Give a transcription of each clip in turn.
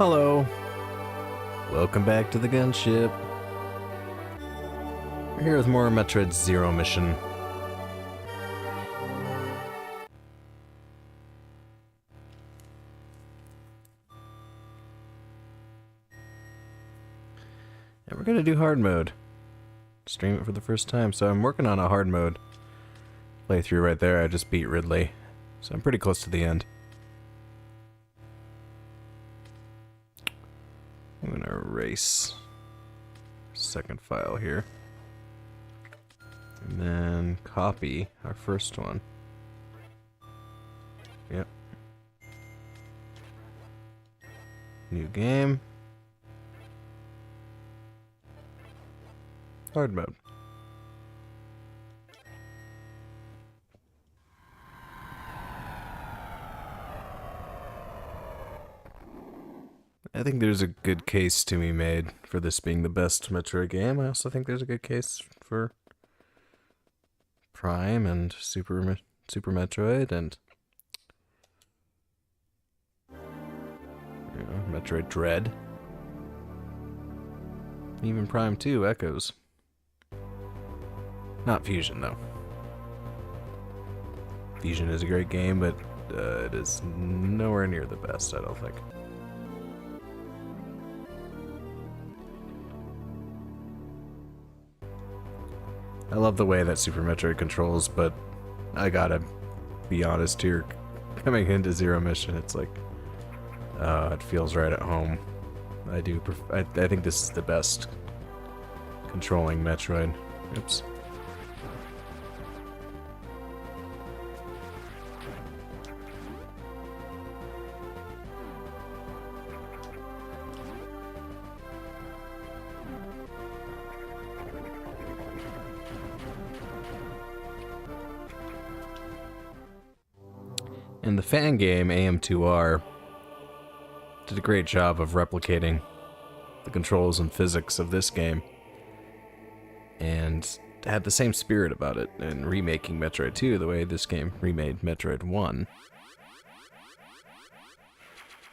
Hello. Welcome back to the gunship. We're here with more Metroid Zero Mission. And we're gonna do hard mode. Stream it for the first time, so I'm working on a hard mode playthrough right there. I just beat Ridley, so I'm pretty close to the end. I'm gonna erase second file here. And then copy our first one. Yep. New game. Hard mode. I think there's a good case to be made for this being the best Metroid game. I also think there's a good case for Prime and Super Metroid and Metroid Dread. Even Prime 2 Echoes. Not Fusion though. Fusion is a great game, but it is nowhere near the best, I don't think. I love the way that Super Metroid controls, but I gotta be honest here. Coming into Zero Mission, it's like, it feels right at home. I think this is the best controlling Metroid. Oops. And the fan game, AM2R, did a great job of replicating the controls and physics of this game. And had the same spirit about it in remaking Metroid 2, the way this game remade Metroid 1.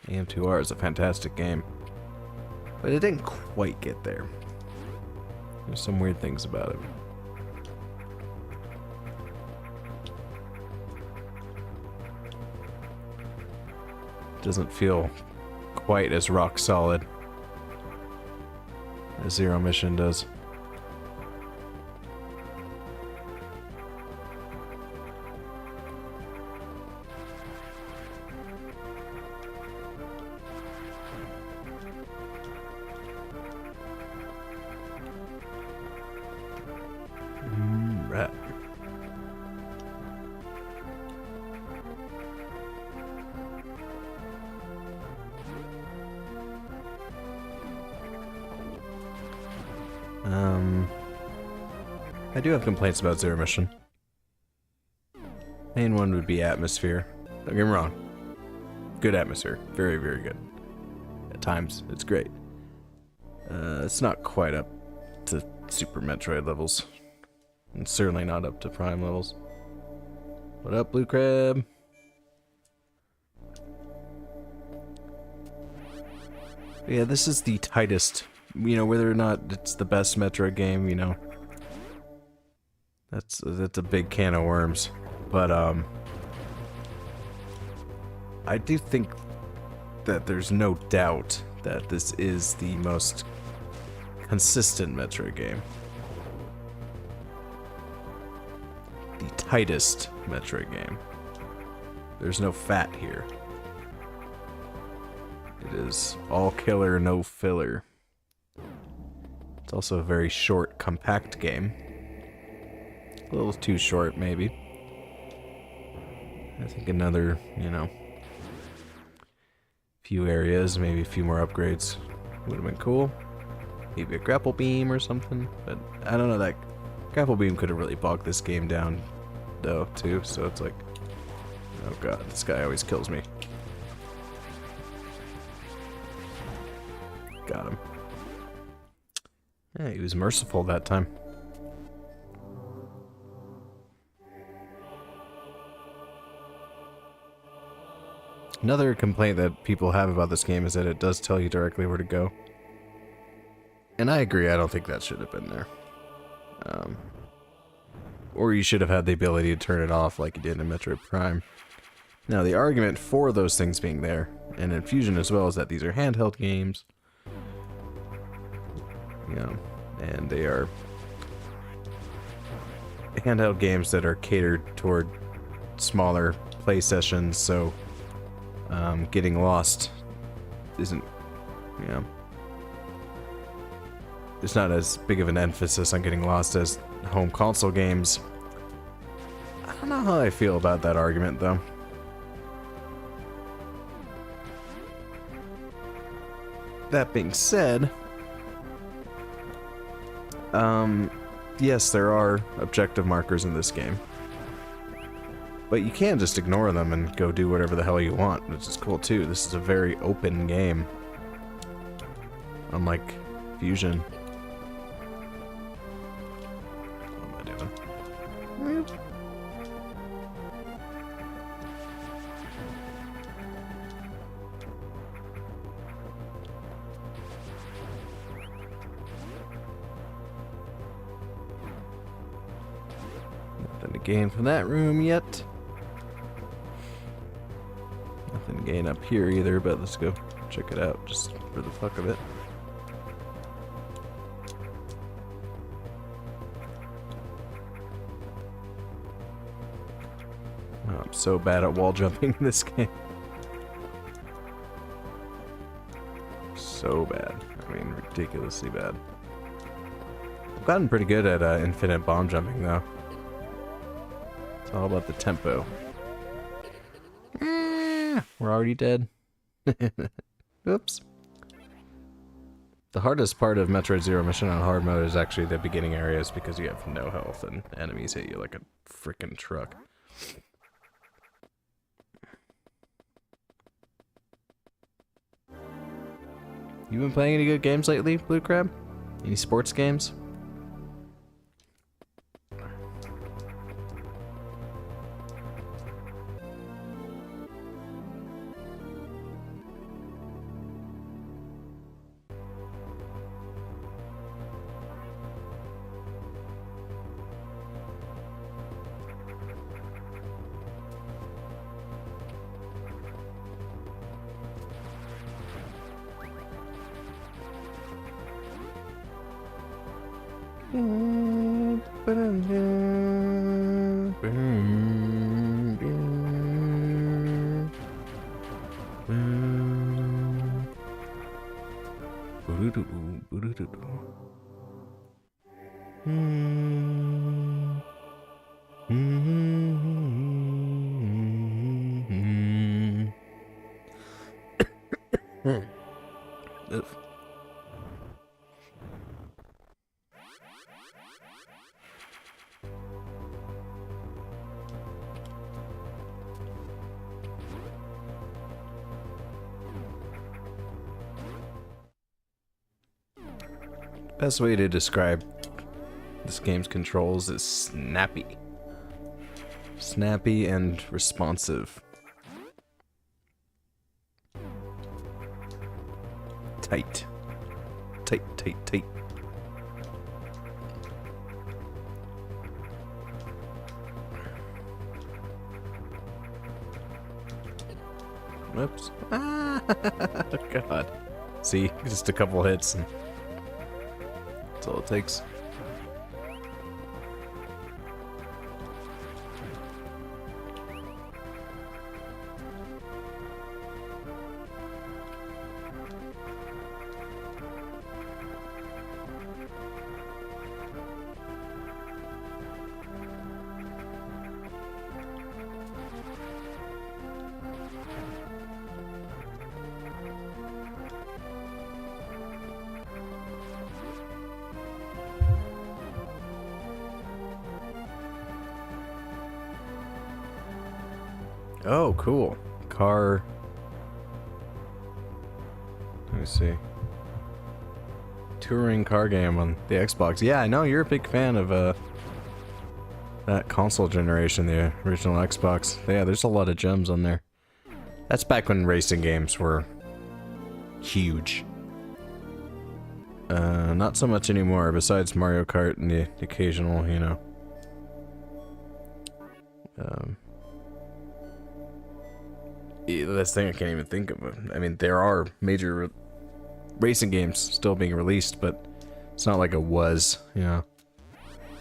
AM2R is a fantastic game. But it didn't quite get there. There's some weird things about it. Doesn't feel quite as rock solid as Zero Mission does. Right. I do have complaints about Zero Mission. Main one would be atmosphere. Don't get me wrong. Good atmosphere. Very, very good. At times, it's great. It's not quite up to Super Metroid levels. And certainly not up to Prime levels. What up, Blue Crab? Yeah, this is the tightest. You know, whether or not it's the best Metroid game, you know. That's a big can of worms. But, I do think that there's no doubt that this is the most consistent Metroid game. The tightest Metroid game. There's no fat here. It is all killer, no filler. It's also a very short, compact game. A little too short, maybe. I think another, you know, few areas, maybe a few more upgrades would have been cool. Maybe a grapple beam or something, but I don't know, that grapple beam could have really bogged this game down, though, too, so it's like, oh god, this guy always kills me. Got him. Yeah, he was merciful that time. Another complaint that people have about this game is that it does tell you directly where to go. And I agree, I don't think that should have been there. Or you should have had the ability to turn it off like you did in Metroid Prime. Now, the argument for those things being there, and in Fusion as well, is that these are handheld games. And they are handheld games that are catered toward smaller play sessions, so getting lost isn't, there's not as big of an emphasis on getting lost as home console games. I don't know how I feel about that argument, though. That being said, yes, there are objective markers in this game. But you can just ignore them and go do whatever the hell you want, which is cool too. This is a very open game. Unlike Fusion. What am I doing? Nothing to gain from that room yet. Nothing to gain up here either, but let's go check it out just for the fuck of it. Oh, I'm so bad at wall jumping in this game. So bad. I mean, ridiculously bad. I've gotten pretty good at infinite bomb jumping, though. It's all about the tempo. We're already dead. Oops. The hardest part of Metroid Zero Mission on hard mode is actually the beginning areas because you have no health and enemies hit you like a freaking truck. You been playing any good games lately, Blue Crab? Any sports games? Best way to describe this game's controls is snappy. Snappy and responsive. Tight. Tight, tight, tight. Whoops. Ah, God. See, just a couple hits and that's all it takes. Oh, cool. Car. Let me see. Touring car game on the Xbox. Yeah, I know you're a big fan of that console generation, the original Xbox. Yeah, there's a lot of gems on there. That's back when racing games were huge. Not so much anymore, besides Mario Kart and the occasional, you know. This thing I can't even think of. I mean, there are major racing games still being released, but it's not like it was, you know.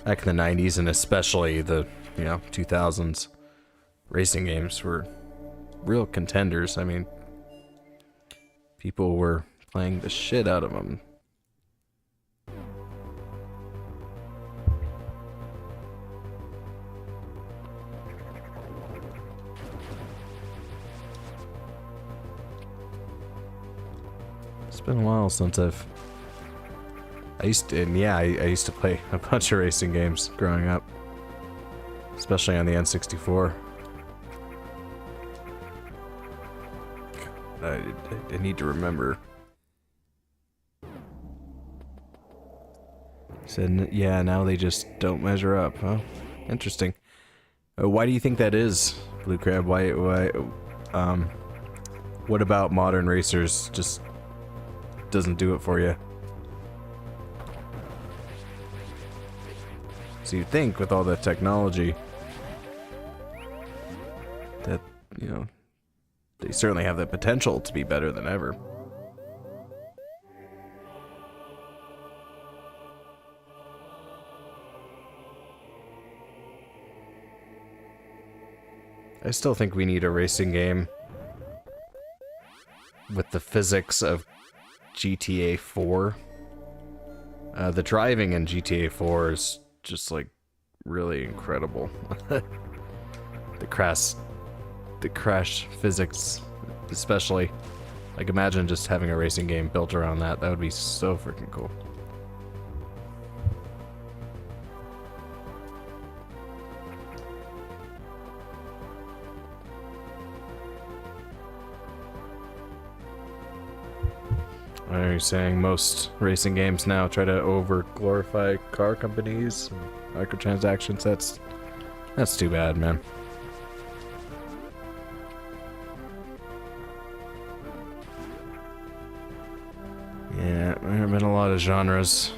Back in the 90s and especially the, you know, 2000s, racing games were real contenders. I mean, people were playing the shit out of them. It's been a while since I used to play a bunch of racing games growing up, especially on the N64. I need to remember. Said, yeah, now they just don't measure up. Huh? Interesting. Why do you think that is, Blue Crab? Why, what about modern racers just doesn't do it for you? So you'd think with all the technology that, you know, they certainly have the potential to be better than ever. I still think we need a racing game with the physics of GTA 4. The driving in GTA 4 is just like really incredible. The crash physics, especially. Like, imagine just having a racing game built around that. That would be so freaking cool. Are you saying most racing games now try to over-glorify car companies and microtransactions? That's too bad, man. Yeah, there have been a lot of genres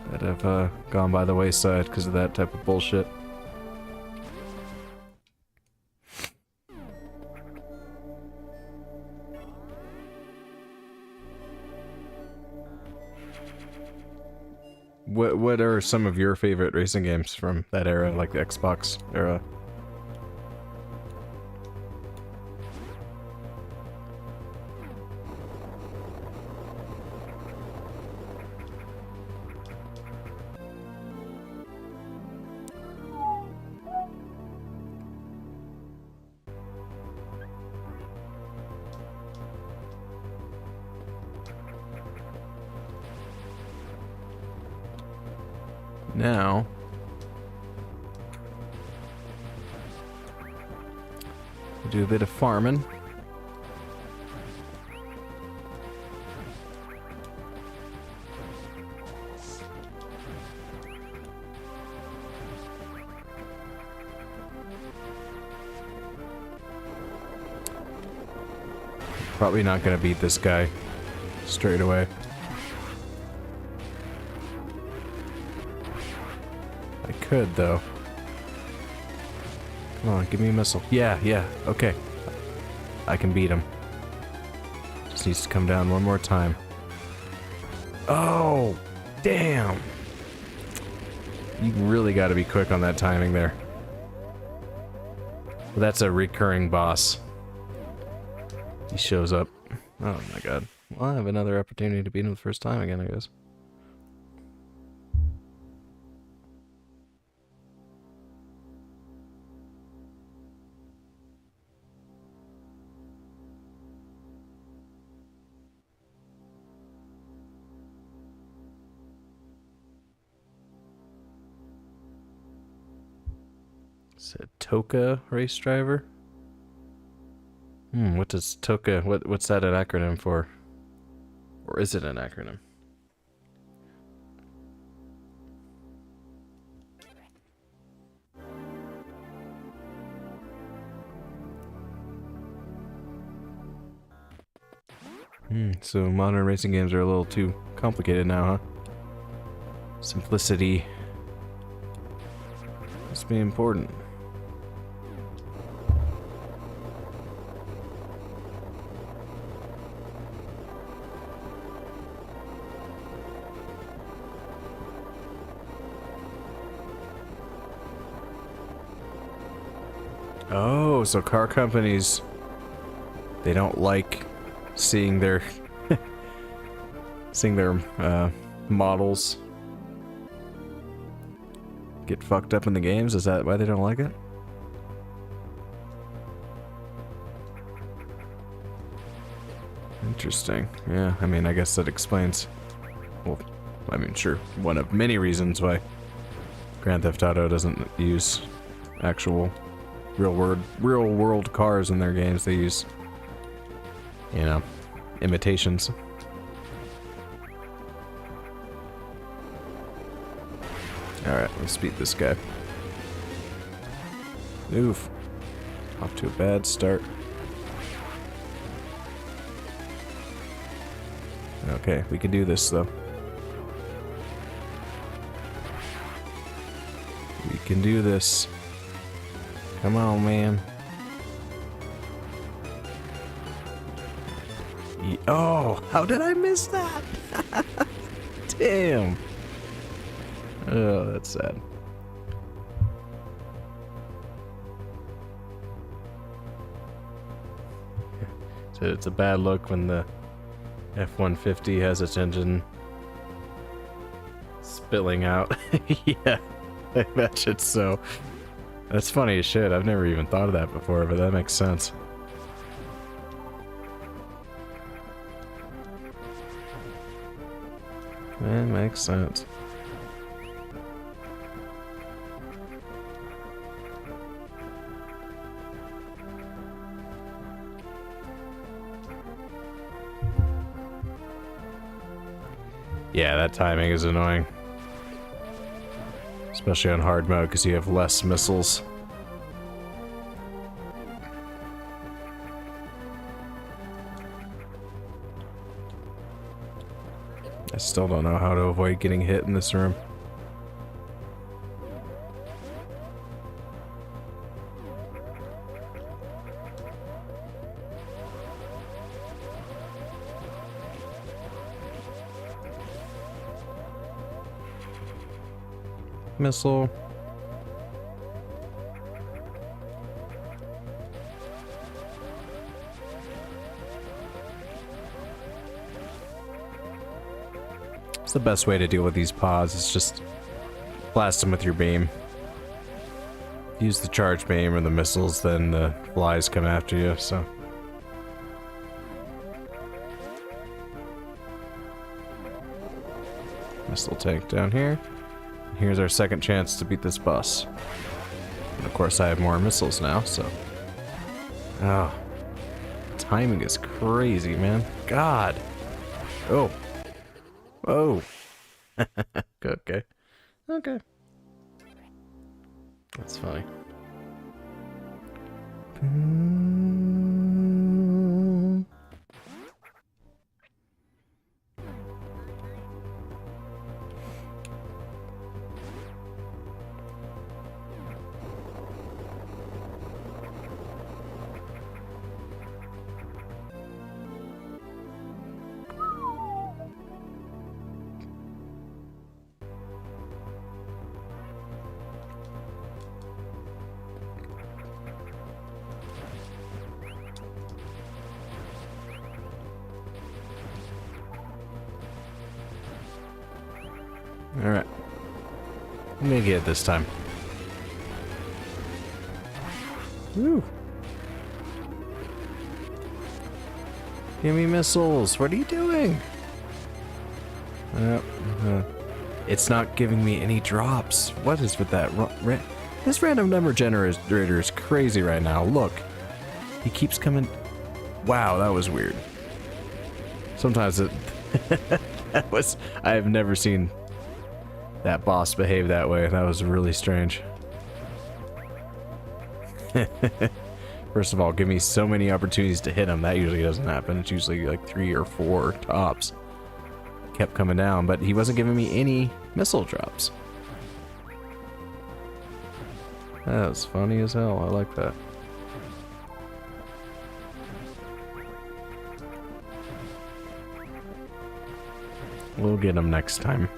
that have gone by the wayside because of that type of bullshit. What are some of your favorite racing games from that era, like the Xbox era? Now, do a bit of farming. Probably not gonna beat this guy straight away. I could, though. Come on, give me a missile. Yeah, okay. I can beat him. Just needs to come down one more time. Oh, damn! You really gotta be quick on that timing there. Well, that's a recurring boss. He shows up. Oh my god. Well, I have another opportunity to beat him the first time again, I guess. Said Toka race driver? What does Toka, what's that an acronym for? Or is it an acronym? So modern racing games are a little too complicated now, huh? Simplicity must be important. Oh, so car companies, they don't like seeing their models get fucked up in the games? Is that why they don't like it? Interesting. Yeah, I mean, I guess that explains, well, I mean, sure, one of many reasons why Grand Theft Auto doesn't use actual real world cars in their games. They use, you know, imitations. Alright, let's beat this guy. Oof. Off to a bad start. Okay, we can do this though. We can do this. Come on, man. Oh, how did I miss that? Damn. Oh, that's sad. So it's a bad look when the F-150 has its engine spilling out. Yeah, I imagine so. That's funny as shit. I've never even thought of that before, but that makes sense. That makes sense. Yeah, that timing is annoying. Especially on hard mode, because you have less missiles. I still don't know how to avoid getting hit in this room. Missile. It's the best way to deal with these pods, is just blast them with your beam. Use the charge beam or the missiles, then the flies come after you, so. Missile tank down here. Here's our second chance to beat this boss. And of course I have more missiles now, so. Oh. Timing is crazy, man. God. Oh. Oh. Okay. Okay. That's funny. Alright. I'm gonna get it this time. Woo! Give me missiles! What are you doing? It's not giving me any drops. What is with that? This random number generator is crazy right now. Look. He keeps coming. Wow, that was weird. Sometimes it... that was... I have never seen that boss behave that way. That was really strange. First of all, give me so many opportunities to hit him. That usually doesn't happen. It's usually like 3 or 4 tops. Kept coming down, but he wasn't giving me any missile drops. That was funny as hell. I like that. We'll get him next time.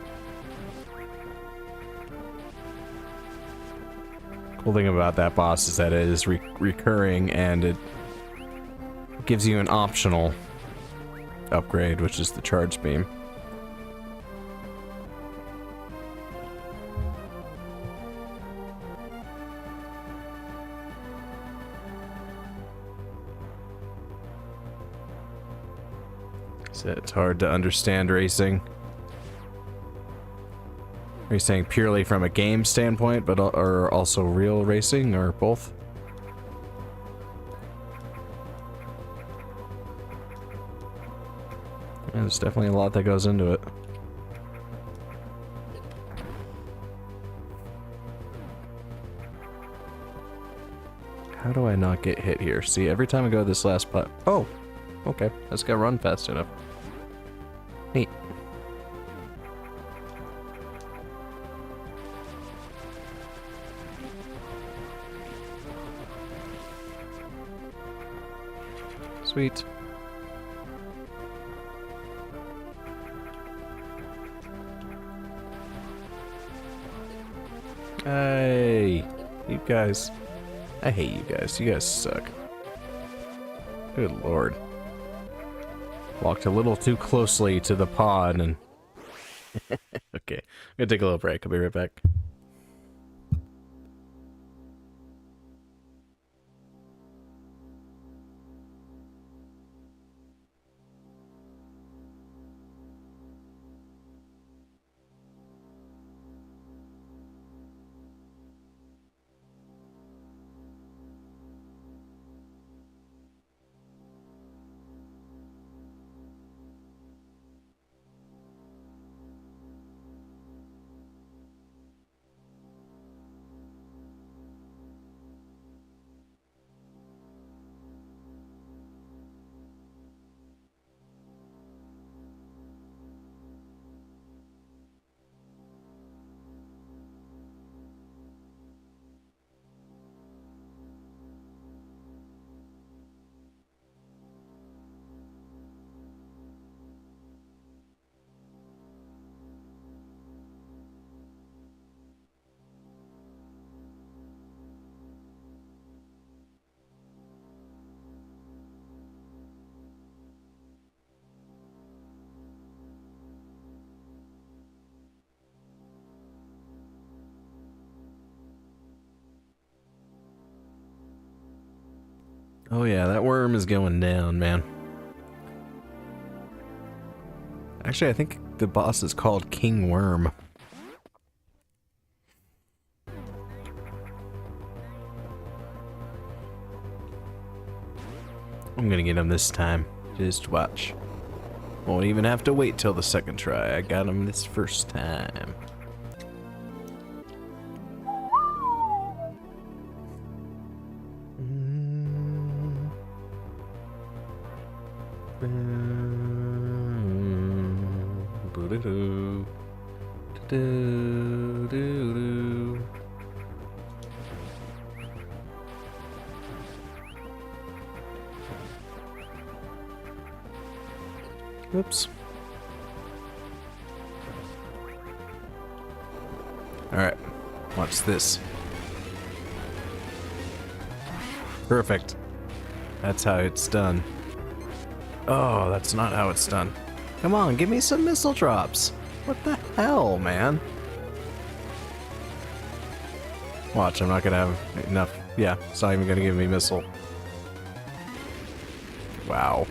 Cool thing about that boss is that it is recurring, and it gives you an optional upgrade, which is the charge beam. So it's hard to understand racing. Are you saying purely from a game standpoint, but or also real racing, or both? Yeah, there's definitely a lot that goes into it. How do I not get hit here? See, every time I go to this last spot... Oh! Okay, I just gotta run fast enough. Neat. Sweet. Hey, you guys. I hate you guys. You guys suck. Good lord. Walked a little too closely to the pod and... Okay, I'm gonna take a little break. I'll be right back. Oh yeah, that worm is going down, man. Actually, I think the boss is called King Worm. I'm gonna get him this time. Just watch. Won't even have to wait till the second try. I got him this first time. Oops. Alright, watch this. Perfect. That's how it's done. Oh, that's not how it's done. Come on, give me some missile drops. What the hell, man? Watch, I'm not gonna have enough. Yeah, it's not even gonna give me missile. Wow.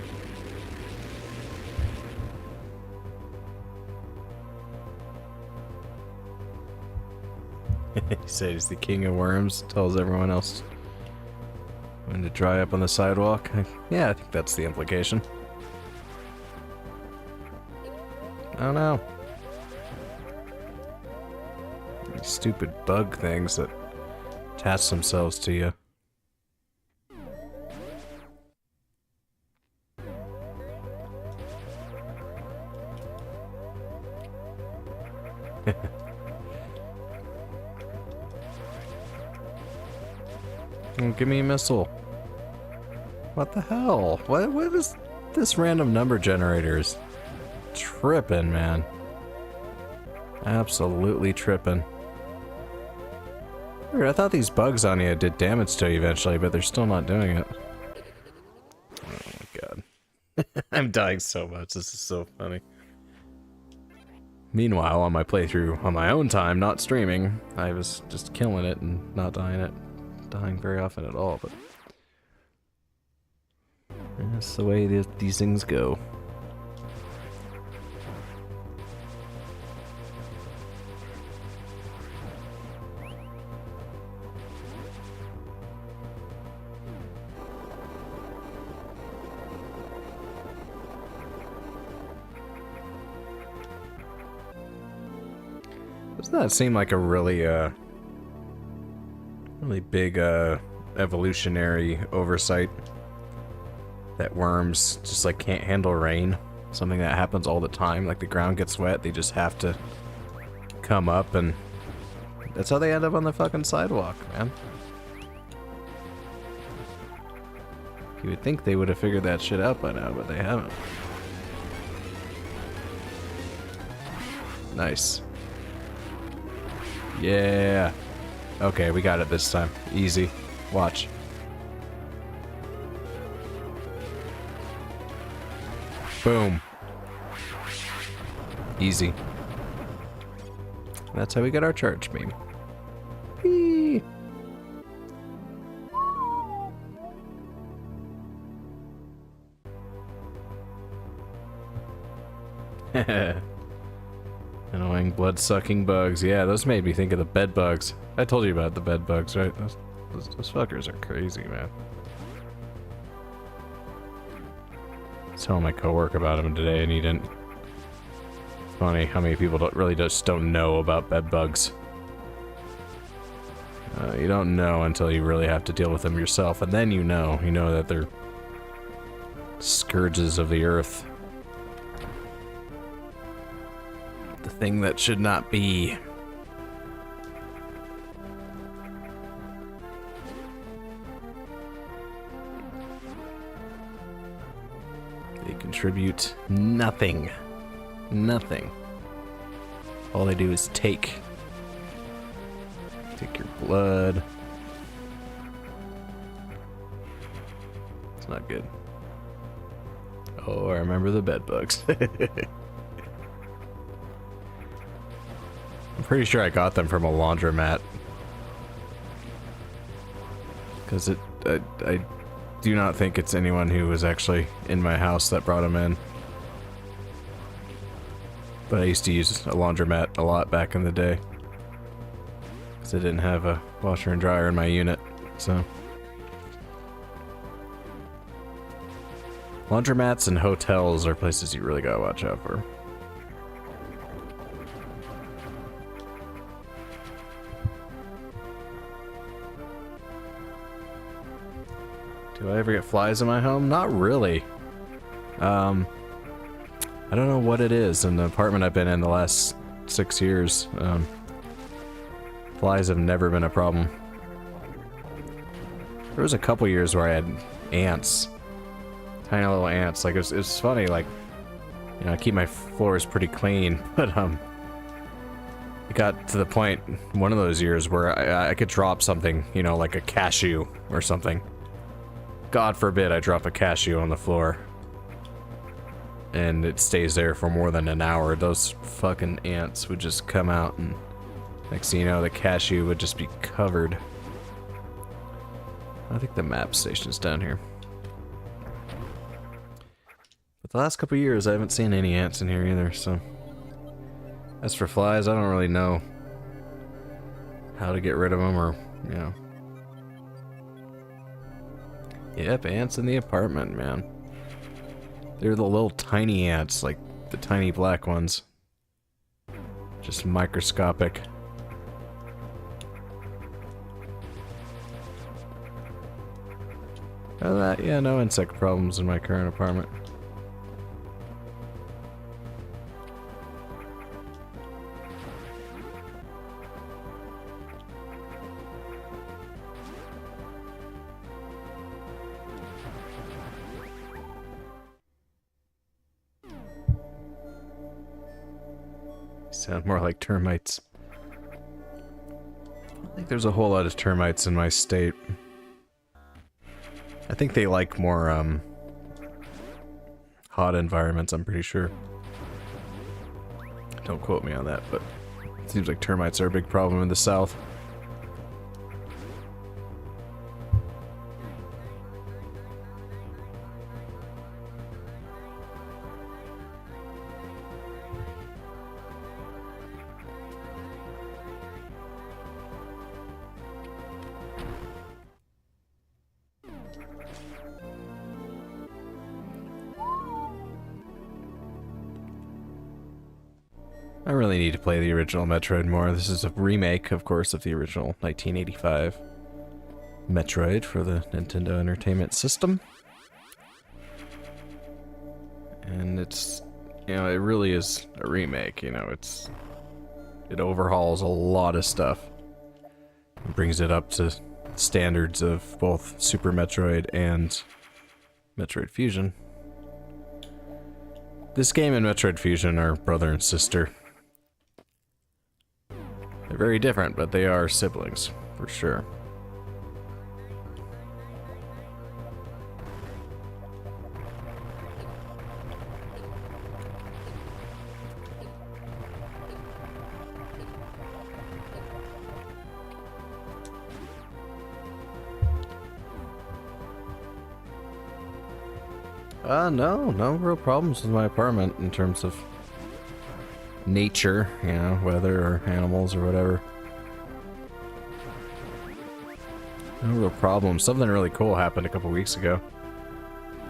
He said he's the king of worms, tells everyone else when to dry up on the sidewalk. Yeah, I think that's the implication. Oh no. These stupid bug things that attach themselves to you. Oh, give me a missile. What the hell? What is this random number generators? Tripping, man. Absolutely tripping. Weird, I thought these bugs on you did damage to you eventually, but they're still not doing it. Oh my god. I'm dying so much. This is so funny. Meanwhile, on my playthrough on my own time, not streaming, I was just killing it and not dying very often at all, but that's the way these things go. Doesn't that seem like a really big evolutionary oversight? That worms just like can't handle rain. Something that happens all the time. Like the ground gets wet, they just have to come up, and that's how they end up on the fucking sidewalk, man. You would think they would have figured that shit out by now, but they haven't. Nice. Yeah. Okay, we got it this time. Easy. Watch. Boom. Easy. That's how we get our charge beam. Whee! Annoying blood-sucking bugs. Yeah, those made me think of the bed bugs. I told you about the bed bugs, right? Those fuckers are crazy, man. I was telling my coworker about them today, and he didn't. It's funny how many people don't know about bed bugs. You don't know until you really have to deal with them yourself, and then you know that they're scourges of the earth. The thing that should not be. They contribute nothing. Nothing. All they do is take your blood. It's not good. Oh, I remember the bed bugs. I'm pretty sure I got them from a laundromat. Because I do not think it's anyone who was actually in my house that brought them in. But I used to use a laundromat a lot back in the day. Because I didn't have a washer and dryer in my unit, so. Laundromats and hotels are places you really gotta watch out for. Do I ever get flies in my home? Not really. I don't know what it is in the apartment I've been in the last 6 years. Flies have never been a problem. There was a couple years where I had ants. Tiny little ants. Like, it was funny, like, you know, I keep my floors pretty clean, but, it got to the point, one of those years, where I could drop something, you know, like a cashew or something. God forbid I drop a cashew on the floor. And it stays there for more than an hour. Those fucking ants would just come out, and next thing you know, the cashew would just be covered. I think the map station's down here. But the last couple years, I haven't seen any ants in here either, so. As for flies, I don't really know how to get rid of them, or, you know. Yep, ants in the apartment, man. They're the little tiny ants, like the tiny black ones. Just microscopic. Other than that, yeah, no insect problems in my current apartment. Sound more like termites. I think there's a whole lot of termites in my state. I think they like more, hot environments, I'm pretty sure. Don't quote me on that, but it seems like termites are a big problem in the south. I really need to play the original Metroid more. This is a remake, of course, of the original 1985 Metroid for the Nintendo Entertainment System. And it's, you know, it really is a remake, you know, it overhauls a lot of stuff. It brings it up to standards of both Super Metroid and Metroid Fusion. This game and Metroid Fusion are brother and sister. They're very different, but they are siblings, for sure. No real problems with my apartment in terms of nature, you know, weather or animals or whatever. No real problems. Something really cool happened a couple weeks ago.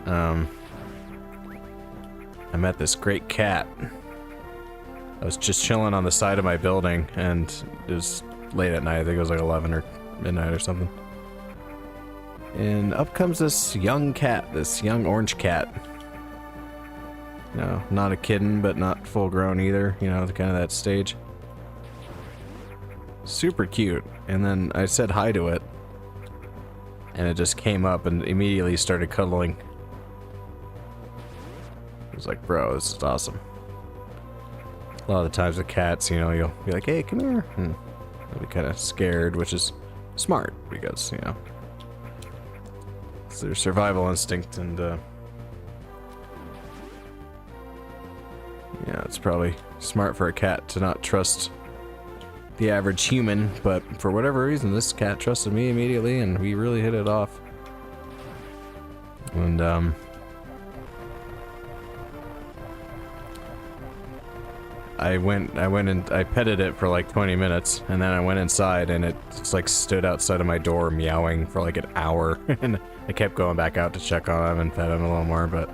I met this great cat. I was just chilling on the side of my building, and it was late at night. I think it was like 11 or midnight or something. And up comes this young cat, this young orange cat. You know, not a kitten, but not full grown either, you know, kind of that stage. Super cute. And then I said hi to it, and it just came up and immediately started cuddling. I was like, bro, this is awesome. A lot of the times with cats, you know, you'll be like, hey, come here. And they'll be kind of scared, which is smart because, you know, it's their survival instinct, and yeah, it's probably smart for a cat to not trust the average human, but for whatever reason, this cat trusted me immediately, and we really hit it off. And I went and I petted it for like 20 minutes, and then I went inside, and it just like stood outside of my door meowing for like an hour, and I kept going back out to check on him and pet him a little more, but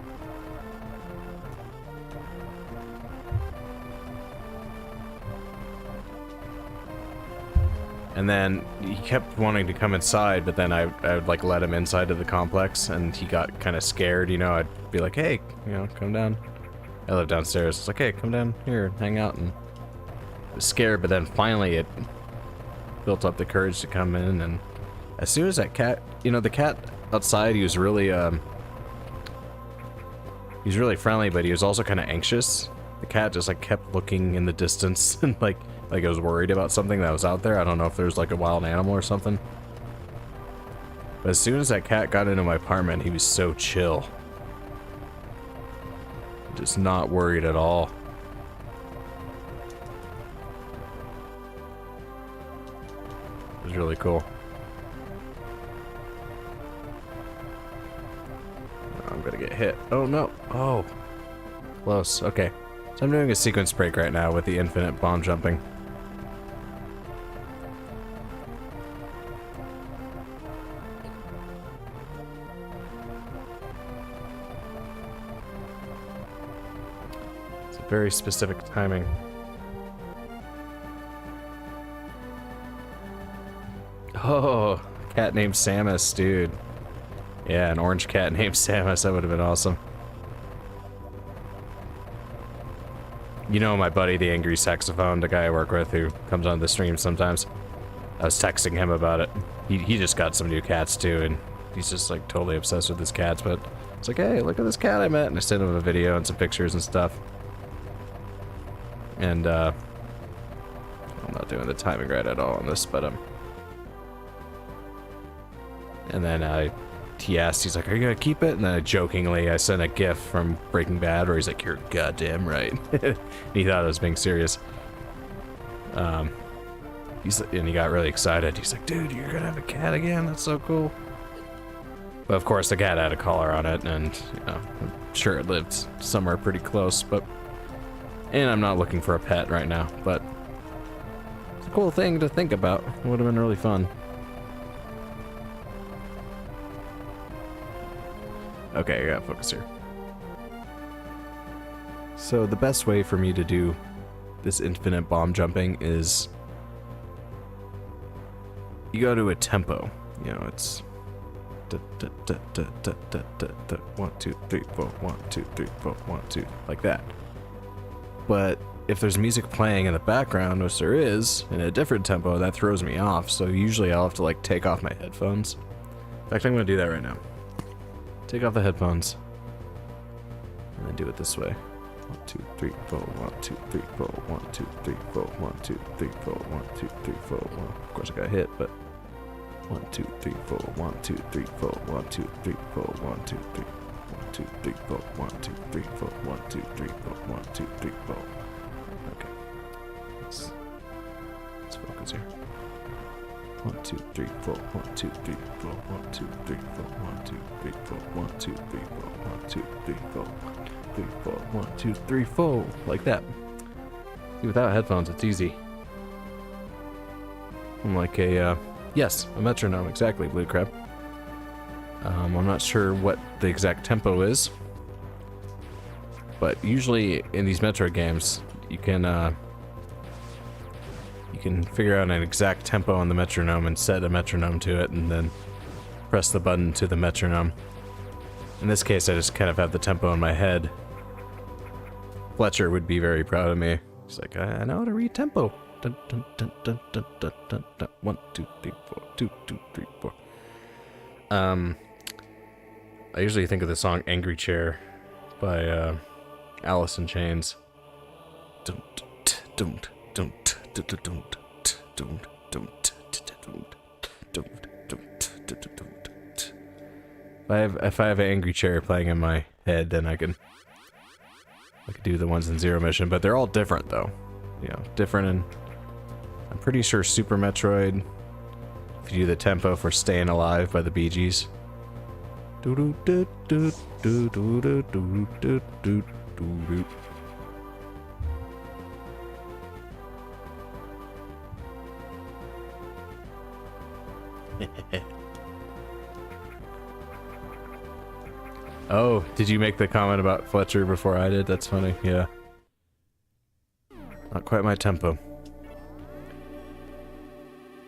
and then he kept wanting to come inside, but then I would like let him inside of the complex, and he got kind of scared, you know. I'd be like, hey, you know, come down. I live downstairs. It's like, hey, come down here and hang out, and I was scared, but then finally it built up the courage to come in, and as soon as that cat, you know, the cat outside, he was really friendly, but he was also kind of anxious. The cat just like kept looking in the distance and like I was worried about something that was out there. I don't know if there was like a wild animal or something. But as soon as that cat got into my apartment, he was so chill. Just not worried at all. It was really cool. I'm gonna get hit. Oh no. Oh. Close. Okay. So I'm doing a sequence break right now with the infinite bomb jumping. It's a very specific timing. Oh, cat named Samus, dude. Yeah, an orange cat named Samus, that would have been awesome. You know my buddy, the Angry Saxophone, the guy I work with who comes on the stream sometimes. I was texting him about it. He just got some new cats too, and he's just like totally obsessed with his cats, but it's like, hey, look at this cat I met, and I sent him a video and some pictures and stuff. And I'm not doing the timing right at all on this, but and then he asked, he's like, "Are you gonna keep it?" And then jokingly, I sent a GIF from Breaking Bad where he's like, "You're goddamn right." And he thought I was being serious. And he got really excited. He's like, "Dude, you're gonna have a cat again? That's so cool." But of course, the cat had a collar on it, and you know, I'm sure it lived somewhere pretty close. And I'm not looking for a pet right now, but it's a cool thing to think about. It would have been really fun. Okay, I gotta focus here. So the best way for me to do this infinite bomb jumping is you go to a tempo. You know, it's 1, 2, 3, 4, 1, 2, 3, 4, 1, 2, like that. But if there's music playing in the background, which there is, in a different tempo, that throws me off. So usually I'll have to like take off my headphones. In fact, I'm gonna do that right now. Take off the headphones. And then do it this way. 1, 2, 3, 4, 1, 2, 3, 4, 1, 2, 3, 4, 1, 2, 3, 4, 1, 2, 3, 4, 1. Of course I got hit, but 1, 2, 3, 4, 1, 2, 3, 4, 1, 2, 3, 4, 1, 2, 3, 1, 2, 3, 4, 1, 2, 3, 4, 1, 2, 3, 4, 1, 2, 3, 4. Okay. Let's focus here. 1, 2, 3, 4, 1, 2, 3, 4, 1, 2, 3, 4, 1, 2, 3, 4, 1, 2, 3, 4, 1, 2, 3, 4, 3, 4, 1, 2, 3, 4, like that. See, without headphones, it's easy. I'm like a, yes, a metronome, exactly, Blue Crab. I'm not sure what the exact tempo is, but usually in these Metroid games, you can figure out an exact tempo on the metronome and set a metronome to it, and then press the button to the metronome. In this case, I just kind of have the tempo in my head. Fletcher would be very proud of me. He's like, "I know how to read tempo. Dun, dun, dun, dun, dun, dun, dun, dun. 1, 2, 3, 4, 2, 2, 3, 4. I usually think of the song "Angry Chair" by Alice in Chains. If I have an Angry Chair playing in my head, then I could do the ones in Zero Mission, but they're all different though. You know, different, and I'm pretty sure Super Metroid, if you do the tempo for Staying Alive by the Bee Gees. Oh, did you make the comment about Fletcher before I did? That's funny, yeah. Not quite my tempo.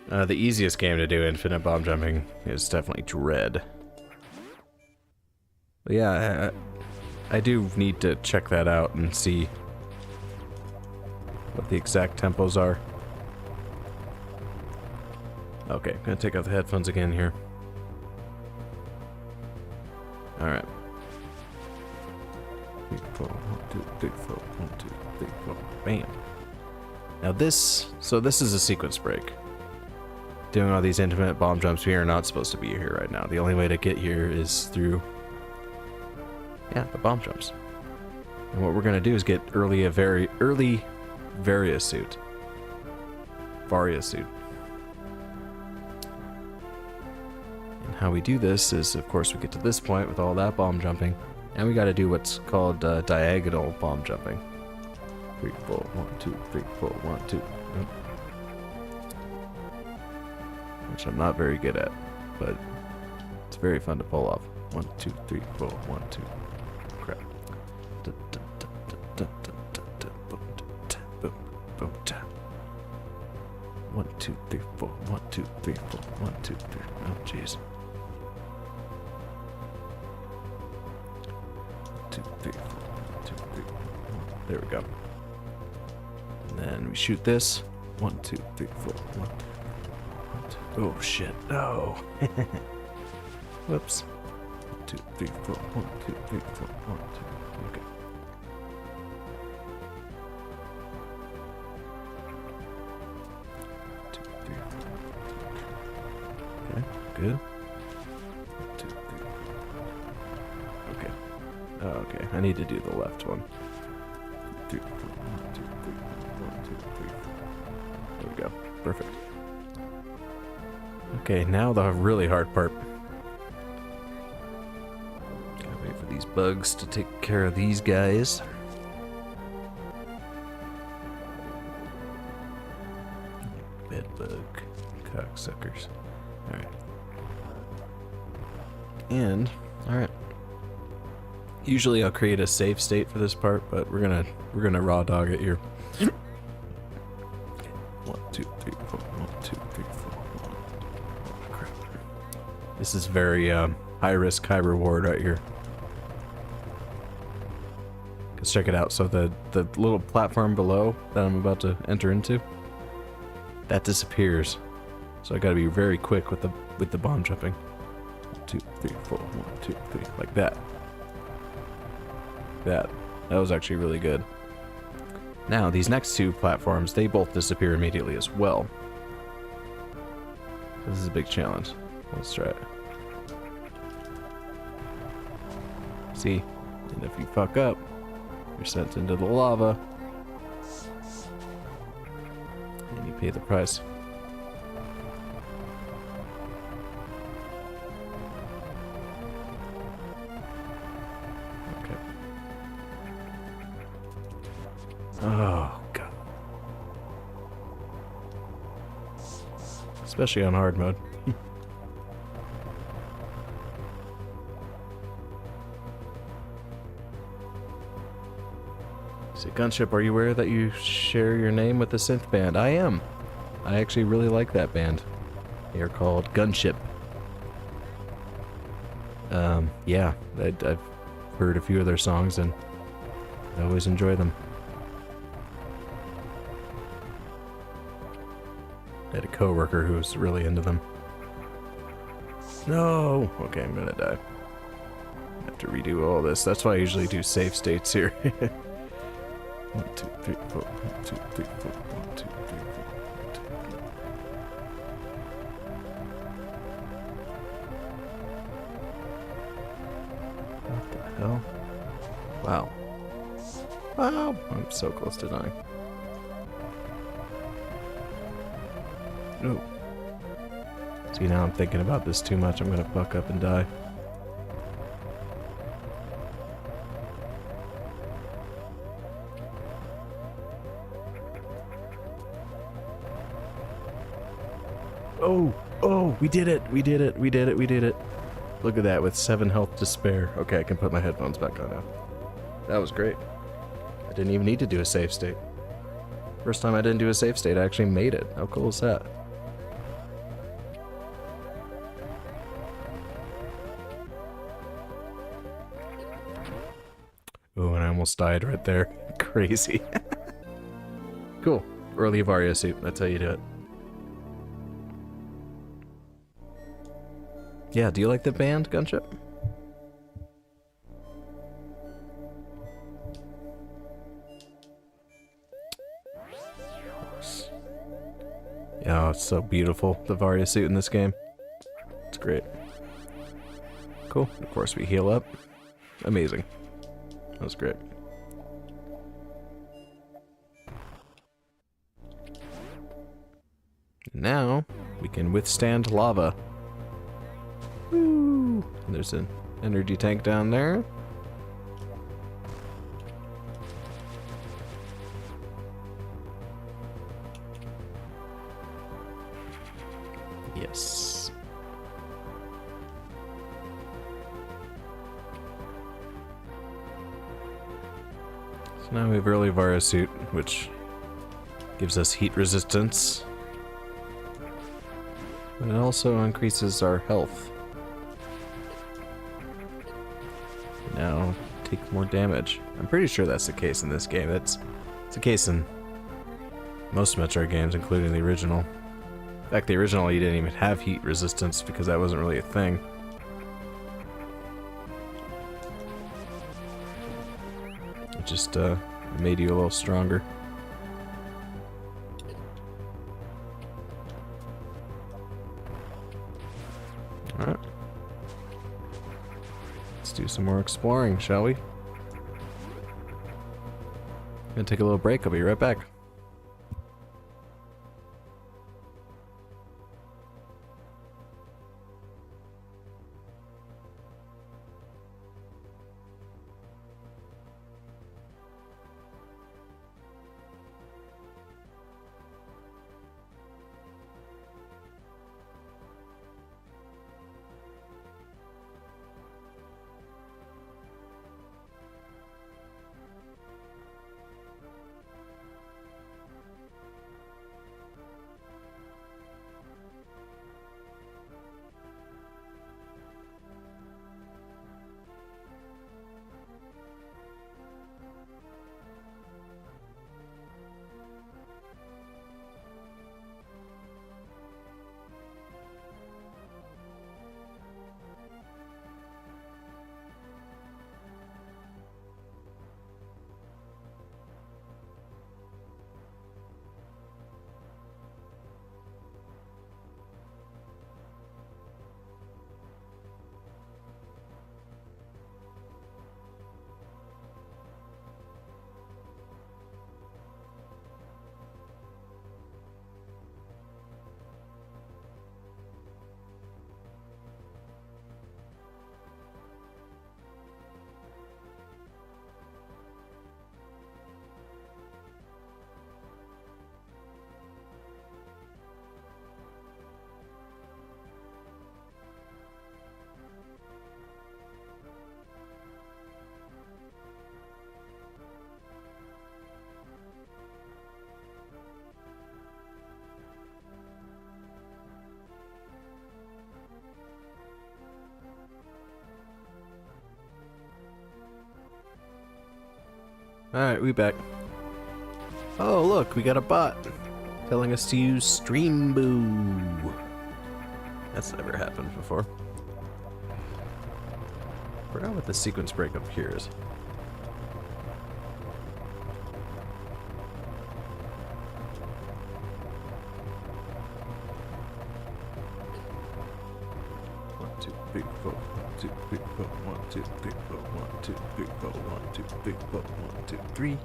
The easiest game to do infinite bomb jumping is definitely Dread. But yeah, I do need to check that out and see what the exact tempos are. Okay, gonna take out the headphones again here. Alright. 3, 4, 1, 2, 3, 4, 1, 2, 3, 4. Bam. Now this is a sequence break. Doing all these infinite bomb jumps, we are not supposed to be here right now. The only way to get here is through, yeah, the bomb jumps. And what we're gonna do is get early Varia suit. And how we do this is, of course, we get to this point with all that bomb jumping, and we got to do what's called diagonal bomb jumping. 3, 4, 1, 2, 3, 4, 1, 2. Which I'm not very good at, but it's very fun to pull off. 1, 2, 3, 4, 1, 2. Crap. 1, 2, 3, 4, 1, 2, 3, 4, 1, 2, 3. Oh, jeez. 2, 3, 4, 1, 2, 3, 4. There we go. And then we shoot this. 1, 2, 3, 4, 1, 2. Oh shit, no. Whoops. 1, 2, 3, 4, 1, 2, 3, 4, 1, 2. Okay. Okay, good. 2, 3. Okay. Oh, okay, I need to do the left one. 2, 3, 1, 2, 3, 1, 2, 3. There we go. Perfect. Okay, now the really hard part. Gotta wait for these bugs to take care of these guys. Bedbug. Cocksuckers. Alright. And, alright. Usually I'll create a save state for this part, but we're gonna raw dog it here. 1, 2, 3, 4, 1, 2, 3, 4, 1. Oh, crap. This is very high risk, high reward right here. Let's check it out. So the little platform below that I'm about to enter into, that disappears. So I gotta be very quick with the bomb jumping. 1, 2, 3, 4, 1, 2, 3, like that. That was actually really good. Now these next two platforms, they both disappear immediately as well. This is a big challenge. Let's try it. See, and if you fuck up, you're sent into the lava, and you pay the price. Okay. Oh, God. Especially on hard mode. So, Gunship, are you aware that you share your name with the synth band? I am. I actually really like that band. They are called Gunship. Yeah, I've heard a few of their songs and I always enjoy them. I had a coworker who was really into them. No! Okay, I'm gonna die. I have to redo all this. That's why I usually do save states here. 1, 2, 3, 4, 1, 2, 3, 4, 1, 2, 3, 4, 1, 2, 3. What the hell? Wow. Wow! I'm so close to dying. Oh. See, now I'm thinking about this too much. I'm gonna fuck up and die. Oh, oh, we did it, we did it, we did it, we did it. Look at that, with 7 health to spare. Okay, I can put my headphones back on now. That was great. I didn't even need to do a save state. First time I didn't do a save state, I actually made it. How cool is that? Oh, and I almost died right there. Crazy. Cool. Early Varia suit, that's how you do it. Yeah, do you like the band, Gunship? Yeah, oh, it's so beautiful, the Varia suit in this game. It's great. Cool. Of course, we heal up. Amazing. That was great. Now, we can withstand lava. Woo! And there's an energy tank down there. Yes. So now we have early Vara suit, which gives us heat resistance. But it also increases our health. Now take more damage. I'm pretty sure that's the case in this game. It's the case in most Metroid games, including the original. In fact, the original you didn't even have heat resistance because that wasn't really a thing. It just made you a little stronger. some more exploring, shall we? Gonna take a little break. I'll be right back. Alright, we back. Oh, look, we got a bot telling us to use Stream Boo. That's never happened before. Forgot what the sequence break up here is. One, two, three, four. 1, 2, 3, 4, 1, 2, 3, 4, 1, 2, 3, 4, 1, 2, 3, 4, 1, 2, 3.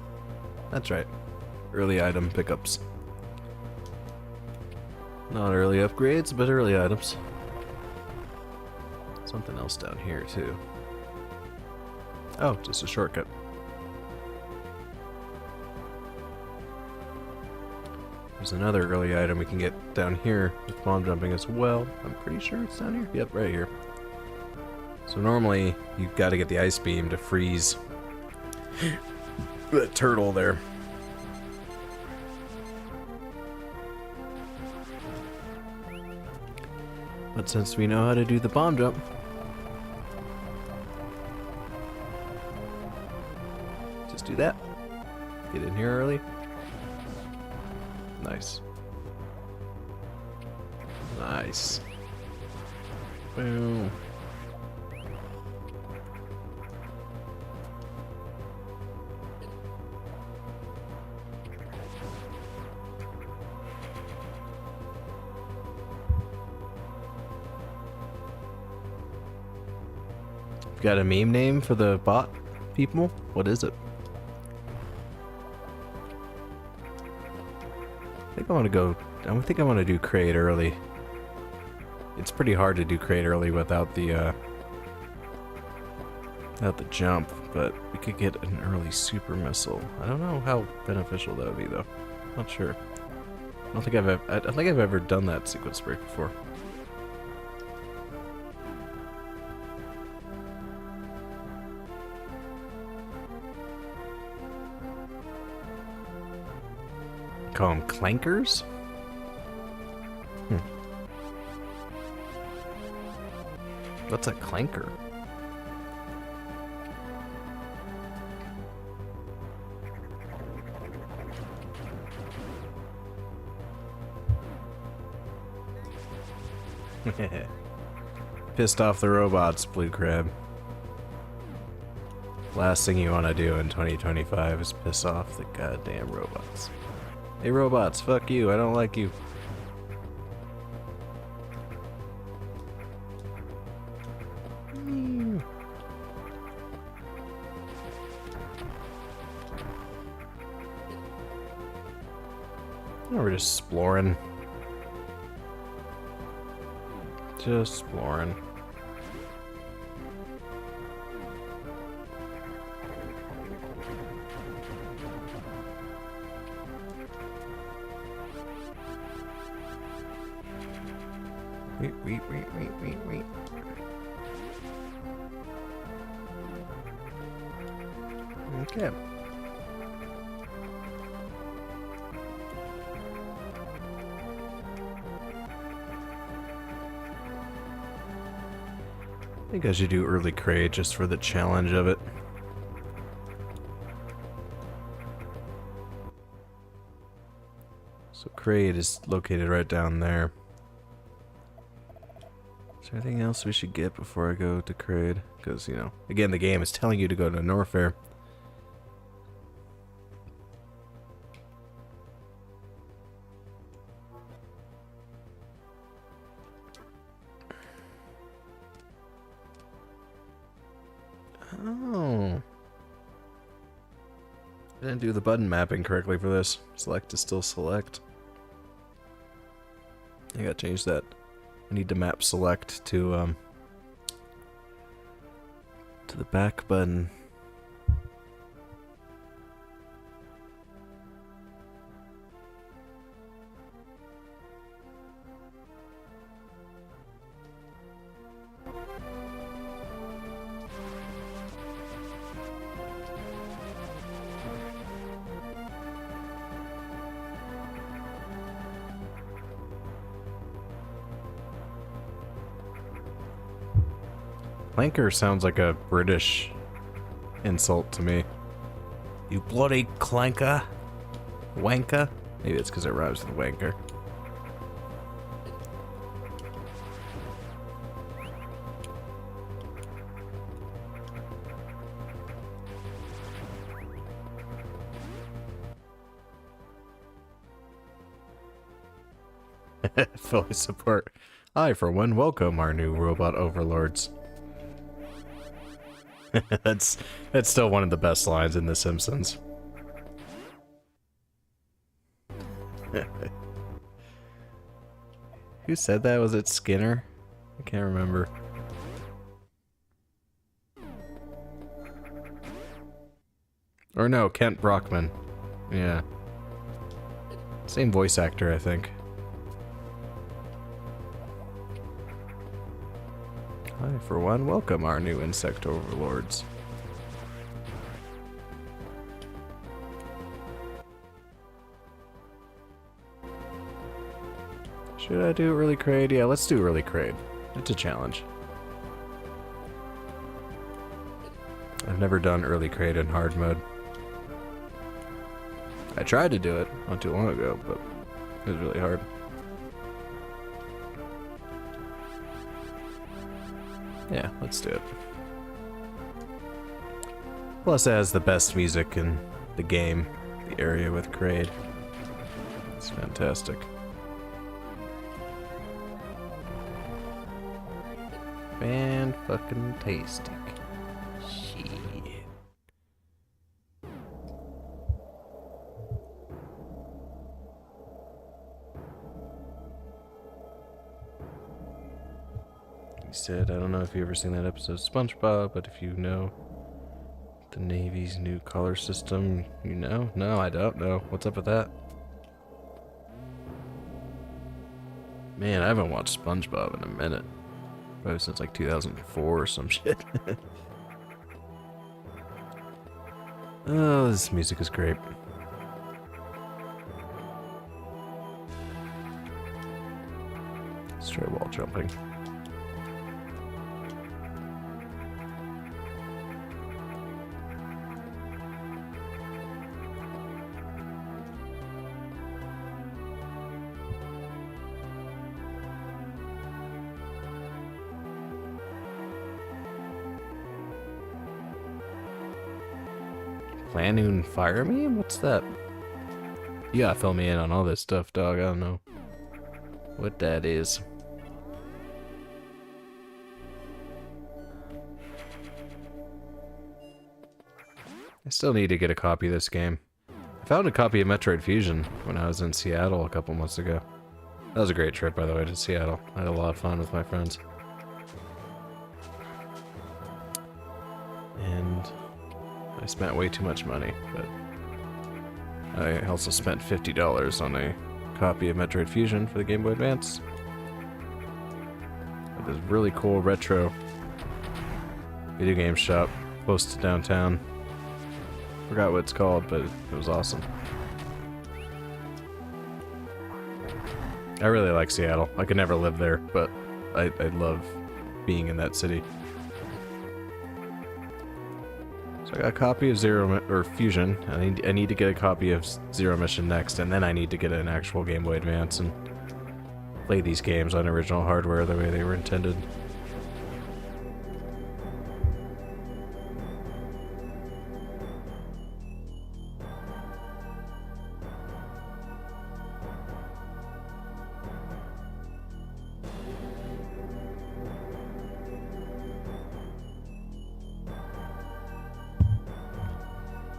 That's right. Early item pickups. Not early upgrades, but early items. Something else down here, too. Oh, just a shortcut. There's another early item we can get down here with bomb jumping as well. I'm pretty sure it's down here. Yep, right here. So normally, you've got to get the ice beam to freeze the turtle there. But since we know how to do the bomb jump, just do that. Get in here early. Nice. Nice. Boom. Got a meme name for the bot people? What is it? I think I want to go. I think I want to do crate early. It's pretty hard to do crate early without the jump, but we could get an early super missile. I don't know how beneficial that would be though. Not sure. I don't think I've ever done that sequence break before. Call them clankers? What's a clanker? Pissed off the robots, Blue Crab. Last thing you want to do in 2025 is piss off the goddamn robots. Hey robots, fuck you, I don't like you. Now we're just exploring. Just exploring. Wait. Okay. I think I should do early crate just for the challenge of it. So crate is located right down there. Is there anything else we should get before I go to crate? Because, you know, again, the game is telling you to go to Norfair. Oh. I didn't do the button mapping correctly for this. Select is still select. I gotta change that. I need to map select to the back button. Clanker sounds like a British insult to me. You bloody clanker. Wanker? Maybe it's because it rhymes with wanker. Fully support. I, for one, welcome our new robot overlords. That's still one of the best lines in The Simpsons. Who said that? Was it Skinner? I can't remember. Or no, Kent Brockman. Yeah. Same voice actor, I think. I, for one, welcome our new insect overlords. Should I do early crate? Yeah, let's do early crate. It's a challenge. I've never done early crate in hard mode. I tried to do it not too long ago, but it was really hard. Yeah, let's do it. Plus it has the best music in the game, the area with Kraid. It's fantastic. Fan-fucking-tastic. Shit. He said, I don't know if you've ever seen that episode of SpongeBob, but if you know the Navy's new color system, you know? No, I don't know. What's up with that? Man, I haven't watched SpongeBob in a minute. Probably since like 2004 or some shit. Oh, this music is great. Let's try wall jumping. Planoon fire me? What's that? You gotta fill me in on all this stuff, dog. I don't know what that is. I still need to get a copy of this game. I found a copy of Metroid Fusion when I was in Seattle a couple months ago. That was a great trip, by the way, to Seattle. I had a lot of fun with my friends. And I spent way too much money, but I also spent $50 on a copy of Metroid Fusion for the Game Boy Advance. At this really cool retro video game shop close to downtown. Forgot what it's called, but it was awesome. I really like Seattle. I could never live there, but I love being in that city. So I got a copy of Fusion. I need to get a copy of Zero Mission next, and then I need to get an actual Game Boy Advance and play these games on original hardware the way they were intended.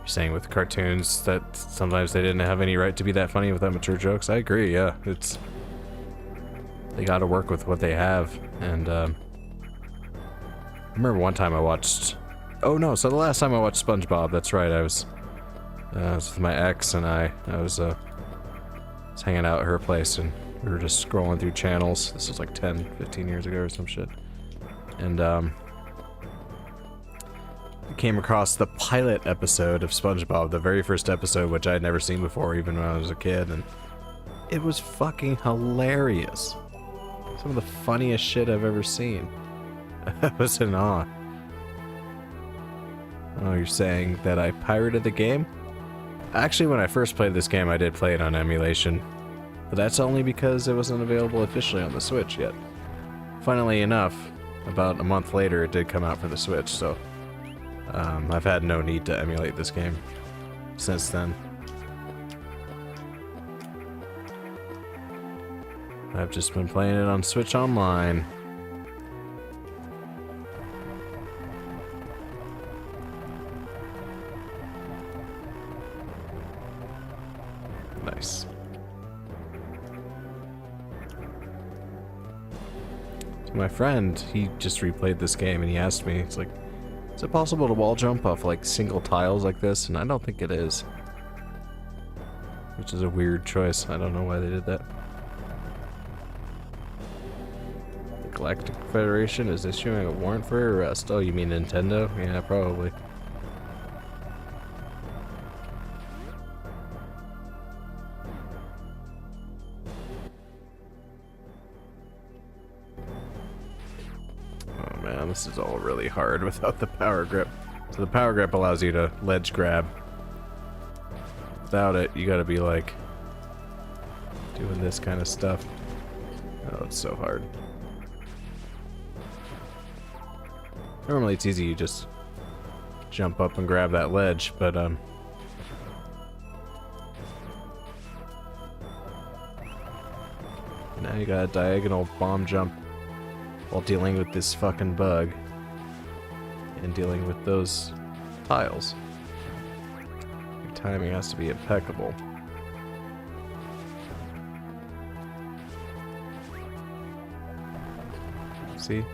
Saying with cartoons that sometimes they didn't have any right to be that funny without mature jokes. I agree, yeah. They gotta work with what they have. And I remember one time I watched... Oh no, so the last time I watched SpongeBob, that's right, I was with my ex and I was hanging out at her place and we were just scrolling through channels. This was like 10, 15 years ago or some shit. And came across the pilot episode of SpongeBob, the very first episode, which I had never seen before, even when I was a kid, and it was fucking hilarious. Some of the funniest shit I've ever seen. I was in awe. Oh, you're saying that I pirated the game? Actually, when I first played this game, I did play it on emulation, but that's only because it wasn't available officially on the Switch yet. Funnily enough, about a month later, it did come out for the Switch, so I've had no need to emulate this game since then. I've just been playing it on Switch Online. Nice. So my friend, he just replayed this game and he asked me, it's like, is it possible to wall jump off like single tiles like this? And I don't think it is. Which is a weird choice. I don't know why they did that. The Galactic Federation is issuing a warrant for arrest. Oh, you mean Nintendo? Yeah, probably. This is all really hard without the power grip. So the power grip allows you to ledge grab. Without it, you gotta be like doing this kind of stuff. Oh, it's so hard. Normally it's easy, you just jump up and grab that ledge, but now you got a diagonal bomb jump while dealing with this fucking bug and dealing with those tiles. Your timing has to be impeccable. See?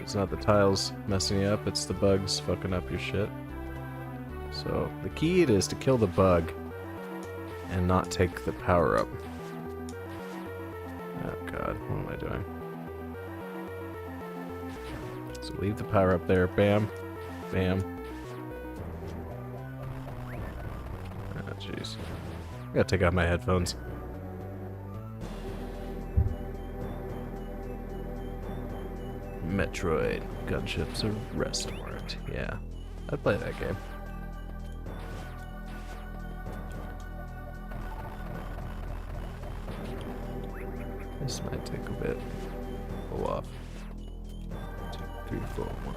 It's not the tiles messing you up, it's the bugs fucking up your shit. So the key is to kill the bug and not take the power up. Oh god, what am I doing? So leave the power up there, bam, bam. Ah, jeez. I gotta take off my headphones. Metroid, Gunship's Arrest Warrant. Yeah, I'd play that game. This might take a bit. Pull off. 2, 3, 4, 1.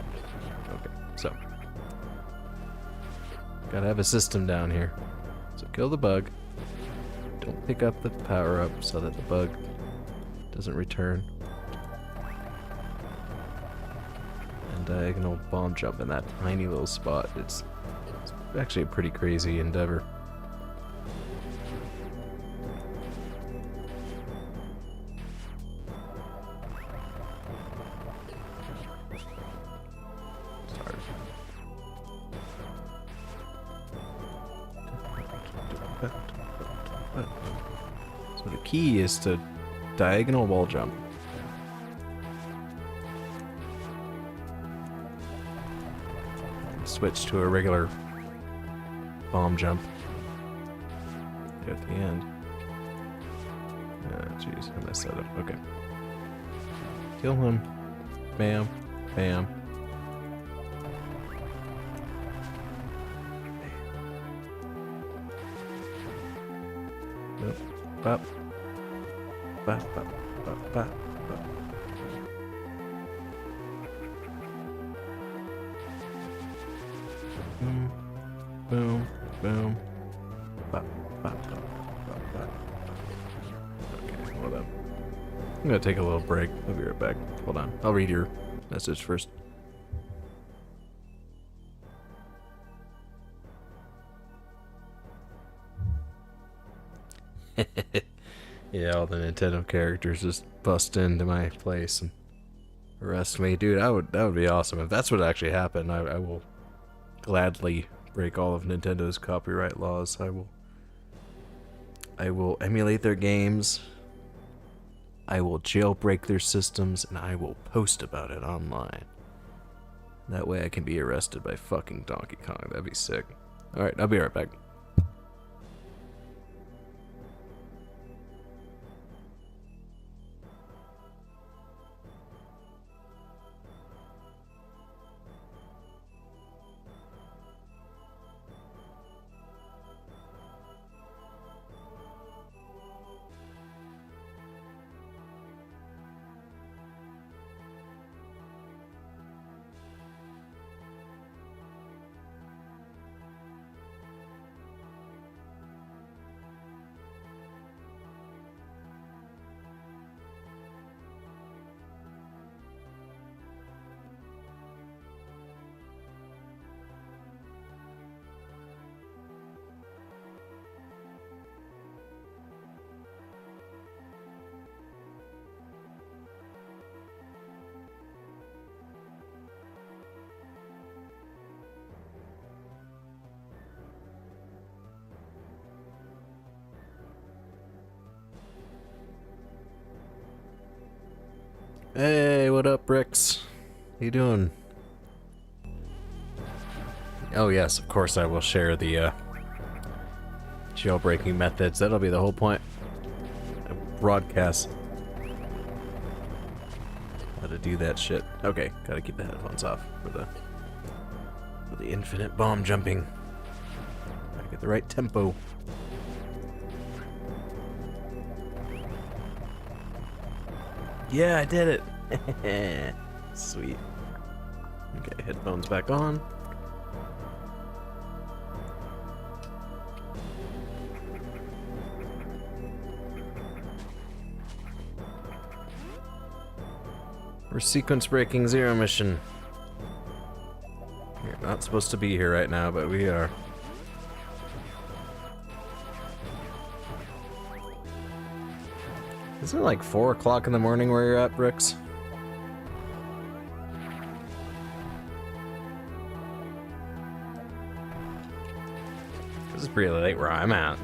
Okay, so. Gotta have a system down here. So kill the bug. Don't pick up the power up so that the bug doesn't return. And diagonal bomb jump in that tiny little spot. It's It's actually a pretty crazy endeavor. So the key is to diagonal wall jump. Switch to a regular bomb jump at the end. Ah, jeez, I messed that up. Okay. Kill him. Bam. Bam. Nope. Bop. Bop, bop, bop, bop, bop. Boom. Boom. Boom. Bop, bop, bop, bop, bop. Okay, hold up. I'm gonna take a little break. I'll be right back. Hold on. I'll read your message first. Yeah, all the Nintendo characters just bust into my place and arrest me. Dude, that would be awesome. If that's what actually happened, I will gladly break all of Nintendo's copyright laws. I will emulate their games. I will jailbreak their systems, and I will post about it online. That way I can be arrested by fucking Donkey Kong. That'd be sick. Alright, I'll be right back. Hey, what up, Bricks? How you doing? Oh yes, of course I will share the jailbreaking methods. That'll be the whole point. I broadcast how to do that shit. Okay, gotta keep the headphones off for the infinite bomb jumping. Gotta get the right tempo. Yeah, I did it! Sweet. Okay, headphones back on. We're sequence breaking Zero mission. We're not supposed to be here right now, but we are. Isn't it like 4 o'clock in the morning where you're at, Bricks? This is pretty late where I'm at.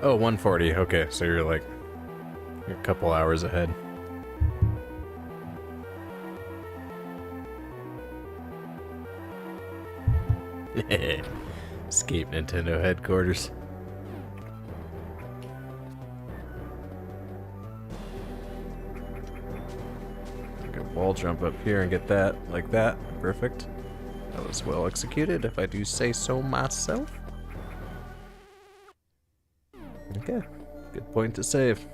Oh, 1:40. Okay, so you're like a couple hours ahead. Escape Nintendo headquarters. I can wall jump up here and get that, like that. Perfect. That was well executed, if I do say so myself. Okay, good point to save.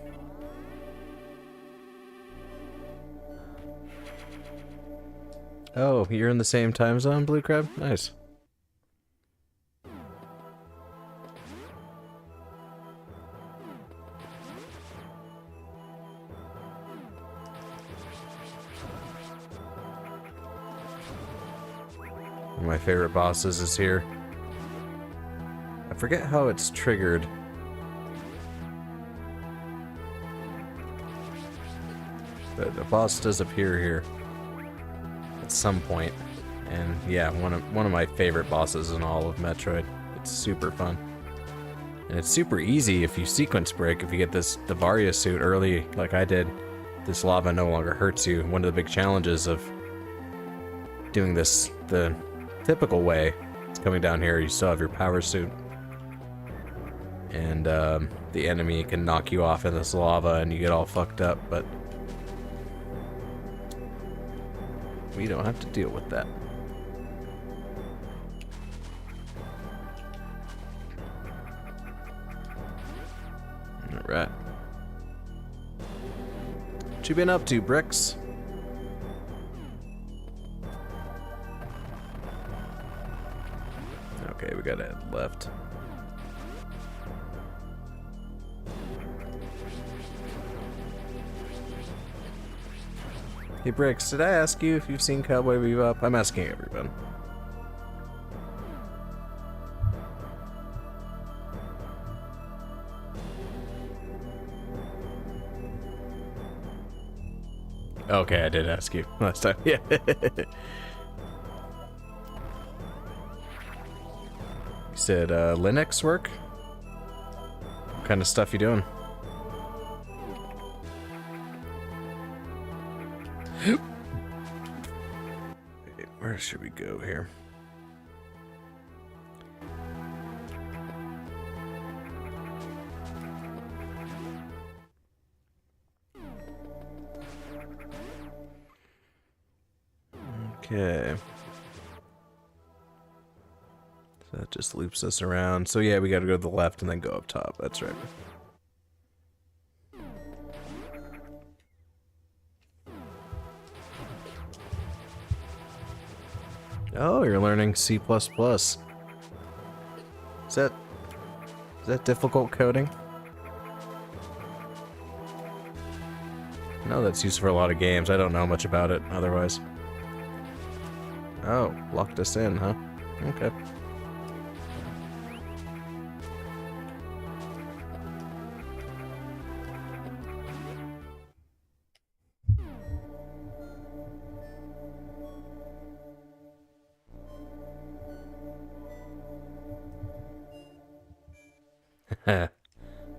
Oh, you're in the same time zone, Blue Crab? Nice. One of my favorite bosses is here. I forget how it's triggered. But a boss does appear here at some point. And yeah, one of my favorite bosses in all of Metroid. It's super fun. And it's super easy if you sequence break. If you get this Varia suit early, like I did, this lava no longer hurts you. One of the big challenges of doing this the typical way is coming down here, you still have your power suit. And the enemy can knock you off in this lava and you get all fucked up, but we don't have to deal with that. Alright. What you been up to, Bricks? Okay, we gotta head left. Hey, Bricks, did I ask you if you've seen Cowboy Bebop? I'm asking everyone. Okay, I did ask you last time. Yeah. You said Linux work? What kind of stuff you doing? Where should we go here? Okay. So that just loops us around. So yeah, we gotta go to the left and then go up top. That's right. Oh, you're learning C++. Is that difficult coding? No, that's used for a lot of games. I don't know much about it otherwise. Oh, locked us in, huh? Okay.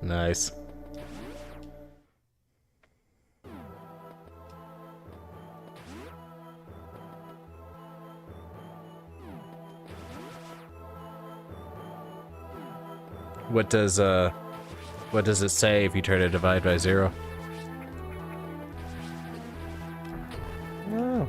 Nice. What does it say if you try to divide by 0? Oh.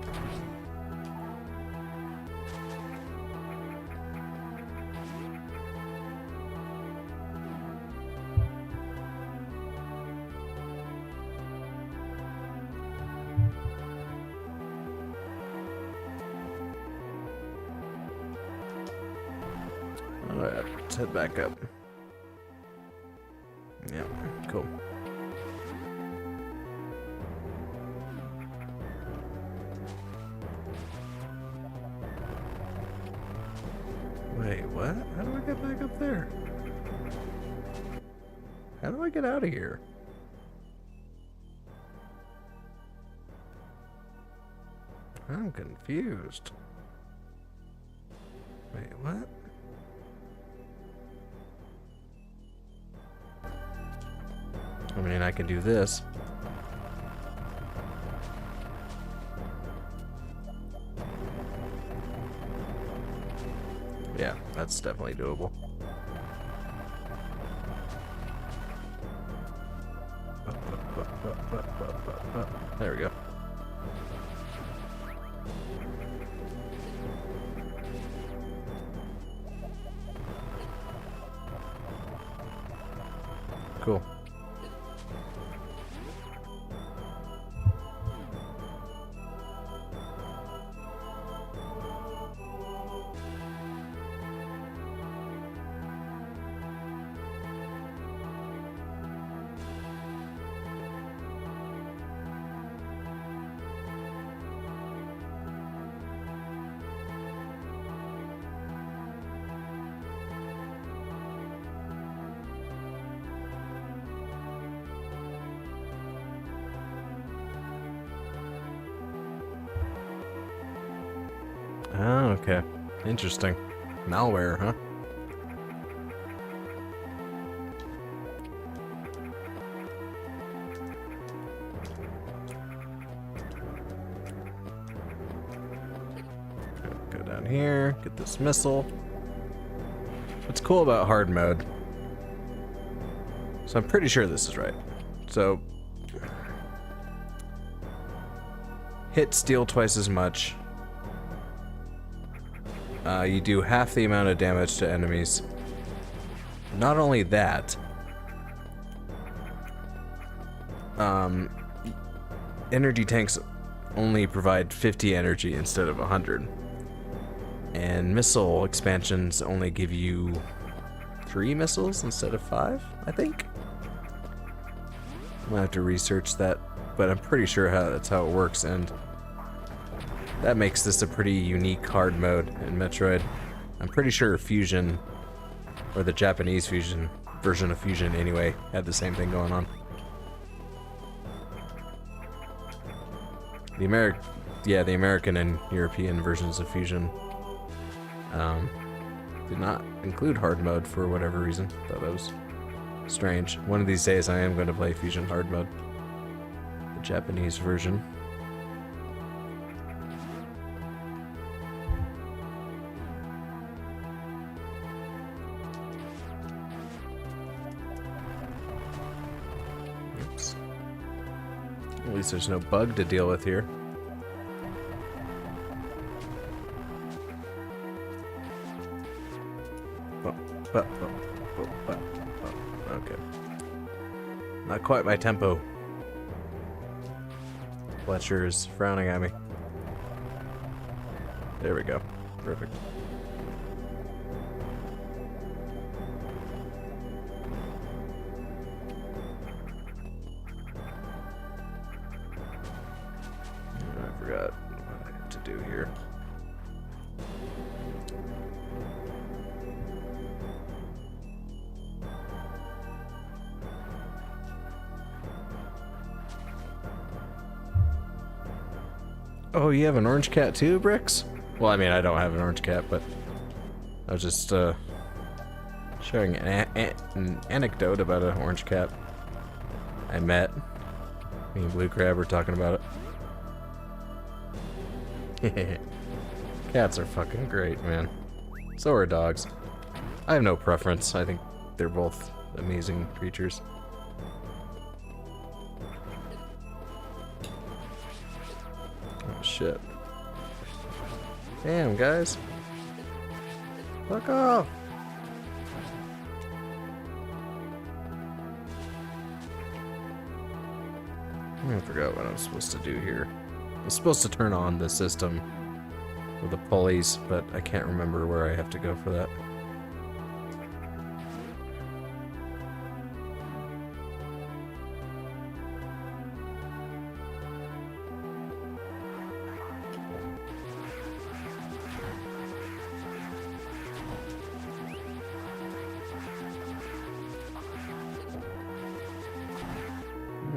Alright, let's head back up. Yeah, cool. Wait, what? How do I get back up there? How do I get out of here? I'm confused. Wait, what? I mean, I can do this. Yeah, that's definitely doable. There we go. Cool. okay. Interesting. Malware, huh? Go down here, get this missile. What's cool about hard mode, so I'm pretty sure this is right. So, hit steel twice as much. You do half the amount of damage to enemies. Not only that, energy tanks only provide 50 energy instead of 100. And missile expansions only give you 3 missiles instead of 5, I think. I'm gonna have to research that, but I'm pretty sure that's how it works, and that makes this a pretty unique hard mode in Metroid. I'm pretty sure Fusion, or the Japanese Fusion, version of Fusion anyway, had the same thing going on. The American and European versions of Fusion did not include hard mode for whatever reason. Thought that was strange. One of these days I am going to play Fusion hard mode. The Japanese version. Oops. At least there's no bug to deal with here. Okay. Not quite my tempo. Fletcher is frowning at me. There we go. Perfect. I forgot what I have to do here. Oh, you have an orange cat too, Bricks? Well, I mean, I don't have an orange cat, but I was just sharing an anecdote about an orange cat I met. Me and Blue Crab were talking about it. Cats are fucking great, man. So are dogs. I have no preference. I think they're both amazing creatures. Oh, shit. Damn, guys. Fuck off! I forgot what I was supposed to do here. I was supposed to turn on the system with the pulleys, but I can't remember where I have to go for that.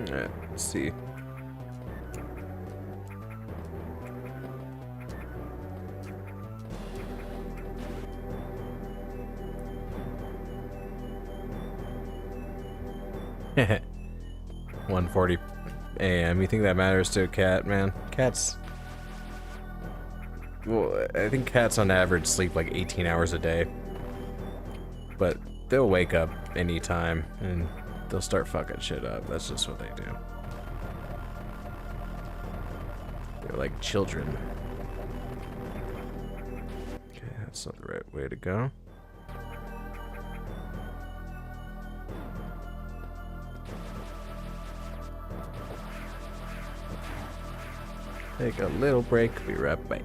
Alright, let's see. Heh 1:40 a.m. You think that matters to a cat, man? Cats... Well, I think cats on average sleep like 18 hours a day. But they'll wake up anytime and they'll start fucking shit up. That's just what they do. They're like children. Okay, that's not the right way to go. Take a little break, be right back.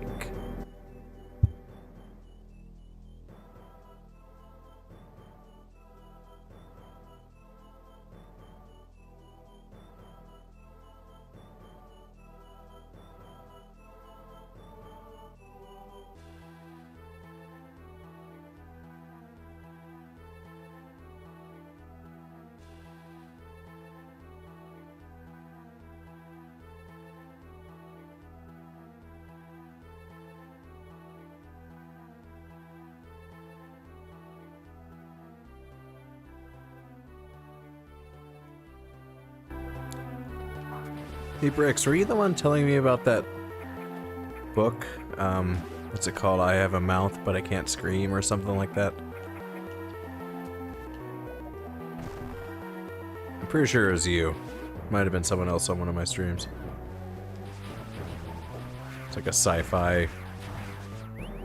Hey Bricks, were you the one telling me about that book? What's it called? I Have a Mouth But I Can't Scream or something like that? I'm pretty sure it was you. Might have been someone else on one of my streams. It's like a sci-fi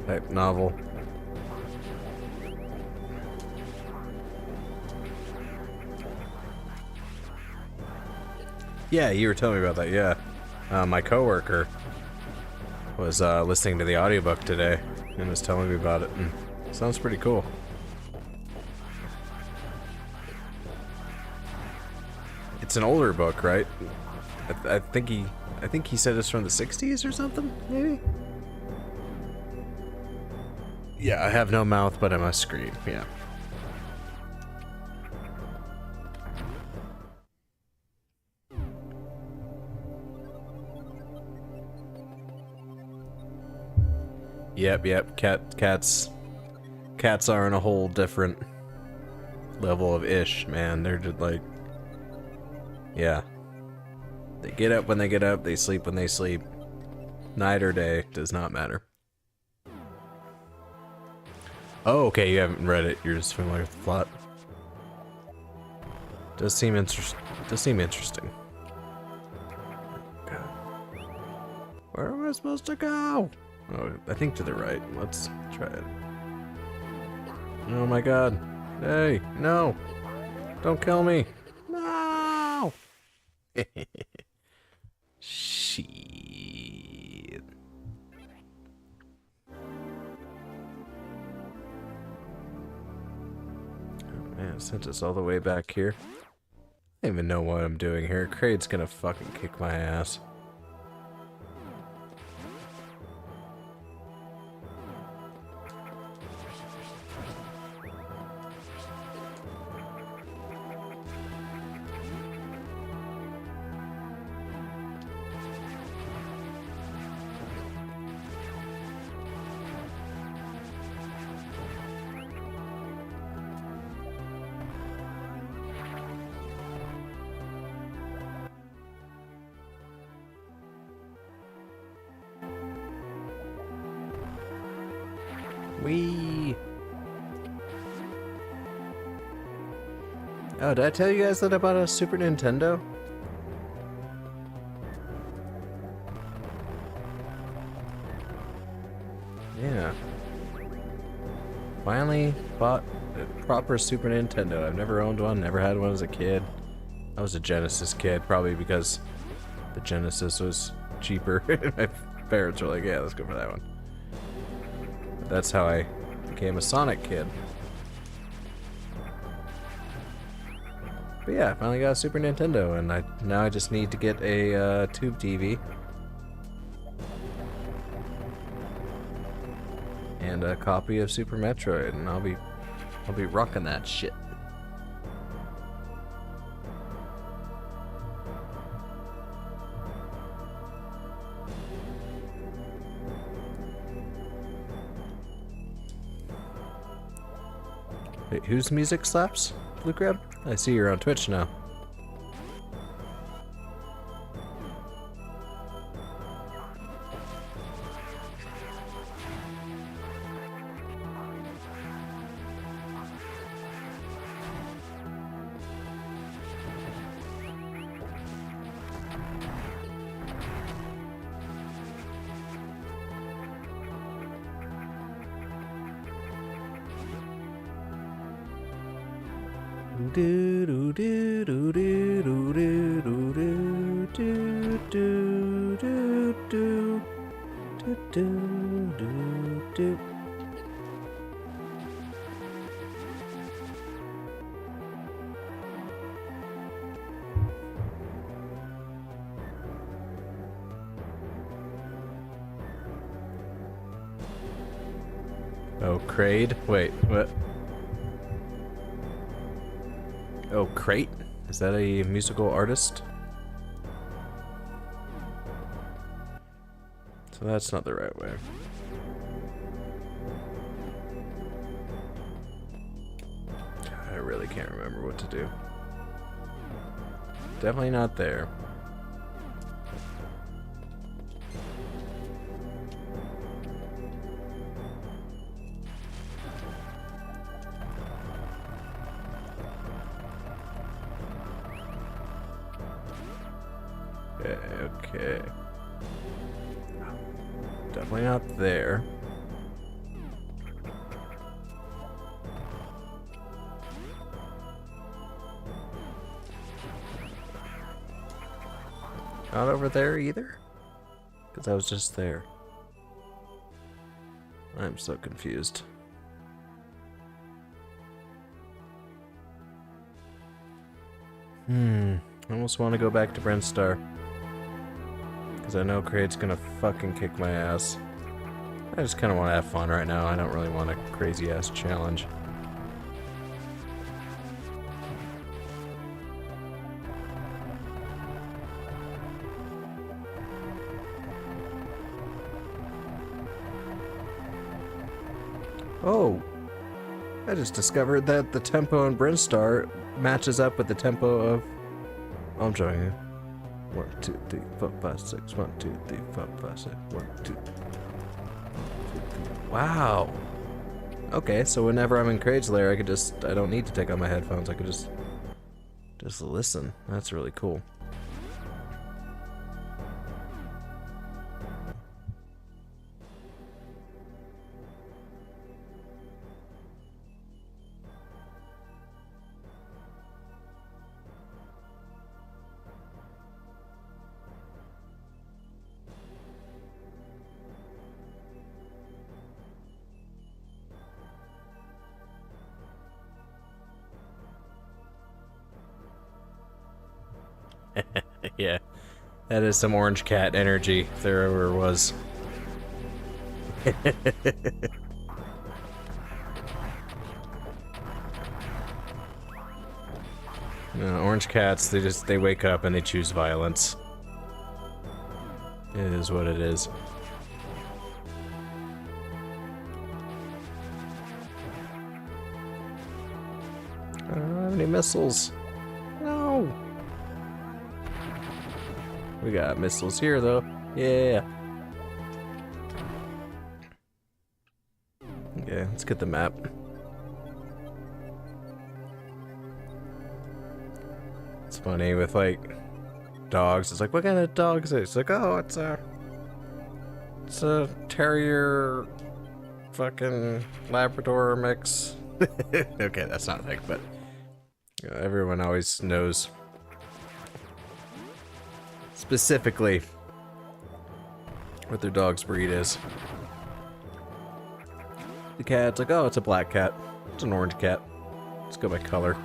type novel. Yeah, you were telling me about that, yeah. My coworker was listening to the audiobook today and was telling me about it, and it sounds pretty cool. It's an older book, right? I think he said it's from the 60s or something, maybe? Yeah, I have no mouth, but I must scream, yeah. Yep, cats are in a whole different level of ish, man. They're just like, yeah. They get up when they get up, they sleep when they sleep. Night or day, does not matter. Oh, okay, you haven't read it, you're just familiar with the plot. Does seem interesting. God. Where am I supposed to go? Oh, I think to the right. Let's try it. Oh my god. Hey, no! Don't kill me! No! Shit. Oh man, it sent us all the way back here. I don't even know what I'm doing here. Kraid's gonna fucking kick my ass. Wee. Oh, did I tell you guys that I bought a Super Nintendo? Yeah. Finally bought a proper Super Nintendo. I've never owned one, never had one as a kid. I was a Genesis kid, probably because the Genesis was cheaper. My parents were like, yeah, let's go for that one. That's how I became a Sonic kid. But yeah, I finally got a Super Nintendo, and now I just need to get a tube TV. And a copy of Super Metroid, and I'll be rocking that shit. Wait, whose music slaps? Blue Crab? I see you're on Twitch now. Do do do do do do do do do do do do do do do do. Oh, Kraid? Wait, what? Oh, Crate? Is that a musical artist? So that's not the right way. God, I really can't remember what to do. Definitely not there. Okay. Definitely not there. Not over there either? Because I was just there. I'm so confused. I almost want to go back to Brinstar. Because I know Kraid's gonna fucking kick my ass. I just kind of want to have fun right now. I don't really want a crazy-ass challenge. Oh! I just discovered that the tempo in Brinstar matches up with the tempo of... Oh, I'm joking. 1, 2, 3, 4, 5, 6. 1, 2, 3, 4, 5, 6. 1, 2, 3. Wow. Okay, so whenever I'm in Kraid's lair, I don't need to take out my headphones. I could just listen. That's really cool. Yeah, that is some orange cat energy, if there ever was. Orange cats, they wake up and they choose violence. It is what it is. I don't have any missiles. No! We got missiles here, though. Yeah. Okay, let's get the map. It's funny with, like, dogs. It's like, what kind of dog is it? It's like, oh, it's a terrier fucking Labrador mix. Okay, that's not a thing, but everyone always knows specifically what their dog's breed is. The cat's like, oh, it's a black cat. It's an orange cat. Let's go by color.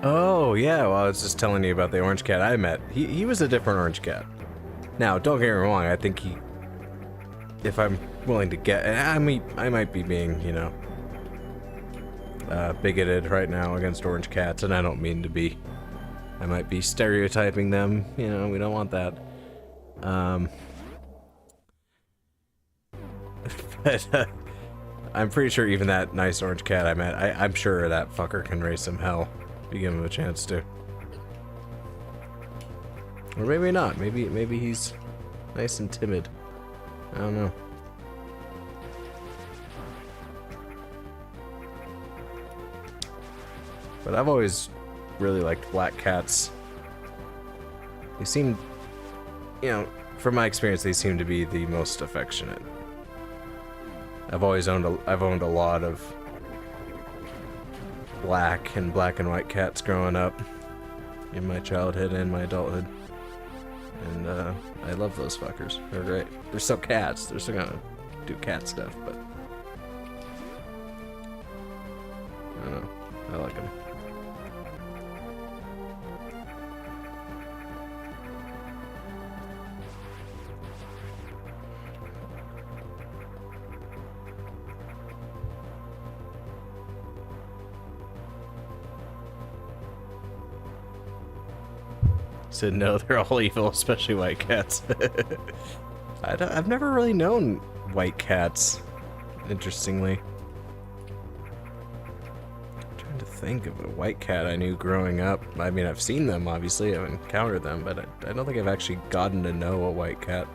Oh, yeah, well, I was just telling you about the orange cat I met. He was a different orange cat. Now, don't get me wrong, I think if I'm willing to get, and I might be being, you know, bigoted right now against orange cats, and I don't mean to be. I might be stereotyping them, you know, we don't want that. But, I'm pretty sure even that nice orange cat I met, I'm sure that fucker can raise some hell if you give him a chance to. Or maybe not. Maybe he's nice and timid. I don't know. But I've always really liked black cats. They seem, you know, from my experience, they seem to be the most affectionate. I've owned a lot of black and white cats growing up in my childhood and my adulthood. And I love those fuckers. They're great. They're still cats. They're still gonna do cat stuff, but I don't know. I like them. Said no, they're all evil, especially white cats. I've never really known white cats, interestingly. I'm trying to think of a white cat I knew growing up. I mean, I've seen them, obviously, I've encountered them, but I don't think I've actually gotten to know a white cat.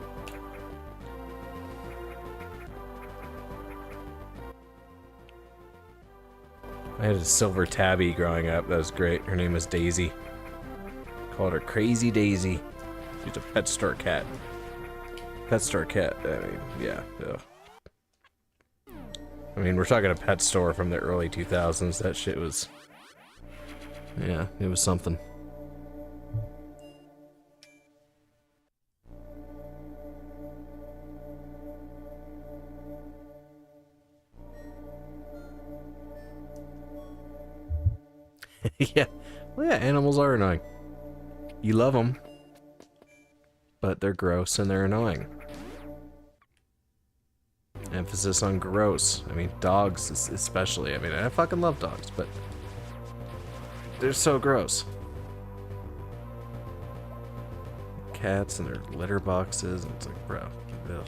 I had a silver tabby growing up, that was great. Her name was Daisy. Called her Crazy Daisy. She's a pet store cat. Pet store cat, I mean, yeah. Ugh. I mean, we're talking a pet store from the early 2000s. That shit was... yeah, it was something. Yeah. Well, yeah, animals are annoying. You love them, but they're gross and they're annoying. Emphasis on gross. I mean, dogs especially. I mean, I fucking love dogs, but they're so gross. Cats and their litter boxes, and it's like, bro, ugh.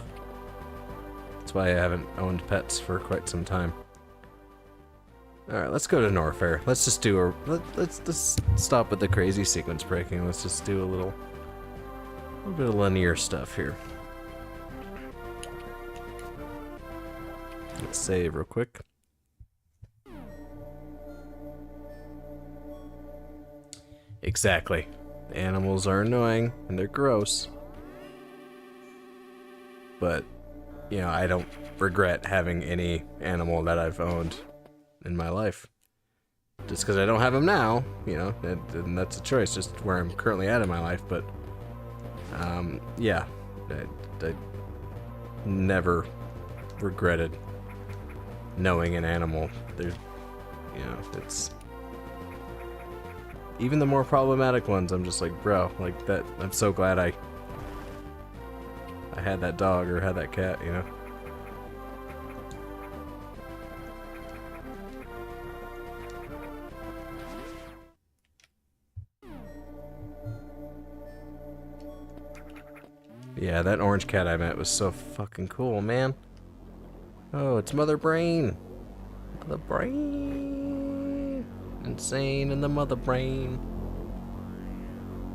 That's why I haven't owned pets for quite some time. Alright, let's go to Norfair. Let's just do a... Let's stop with the crazy sequence breaking. Let's just do a little bit of linear stuff here. Let's save real quick. Exactly. The animals are annoying and they're gross. But, you know, I don't regret having any animal that I've owned in my life. Just because I don't have them now, you know, and that's a choice, just where I'm currently at in my life, but, yeah, I never regretted knowing an animal. There's, you know, it's... even the more problematic ones, I'm just like, bro, like that, I'm so glad I had that dog or had that cat, you know? Yeah, that orange cat I met was so fucking cool, man. Oh, it's Mother Brain. Mother Brain. Insane in the mother brain.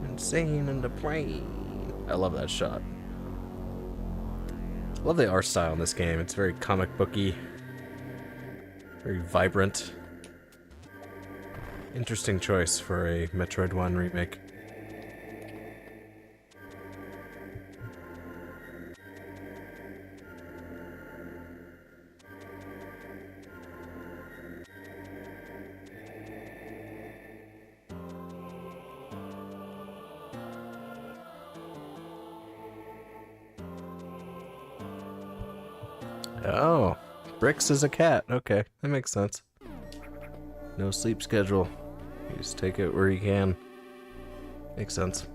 Insane in the brain. I love that shot. I love the art style in this game. It's very comic booky. Very vibrant. Interesting choice for a Metroid 1 remake. Oh, Bricks is a cat. Okay, that makes sense. No sleep schedule. You just take it where you can. Makes sense.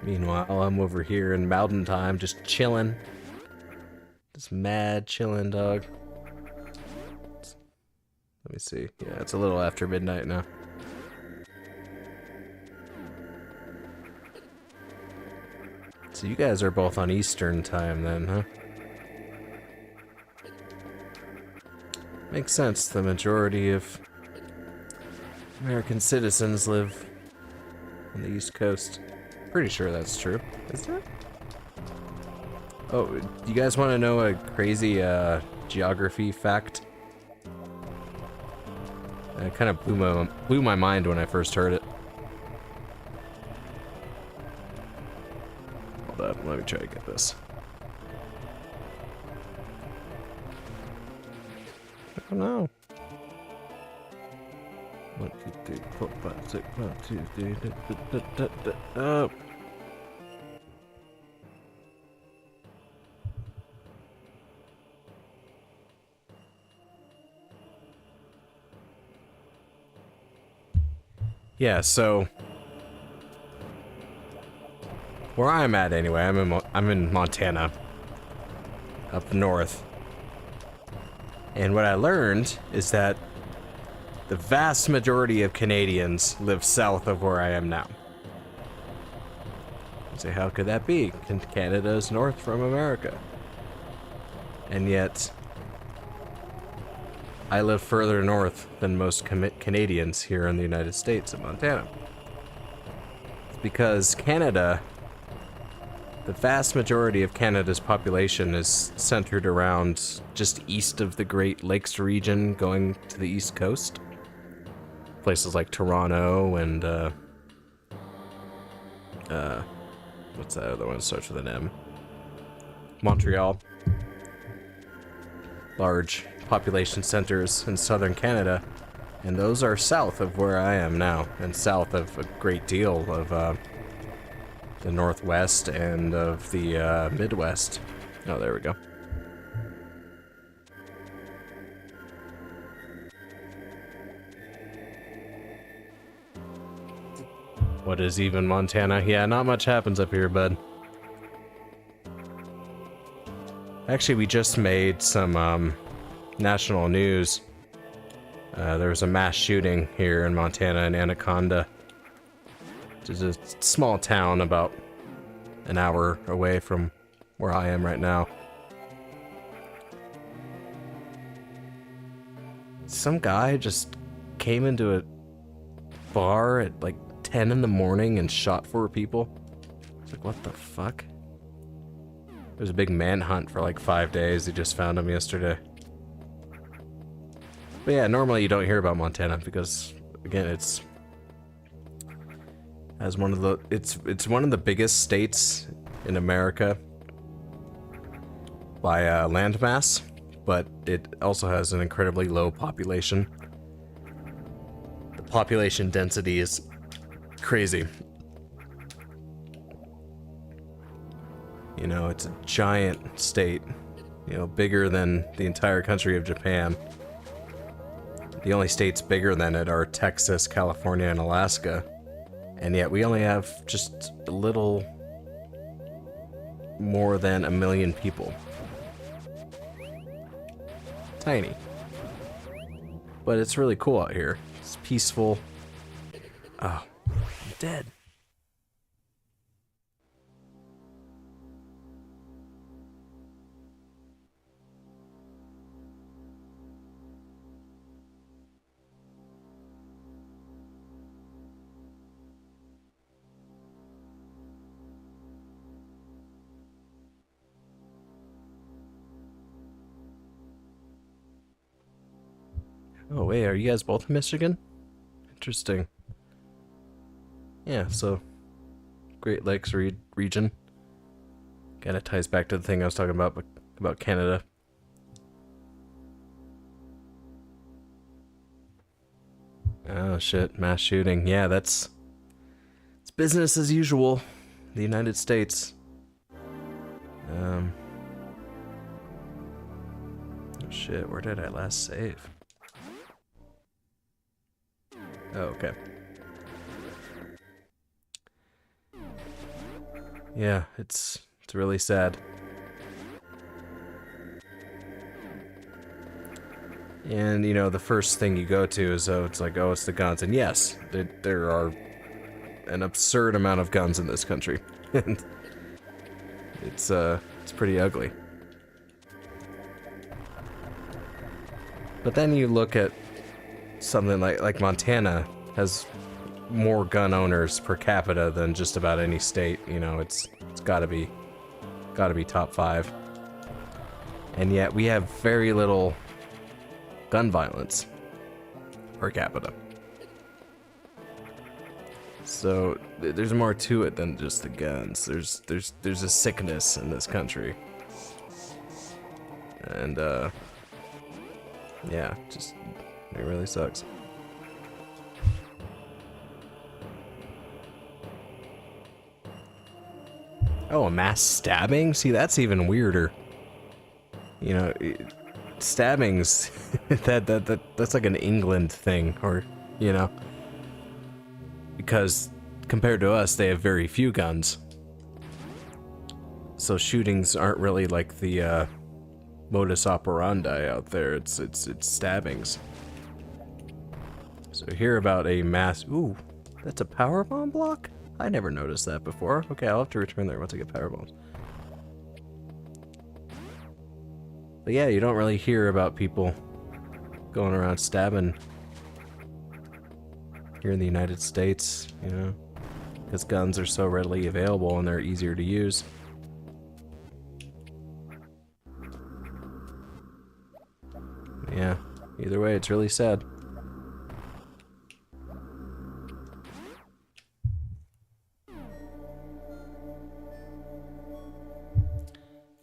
Meanwhile, I'm over here in Mountain Time, just chilling. Just mad chilling, dog. Let me see. Yeah, it's a little after midnight now. So you guys are both on Eastern time then, huh? Makes sense. The majority of American citizens live on the East Coast. Pretty sure that's true. Is it? Oh, you guys want to know a crazy geography fact? It kind of blew my mind when I first heard it. Hold up, let me try to get this. I don't know. 1, 2, 3, 4, 5, 6, 1, 2, 3. Oh. Yeah, so where I'm at anyway, I'm in Montana, up north. And what I learned is that The vast majority of Canadians live south of where I am now. You say, how could that be? Canada is north from America. And yet, I live further north than most Canadians here in the United States in Montana. It's because Canada, the vast majority of Canada's population is centered around just east of the Great Lakes region going to the east coast. Places like Toronto and, what's that other one? Starts with an M. Montreal. Large population centers in southern Canada, and those are south of where I am now, and south of a great deal of the Northwest and of the Midwest. Oh, there we go. What is even Montana? Yeah, not much happens up here, bud. Actually, we just made some national news. There was a mass shooting here in Montana in Anaconda. It's a small town about an hour away from where I am right now. Some guy just came into a bar at like 10 in the morning and shot 4 people. It's like, what the fuck? There's a big manhunt for like 5 days. They just found him yesterday. But yeah, normally you don't hear about Montana because, again, it's one of the biggest states in America by landmass, but it also has an incredibly low population. The population density is crazy. You know, it's a giant state, you know, bigger than the entire country of Japan. The only states bigger than it are Texas, California, and Alaska. And yet we only have just a little more than 1 million people. Tiny. But it's really cool out here. It's peaceful. Oh, I'm dead. Oh wait, are you guys both in Michigan? Interesting. Yeah, so Great Lakes region. Kinda ties back to the thing I was talking about Canada. Oh shit, mass shooting. Yeah, it's business as usual. The United States. Oh shit, where did I last save? Oh, okay. Yeah, it's really sad. And, you know, the first thing you go to is, it's like, oh, it's the guns. And yes, there are an absurd amount of guns in this country. And it's pretty ugly. But then you look at something like Montana has more gun owners per capita than just about any state. You know, it's gotta be top 5. And yet we have very little gun violence per capita. So there's more to it than just the guns. There's a sickness in this country. And yeah, just it really sucks. Oh, a mass stabbing? See, that's even weirder. You know, stabbings, that's like an England thing, or, you know. Because compared to us, they have very few guns. So shootings aren't really like the modus operandi out there. It's stabbings. So hear about a mass... Ooh, that's a power bomb block? I never noticed that before. Okay, I'll have to return there once I get power bombs. But yeah, you don't really hear about people going around stabbing here in the United States, you know, because guns are so readily available and they're easier to use. Yeah, either way, it's really sad.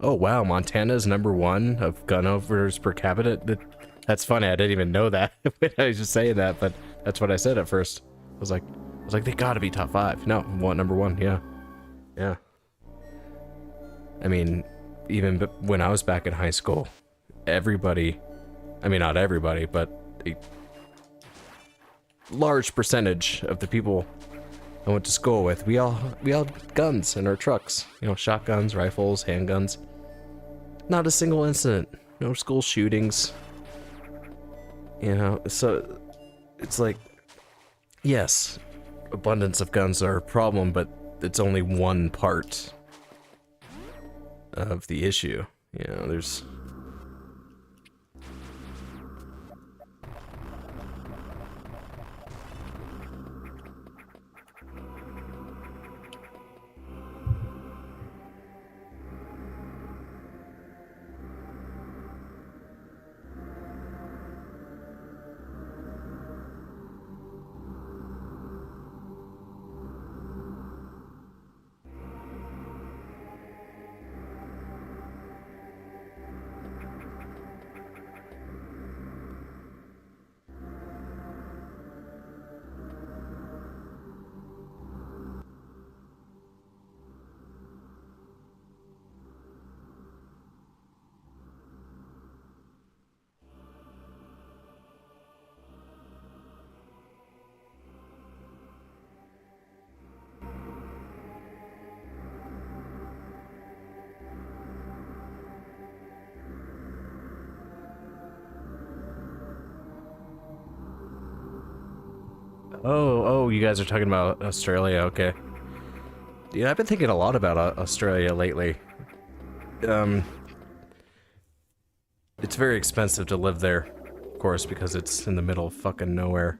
Oh wow, Montana's #1 of gun owners per capita. That's funny. I didn't even know that when I was just saying that, but that's what I said at first. I was like, they gotta be top 5. No, #1. Yeah, yeah. I mean, even when I was back in high school, everybody, I mean not everybody, but a large percentage of the people I went to school with, we all had guns in our trucks. You know, shotguns, rifles, handguns. Not a single incident. No school shootings. You know, so it's like, yes, abundance of guns are a problem, but it's only one part of the issue. You know, there's... Oh, you guys are talking about Australia, okay. Yeah, I've been thinking a lot about Australia lately. It's very expensive to live there, of course, because it's in the middle of fucking nowhere.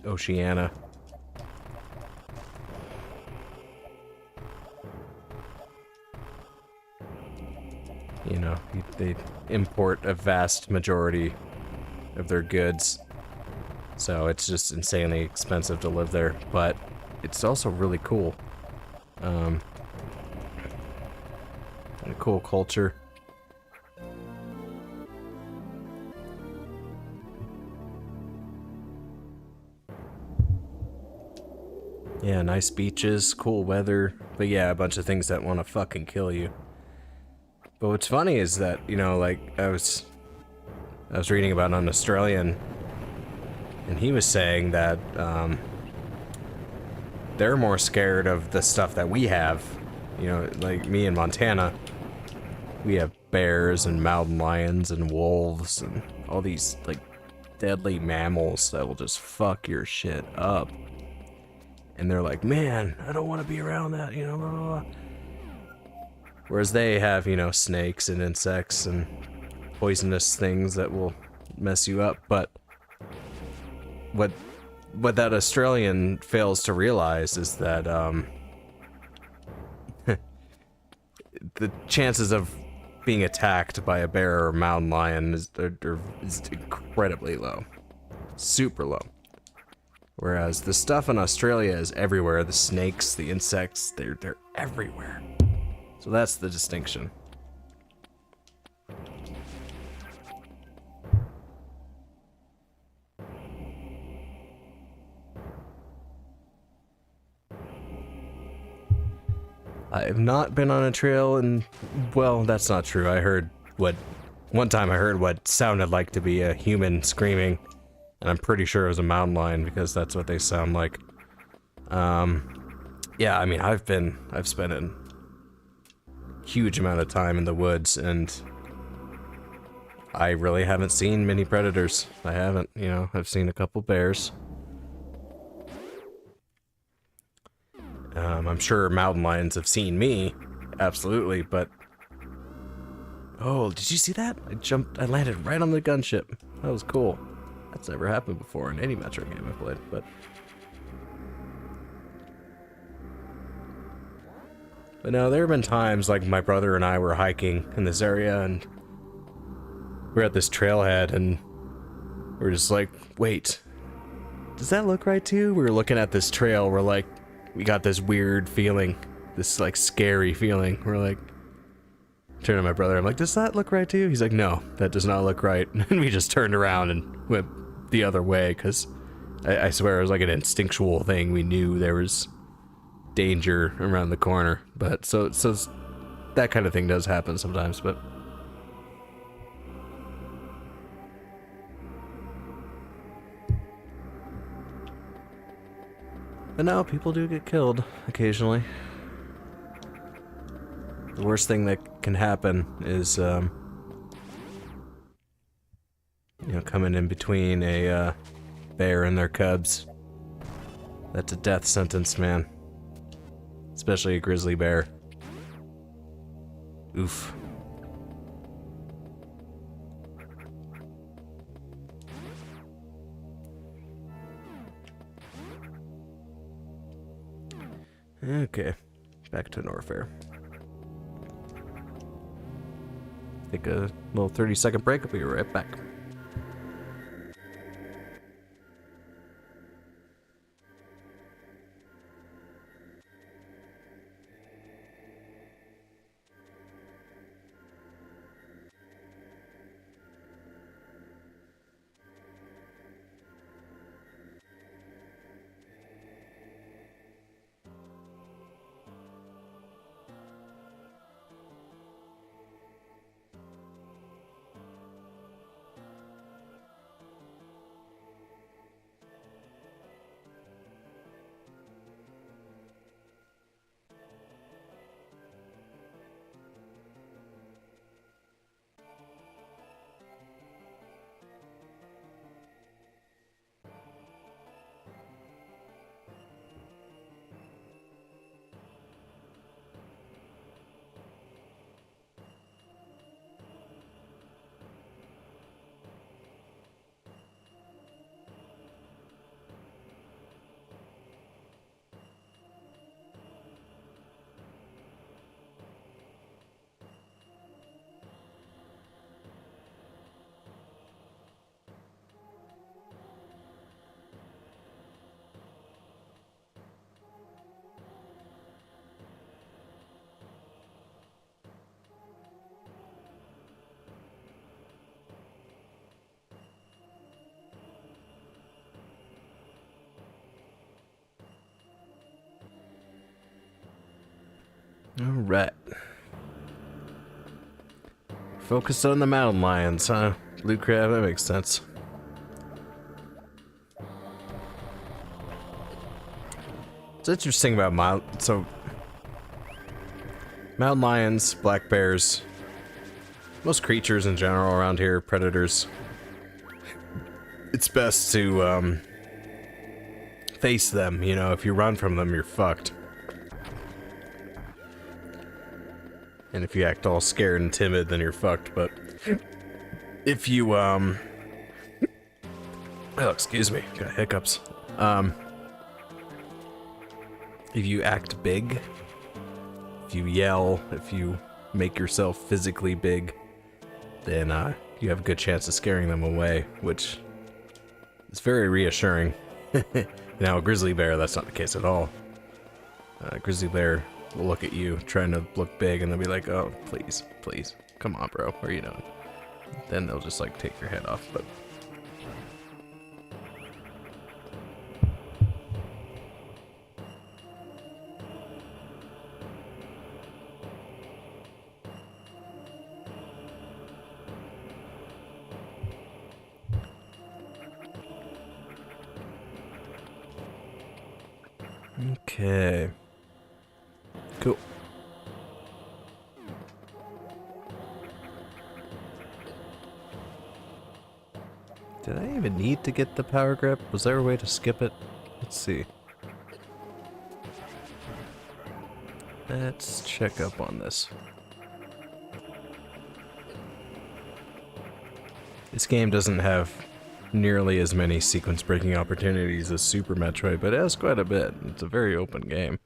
Oceania. You know, they import a vast majority of their goods. So it's just insanely expensive to live there, but it's also really cool. A cool culture. Yeah, nice beaches, cool weather, but yeah, a bunch of things that want to fucking kill you. But what's funny is that, you know, like, I was reading about an Australian, and he was saying that, they're more scared of the stuff that we have. You know, like me in Montana, we have bears and mountain lions and wolves and all these, like, deadly mammals that will just fuck your shit up. And they're like, man, I don't want to be around that, you know, blah, blah, blah. Whereas they have, you know, snakes and insects and poisonous things that will mess you up. But what that Australian fails to realize is that the chances of being attacked by a bear or mountain lion is incredibly low. Super low. Whereas the stuff in Australia is everywhere. The snakes, the insects, they're everywhere. So that's the distinction. I have not been on a trail and, well, that's not true. One time I heard what sounded like to be a human screaming, and I'm pretty sure it was a mountain lion because that's what they sound like. Yeah, I mean, I've spent a huge amount of time in the woods, and I really haven't seen many predators. I haven't, you know, I've seen a couple bears. I'm sure mountain lions have seen me, absolutely, but... Oh, did you see that? I landed right on the gunship. That was cool. That's never happened before in any Metroid game I've played, but... But no, there have been times, like, my brother and I were hiking in this area, and... we're at this trailhead, and... we're just like, wait... does that look right to you? We were looking at this trail, we're like... we got this weird feeling. This, like, scary feeling. We're like... turn to my brother, I'm like, does that look right to you? He's like, no, that does not look right. And we just turned around and went the other way, because I swear it was like an instinctual thing. We knew there was danger around the corner. But, so that kind of thing does happen sometimes, but... But no, people do get killed occasionally. The worst thing that can happen is, you know, coming in between a bear and their cubs. That's a death sentence, man. Especially a grizzly bear. Oof. Okay, back to Norfair. Take a little 30-second break. I'll be right back. Alright. Focus on the mountain lions, huh? Blue crab, that makes sense. What's interesting about mountain lions, black bears, most creatures in general around here, predators, it's best to, face them, you know, if you run from them, you're fucked. And if you act all scared and timid, then you're fucked, but if you, oh, excuse me, got hiccups. If you act big, if you yell, if you make yourself physically big, then, you have a good chance of scaring them away, which is very reassuring. Now, a grizzly bear, that's not the case at all. A grizzly bear will look at you trying to look big and they'll be like, oh, please, please, come on, bro, what are you doing? Then they'll just like take your head off, but... Okay. Cool. even need to get the power grip? Was there a way to skip it? Let's see. Let's check up on this. This game doesn't have nearly as many sequence-breaking opportunities as Super Metroid, but it has quite a bit. It's a very open game.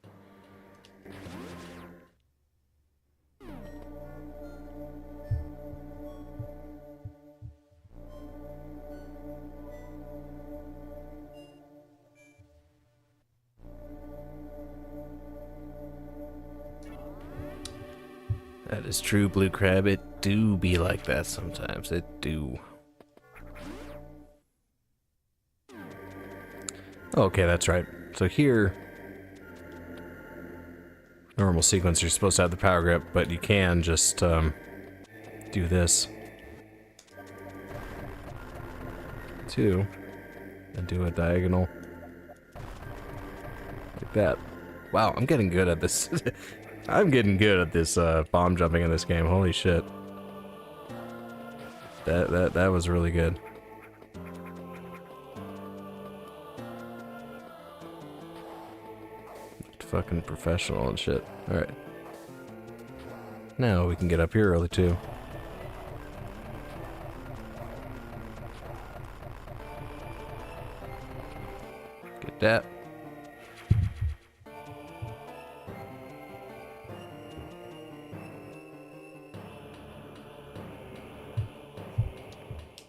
That is true, Blue Crab. It do be like that sometimes. It do. Okay, that's right. So here, normal sequence, you're supposed to have the power grip, but you can just do this too, and do a diagonal like that. Wow, I'm getting good at this. I'm getting good at this bomb jumping in this game. Holy shit. That was really good. Fucking professional and shit. Alright. Now we can get up here early too. Get that.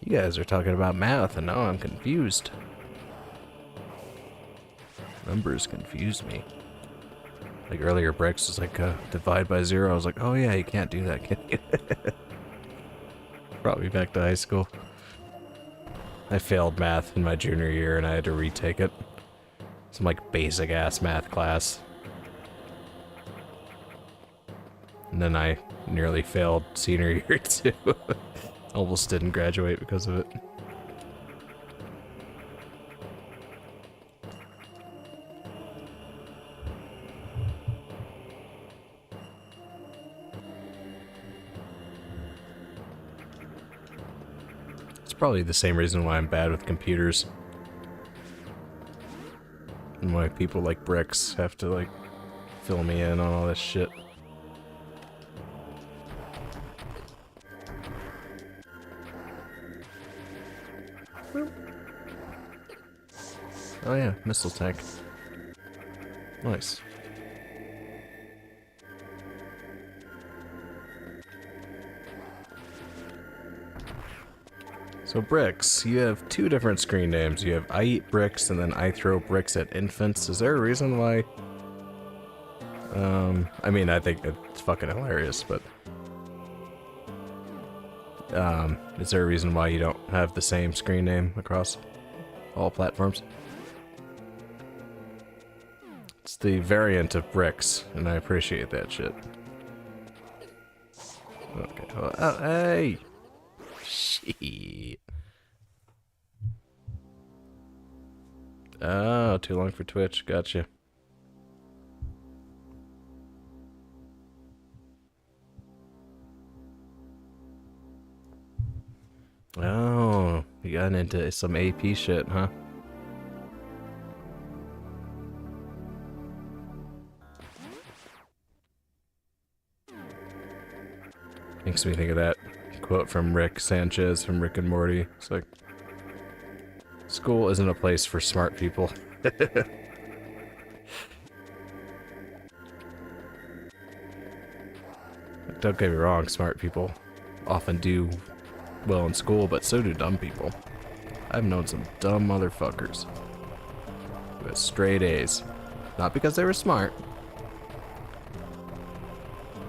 You guys are talking about math, and now I'm confused. Numbers confuse me. Like earlier, Bricks was like, divide by 0. I was like, oh yeah, you can't do that, can you? Brought me back to high school. I failed math in my junior year, and I had to retake it. Some like basic-ass math class. And then I nearly failed senior year too. Almost didn't graduate because of it. It's probably the same reason why I'm bad with computers. And why people like Bricks have to like fill me in on all this shit. Oh yeah, missile tank. Nice. So Bricks, you have two different screen names. You have I Eat Bricks and then I Throw Bricks at Infants. Is there a reason why? I mean, I think it's fucking hilarious, but... is there a reason why you don't have the same screen name across all platforms? It's the variant of Bricks, and I appreciate that shit. Okay, well, oh, hey! Shit. Oh, too long for Twitch, gotcha. Oh, you got into some AP shit, huh? Makes me think of that quote from Rick Sanchez from Rick and Morty. It's like, school isn't a place for smart people. Don't get me wrong, smart people often do well in school, but so do dumb people. I've known some dumb motherfuckers who had straight A's. Not because they were smart,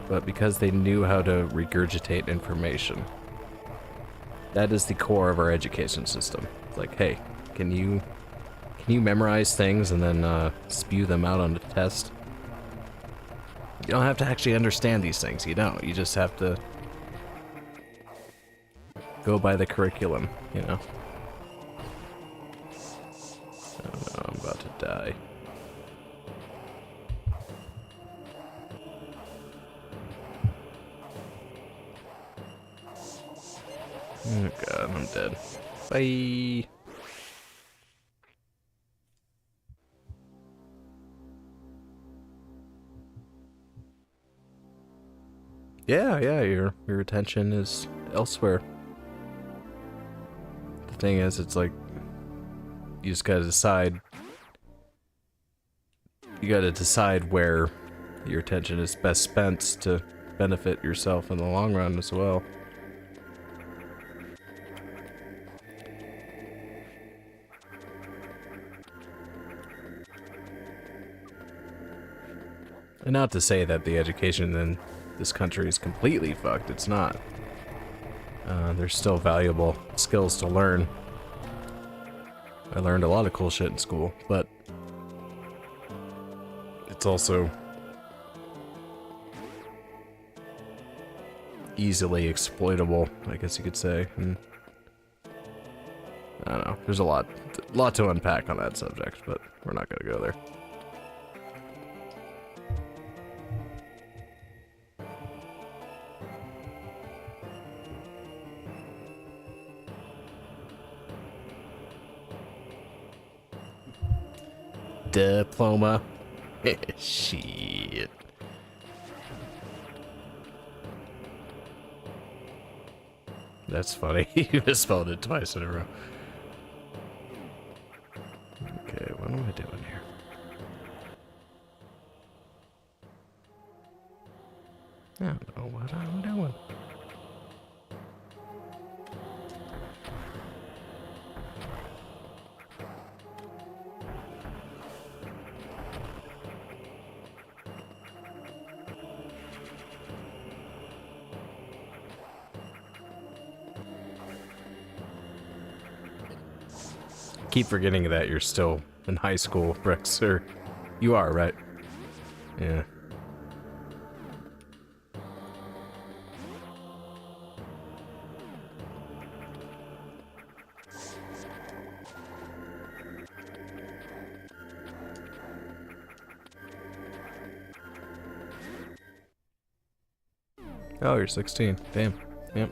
but because they knew how to regurgitate information. That is the core of our education system. It's like, hey, can you memorize things and then spew them out on the test? You don't have to actually understand these things, you don't. You just have to go by the curriculum, you know? Oh no, I'm about to die. Oh god, I'm dead. Bye! Yeah, your attention is elsewhere. The thing is, it's like, you just gotta decide. You gotta decide where your attention is best spent to benefit yourself in the long run as well. And not to say that the education in this country is completely fucked, it's not. There's still valuable skills to learn. I learned a lot of cool shit in school, but it's also easily exploitable, I guess you could say. And I don't know, there's a lot to unpack on that subject, but we're not gonna go there. Diploma. Shit. That's funny. You misspelled it twice in a row. Okay, what am I doing here? I don't know what I'm doing. Keep forgetting that you're still in high school, Rex, or you are, right? Yeah. Oh, you're 16. Damn. Yep.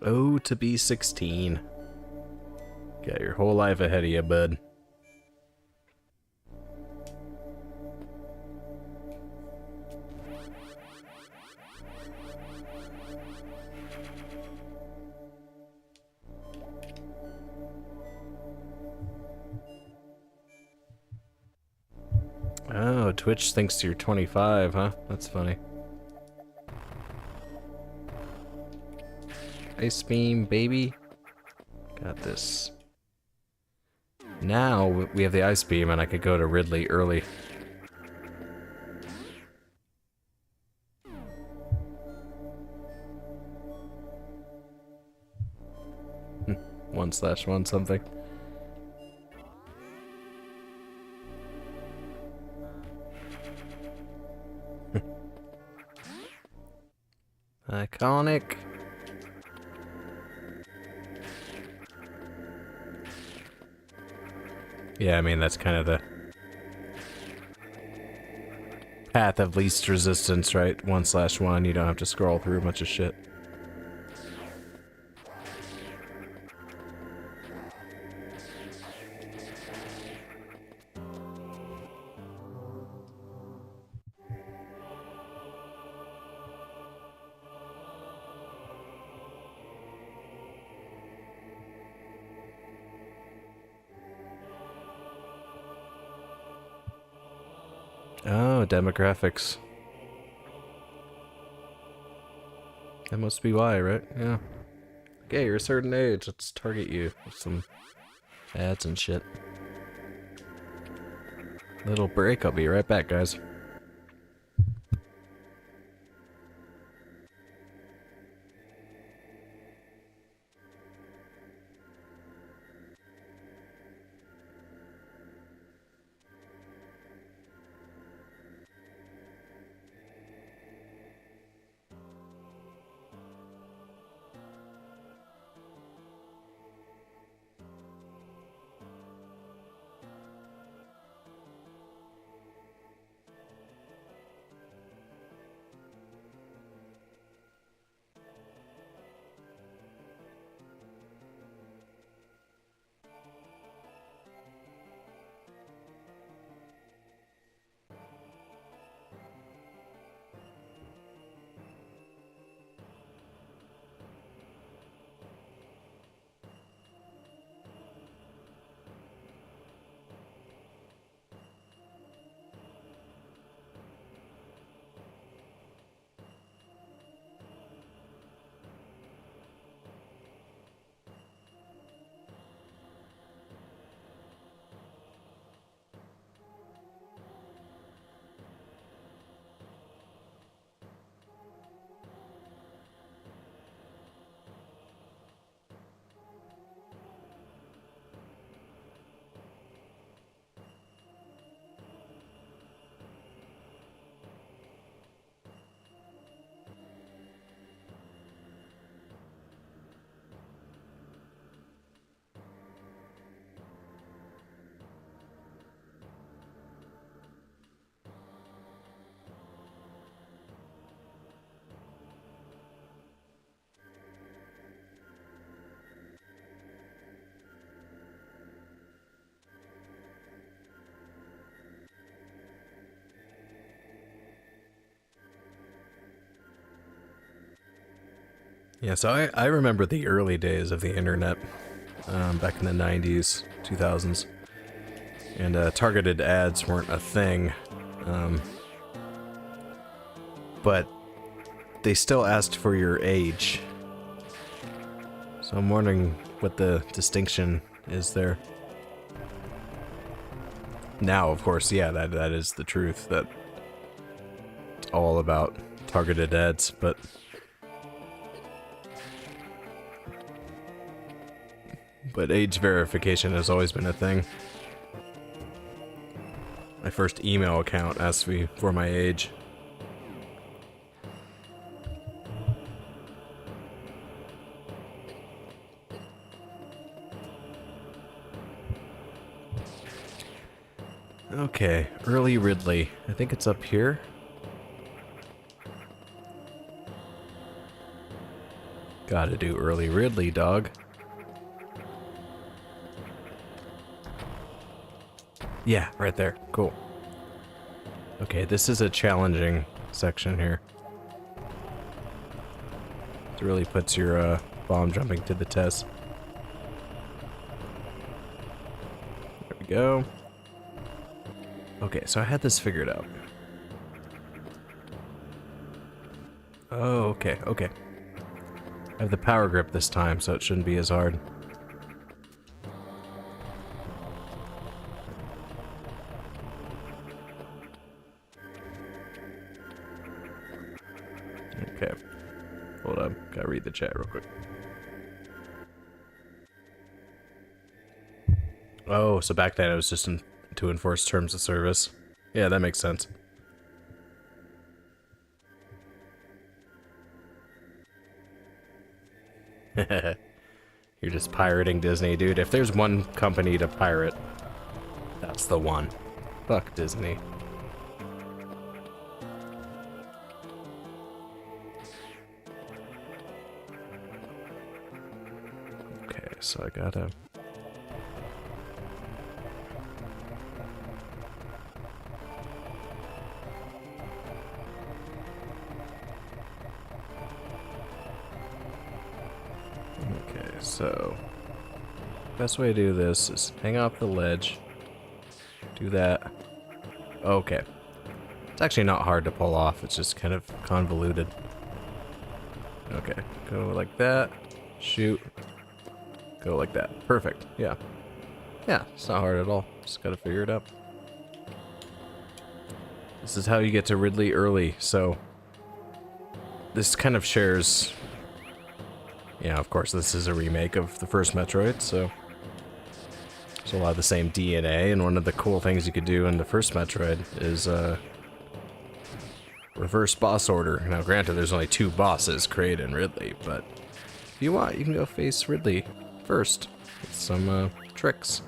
Oh, to be 16. Got your whole life ahead of you, bud. Oh, Twitch thinks you're 25, huh? That's funny. Ice beam, baby. Got this. Now we have the ice beam, and I could go to Ridley early. /1 something. Iconic. Yeah, I mean, that's kind of the path of least resistance, right? 1/1, you don't have to scroll through a bunch of shit. Oh, demographics. That must be why, right? Yeah. Okay, you're a certain age. Let's target you with some ads and shit. Little break. I'll be right back, guys. Yeah, so I remember the early days of the internet, back in the 90s, 2000s, and targeted ads weren't a thing, but they still asked for your age. So I'm wondering what the distinction is there. Now, of course, yeah, that is the truth, that it's all about targeted ads, but age verification has always been a thing. My first email account asked me for my age. Okay, early Ridley. I think it's up here. Gotta do early Ridley, dog. Yeah, right there. Cool. Okay, this is a challenging section here. It really puts your bomb jumping to the test. There we go. Okay, so I had this figured out. Oh, okay, okay. I have the power grip this time, so it shouldn't be as hard. Okay. Hold up. Gotta read the chat real quick. Oh, so back then it was just to enforce terms of service. Yeah, that makes sense. You're just pirating Disney, dude. If there's one company to pirate, that's the one. Fuck Disney. Okay, so I gotta... So, best way to do this is hang off the ledge, do that. Okay. It's actually not hard to pull off, it's just kind of convoluted. Okay, go like that, shoot, go like that. Perfect, yeah. Yeah, it's not hard at all, just gotta figure it out. This is how you get to Ridley early, so this kind of shares... Yeah, of course, this is a remake of the first Metroid, so there's a lot of the same DNA, and one of the cool things you could do in the first Metroid is reverse boss order. Now, granted, there's only 2 bosses, Kraid and Ridley, but if you want, you can go face Ridley first with some tricks.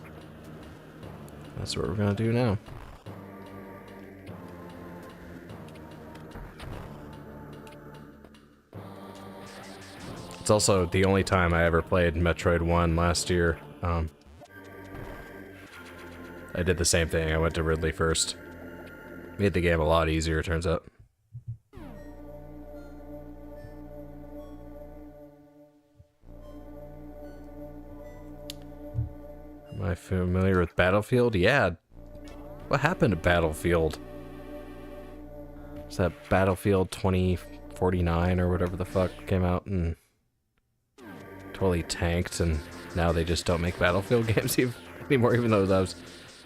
That's what we're gonna do now. It's also the only time I ever played Metroid 1 last year. I did the same thing. I went to Ridley first. Made the game a lot easier, turns out. Am I familiar with Battlefield? Yeah. What happened to Battlefield? Is that Battlefield 2049 or whatever the fuck came out and totally tanked, and now they just don't make Battlefield games anymore, even though that was,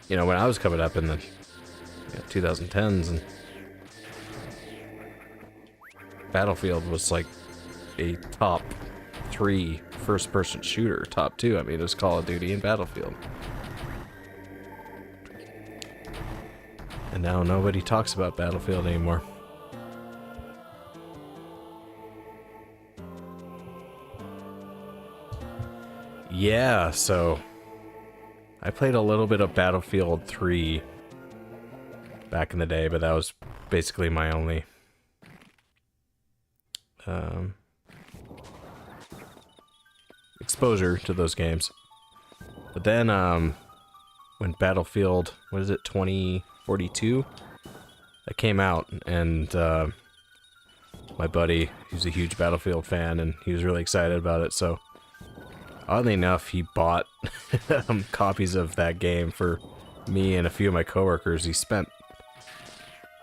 you know, when I was coming up in the 2010s, and Battlefield was like a top 3 first-person shooter, top 2. I mean, it was Call of Duty and Battlefield. And now nobody talks about Battlefield anymore. Yeah, so I played a little bit of Battlefield 3 back in the day, but that was basically my only exposure to those games. But then when Battlefield, what is it, 2042? That came out, and my buddy, he's a huge Battlefield fan, and he was really excited about it, so oddly enough, he bought copies of that game for me and a few of my coworkers. He spent,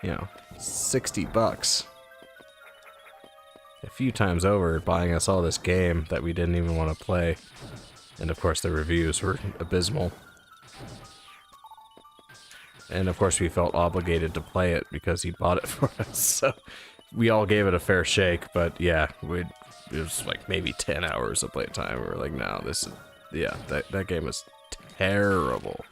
you know, $60 a few times over buying us all this game that we didn't even want to play. And of course the reviews were abysmal. And of course we felt obligated to play it because he bought it for us. So we all gave it a fair shake, but yeah, it was like maybe 10 hours of playtime. We were like, no, this is, yeah, that game is terrible.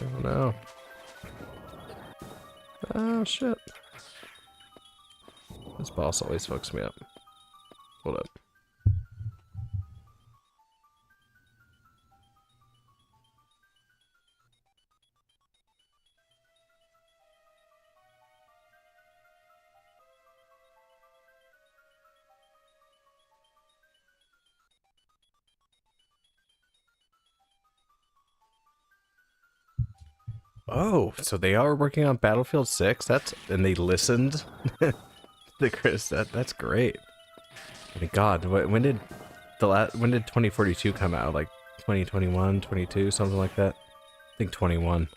Oh no. Oh shit. This boss always fucks me up. Hold up. Oh, so they are working on Battlefield 6? And they listened to Chris. That's great. I mean, God, when did 2042 come out? Like 2021, 22, something like that? I think 21.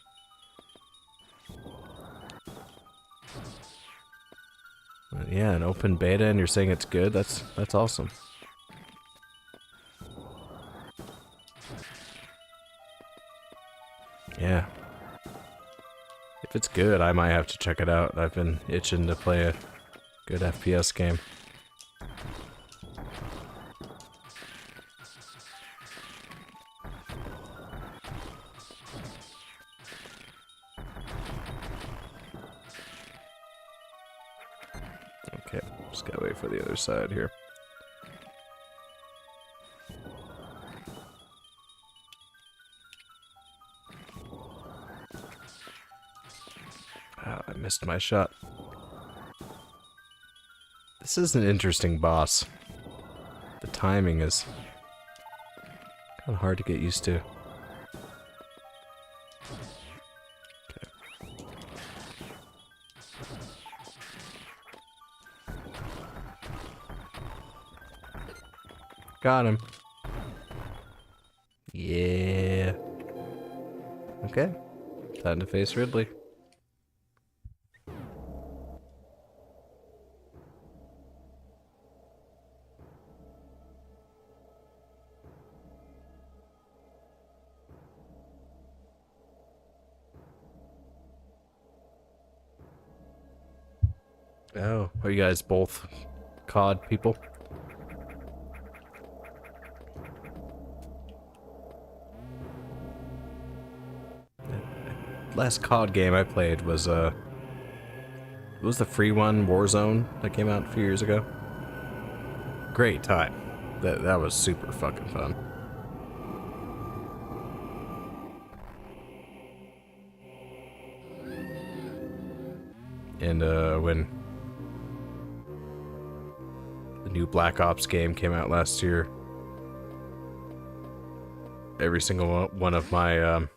Yeah, an open beta and you're saying it's good? That's awesome. Yeah. If it's good, I might have to check it out. I've been itching to play a good FPS game. Okay, just gotta wait for the other side here. I missed my shot. This is an interesting boss. The timing is kind of hard to get used to. Okay. Got him. Yeah. Okay. Time to face Ridley. Oh, are you guys both COD people? Last COD game I played was it was the free one, Warzone, that came out a few years ago. Great time. That was super fucking fun. And when the new Black Ops game came out last year, every single one of my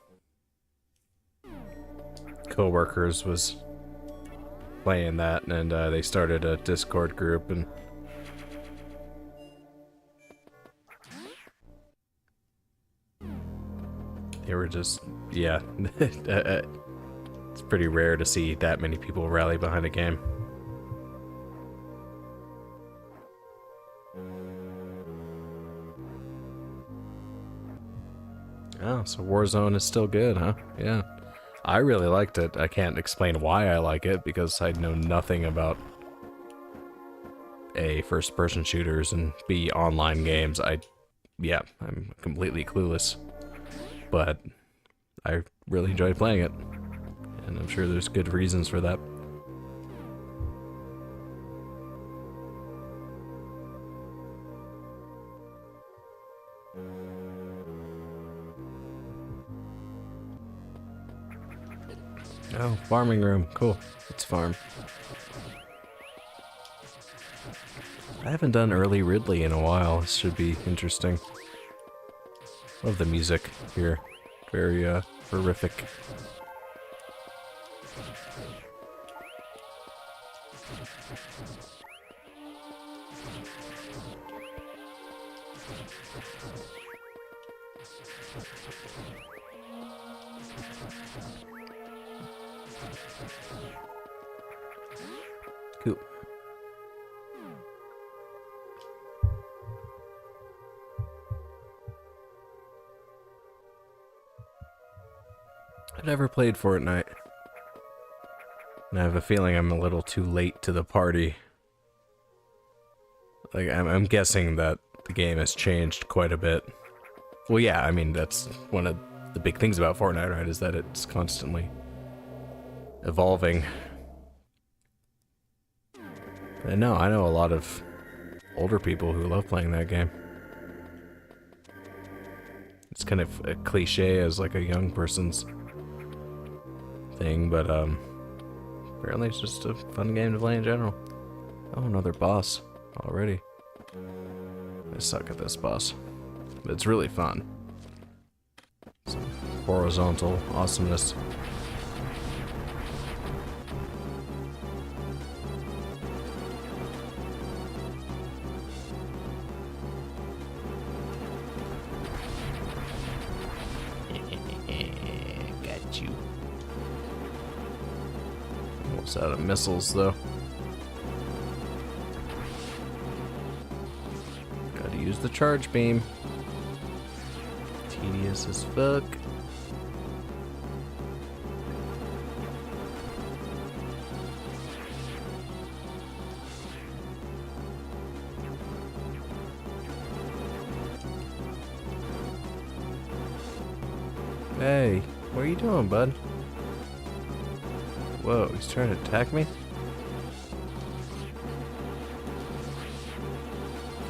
co-workers was playing that, and they started a Discord group, and they were just, yeah. It's pretty rare to see that many people rally behind a game. Oh, so Warzone is still good, huh? Yeah. I really liked it. I can't explain why I like it, because I know nothing about A, first-person shooters, and B, online games. Yeah, I'm completely clueless. But I really enjoyed playing it. And I'm sure there's good reasons for that. Oh, farming room. Cool. Let's farm. I haven't done early Ridley in a while. This should be interesting. Love the music here. Very, horrific. Cool. I've never played Fortnite. And I have a feeling I'm a little too late to the party. Like, I'm guessing that the game has changed quite a bit. Well, yeah, I mean, that's one of the big things about Fortnite, right, is that it's constantly evolving. And no, I know a lot of older people who love playing that game. It's kind of a cliche as like a young person's thing, but apparently it's just a fun game to play in general. Oh, another boss already. I suck at this boss, but it's really fun. Some horizontal awesomeness. Got you. Almost out of missiles, though. Gotta use the charge beam. Tedious as fuck. Hey, what are you doing, bud? Whoa, he's trying to attack me?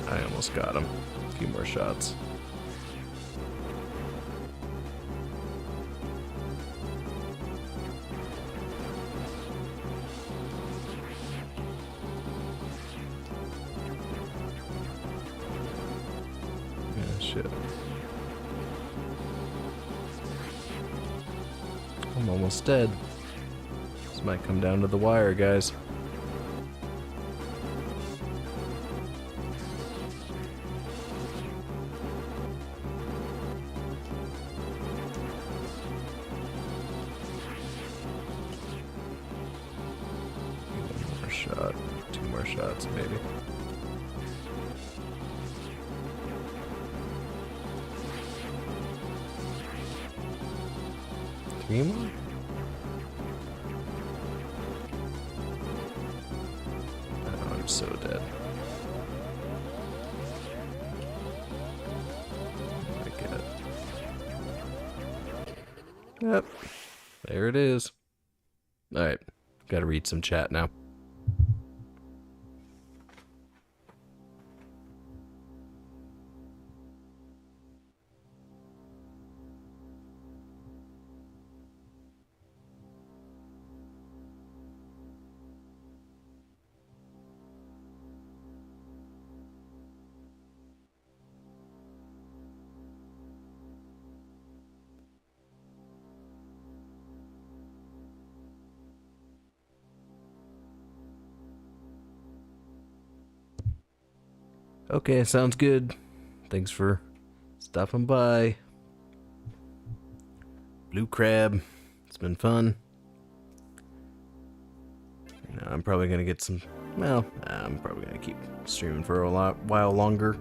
I almost got him. A few more shots. Yeah, shit. I'm almost dead. This might come down to the wire, guys. One more shot. 2 more shots, maybe. Three more? Oh, I'm so dead. Oh my god. Yep. There it is. Alright. Gotta read some chat now. Okay, sounds good. Thanks for stopping by. Blue Crab. It's been fun. You know, I'm probably gonna get some... Well, I'm probably gonna keep streaming for a while longer.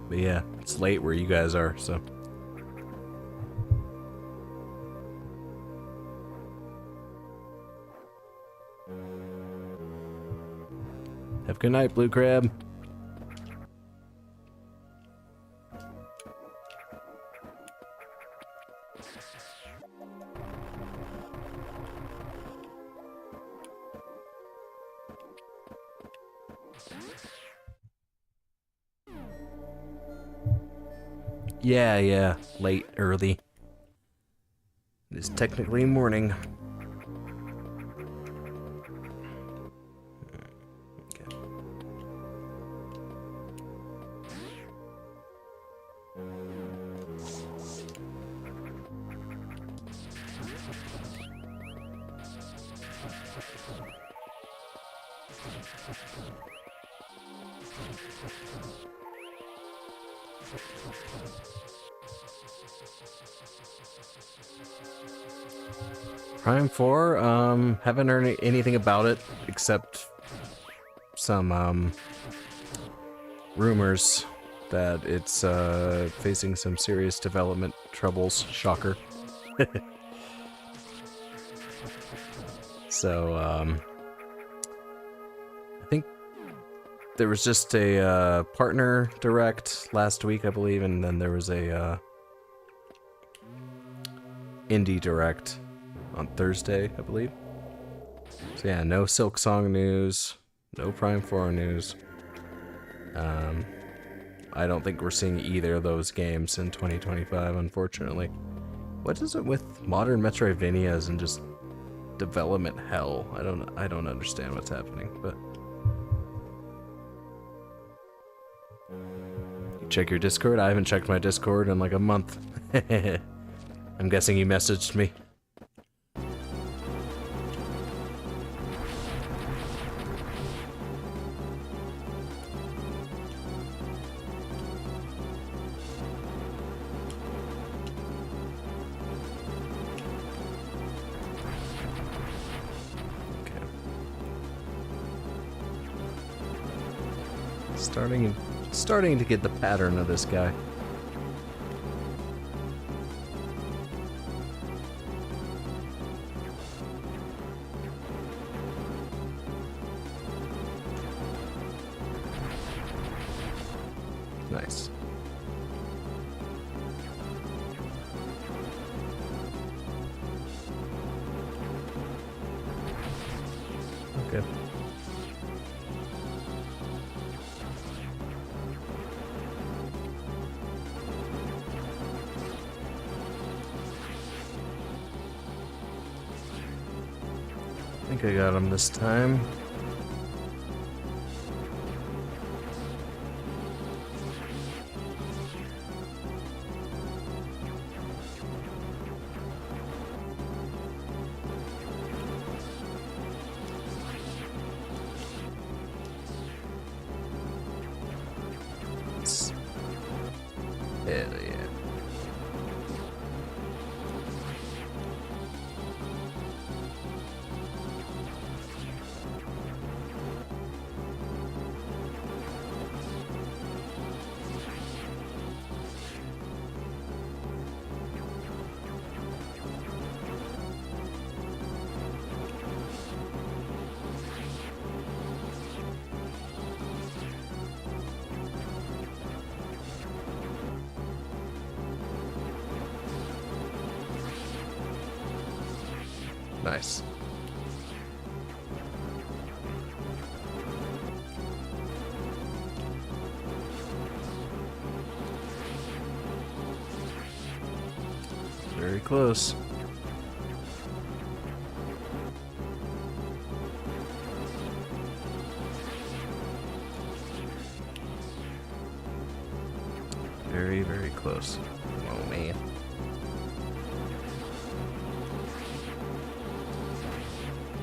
But yeah, it's late where you guys are, so... Have a good night, Blue Crab. Yeah, late, early. It is technically morning. Prime 4, haven't heard anything about it except some rumors that it's facing some serious development troubles. Shocker. So I think there was just a partner direct last week, I believe, and then there was a indie direct on Thursday, I believe. So yeah, no Silk Song news, no Prime 4 news. I don't think we're seeing either of those games in 2025, unfortunately. What is it with modern Metroidvanias and just development hell? I don't understand what's happening, but you check your Discord? I haven't checked my Discord in like a month. I'm guessing you messaged me. Starting to get the pattern of this guy. Nice. Okay. I think I got him this time. Hell yeah. Nice. Very close. Very, very close. Oh, man.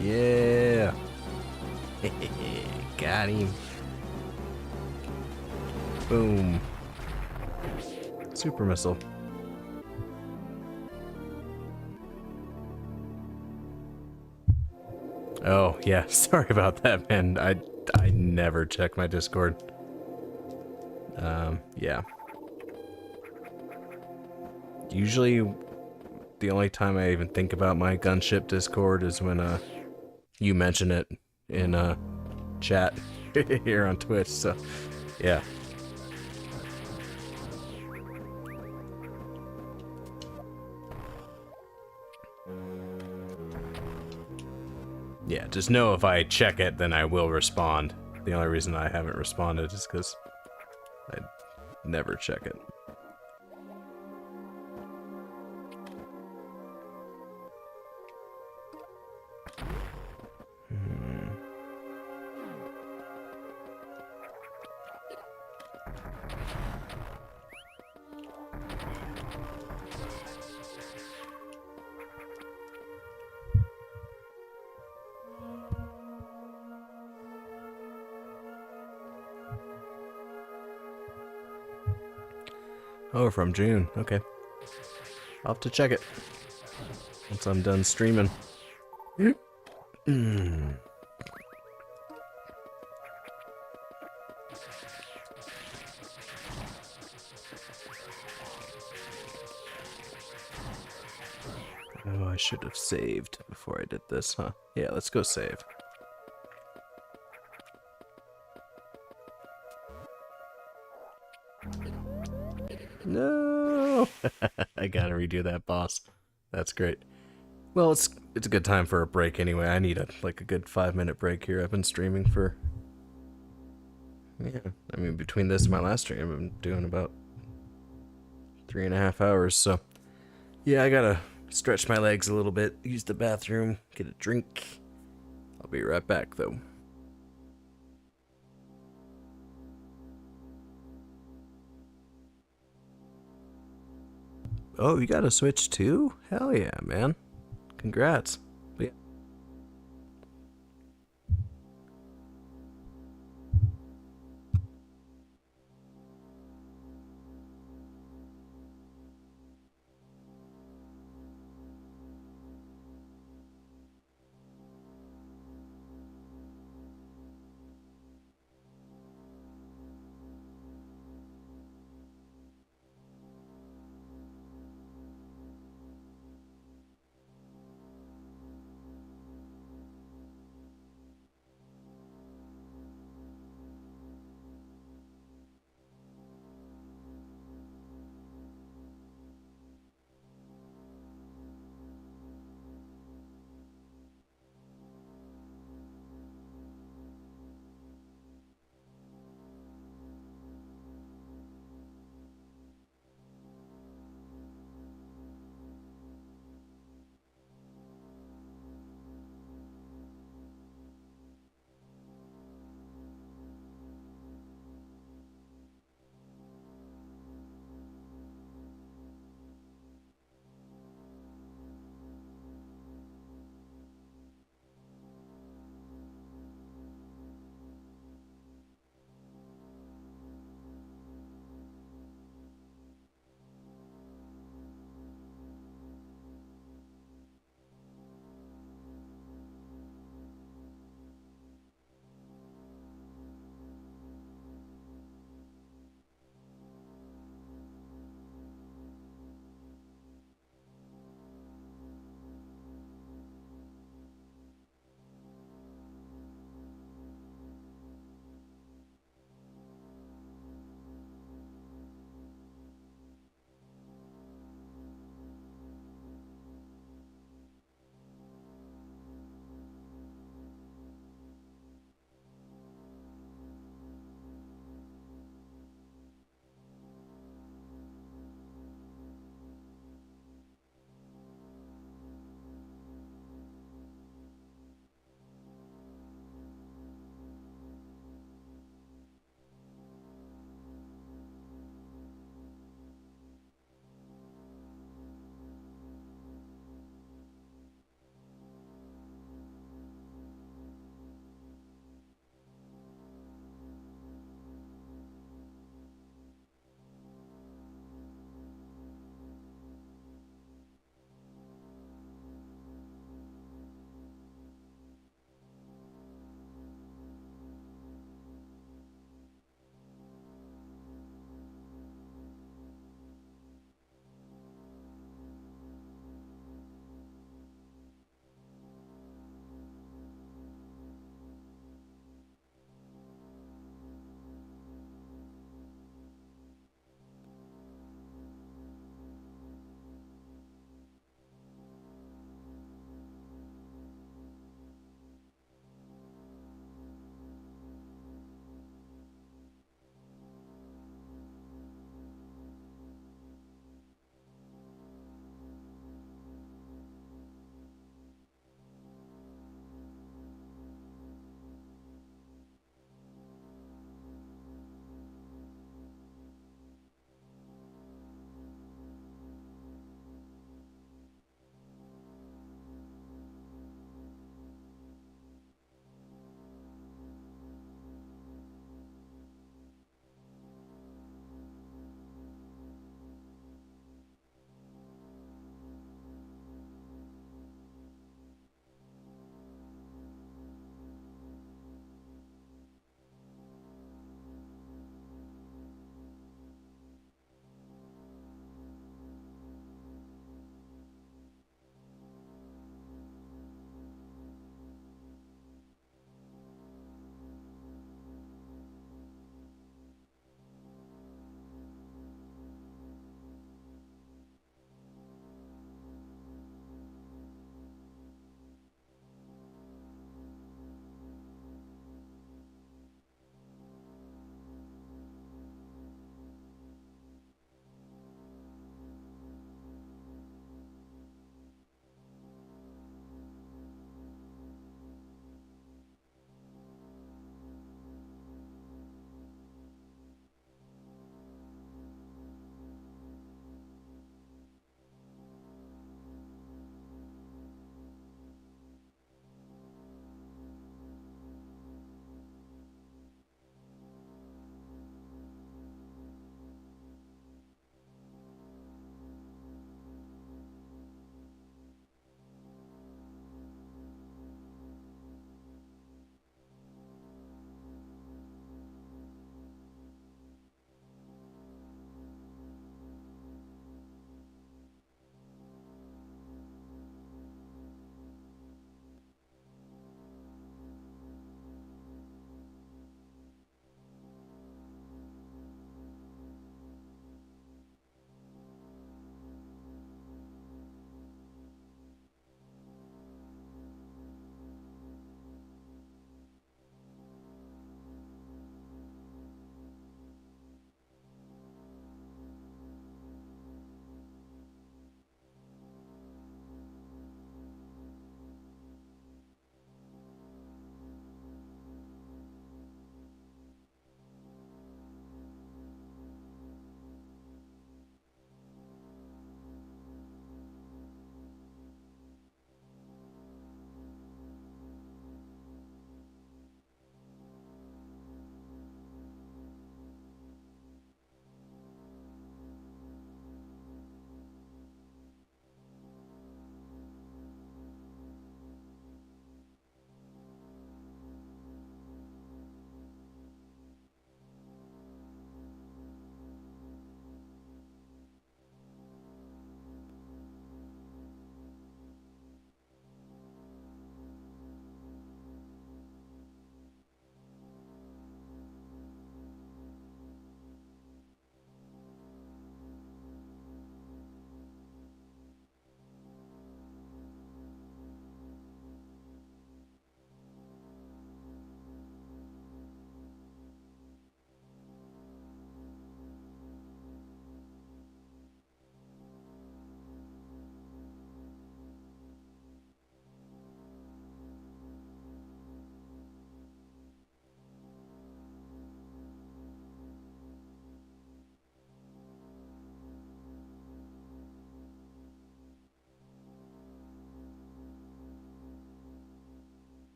Yeah. Got him. Boom. Super missile. Oh, yeah. Sorry about that, man. I never check my Discord. Yeah. Usually, the only time I even think about my gunship Discord is when, you mention it in, chat here on Twitch, so, yeah. Yeah, just know if I check it, then I will respond. The only reason I haven't responded is because I never check it. Oh, from June. Okay. I'll have to check it once I'm done streaming. Oh, I should have saved before I did this, huh? Yeah, let's go save. No! I gotta redo that, boss. That's great. Well, it's a good time for a break anyway. I need a good 5-minute break here. I've been streaming for, yeah, I mean, between this and my last stream, I've been doing about 3.5 hours, so yeah, I gotta stretch my legs a little bit, use the bathroom, get a drink. I'll be right back, though. Oh, you got a Switch too? Hell yeah, man. Congrats. But yeah.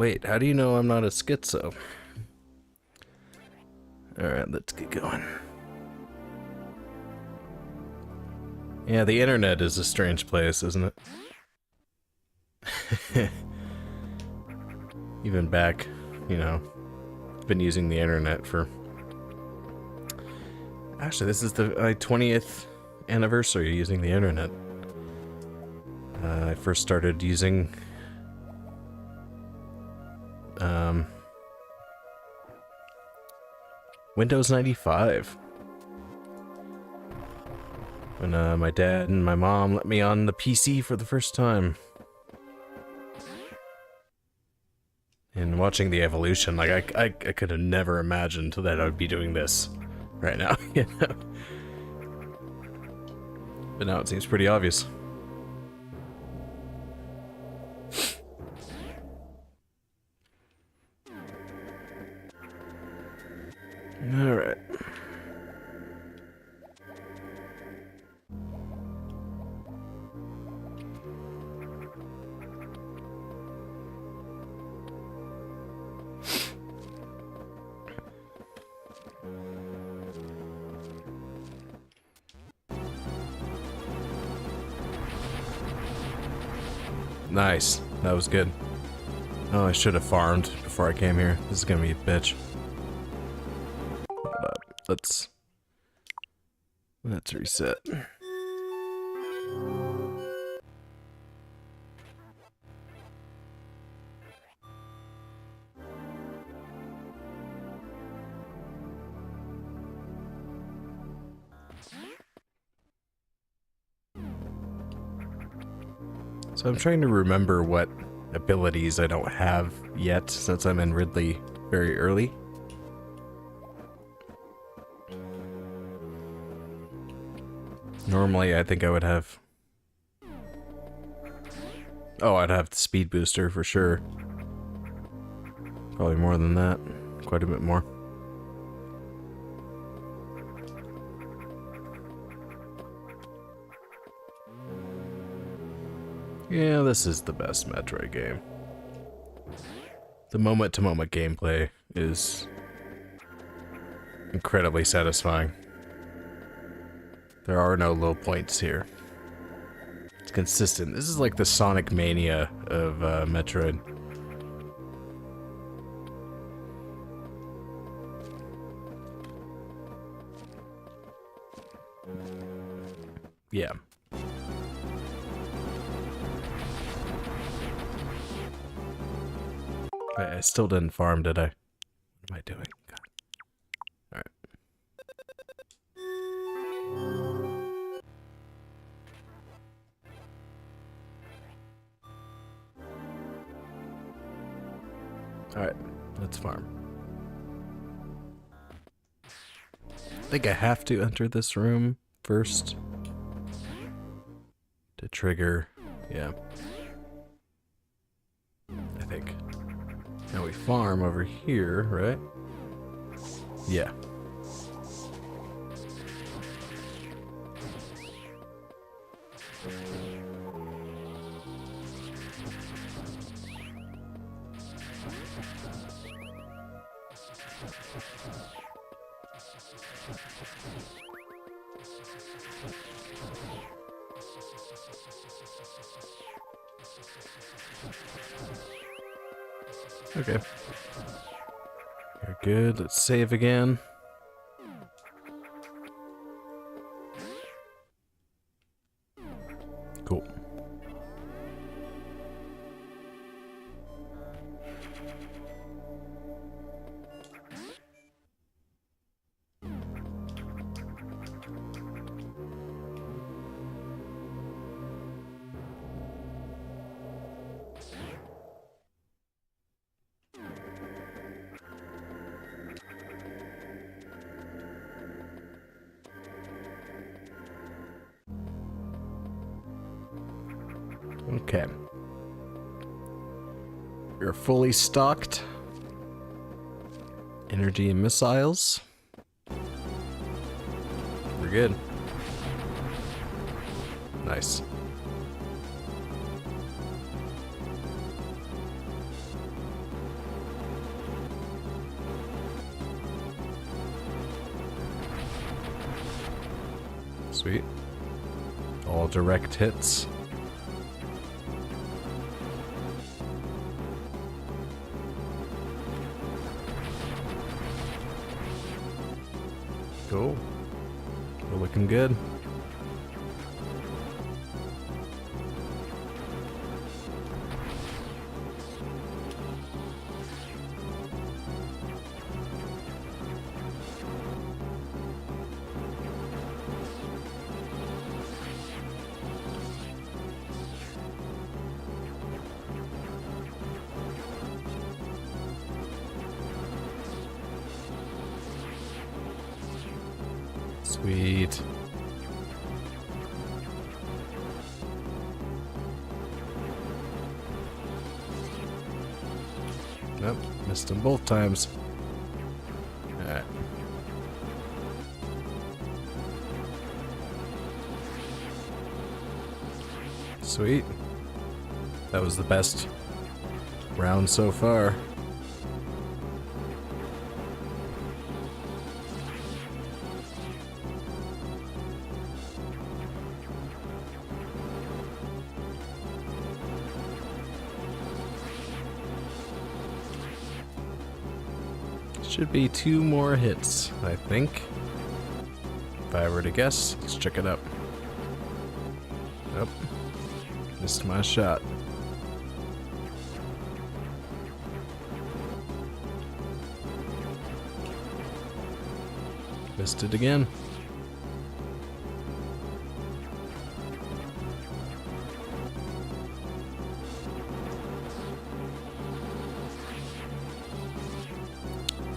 Wait, how do you know I'm not a schizo? Alright, let's get going. Yeah, the internet is a strange place, isn't it? Even back, you know, I've been using the internet for... Actually, this is my 20th anniversary using the internet. I first started using... Windows 95. When my dad and my mom let me on the PC for the first time. And watching the evolution, like I could have never imagined that I would be doing this right now, you know? But now it seems pretty obvious. Alright. Nice. That was good. Oh, I should have farmed before I came here. This is gonna be a bitch. Hold up. Let's reset. So I'm trying to remember what abilities I don't have yet, since I'm in Ridley very early. Normally, I think I would have... Oh, I'd have the speed booster for sure. Probably more than that. Quite a bit more. Yeah, this is the best Metroid game. The moment-to-moment gameplay is incredibly satisfying. There are no low points here. It's consistent. This is like the Sonic Mania of Metroid. Yeah. I still didn't farm, did I? What am I doing? God. Alright. Alright, let's farm. I think I have to enter this room first to trigger, yeah. I think. Now we farm over here, right? Yeah. Okay. You're good. Let's save again. Cool. Okay. You're fully stocked. Energy and missiles. We're good. Nice. Sweet. All direct hits. Cool. We're looking good. Sweet. Nope, missed them both times. Alright. Sweet. That was the best round so far. Should be 2 more hits, I think. If I were to guess, let's check it out. Nope. Missed my shot. Missed it again.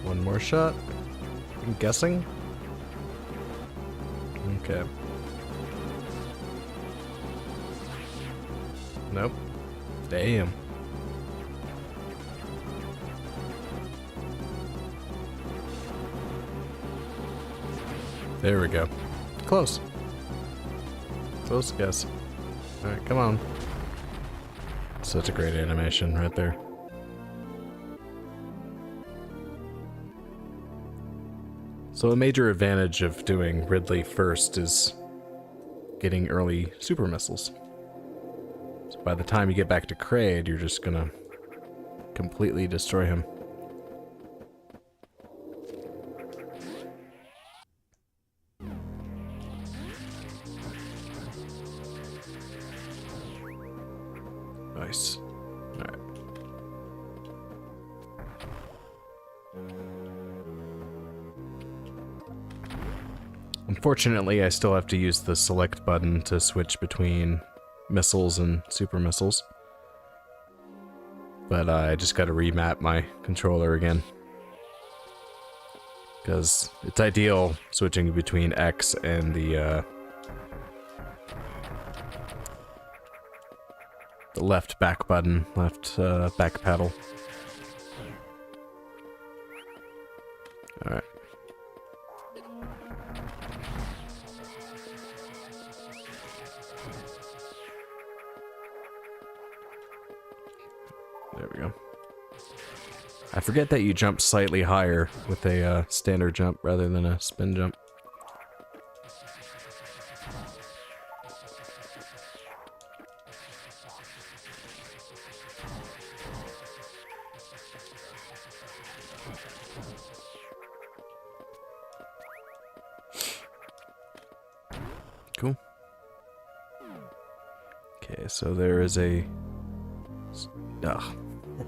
One more shot. I'm guessing. Okay. Nope. Damn. There we go. Close. Close guess. Alright, come on. Such a great animation right there. So a major advantage of doing Ridley first is getting early super missiles. So by the time you get back to Kraid, you're just gonna completely destroy him. Nice. Alright. Unfortunately, I still have to use the select button to switch between missiles and super missiles. But I just gotta remap my controller again. Because it's ideal switching between X and the left back button, left back paddle. Alright. There we go. I forget that you jump slightly higher with a standard jump rather than a spin jump. Cool. Okay, so there is a... Ugh.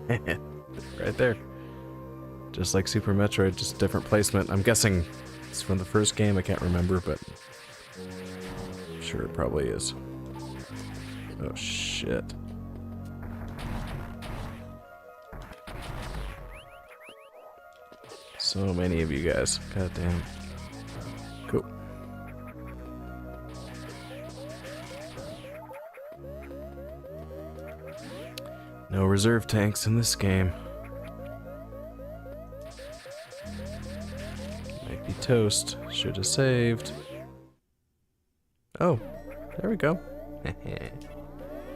Right there. Just like Super Metroid, just different placement. I'm guessing it's from the first game, I can't remember, but I'm sure it probably is. Oh shit. So many of you guys. God damn. Cool. No reserve tanks in this game. Might be toast. Should have saved. Oh, there we go.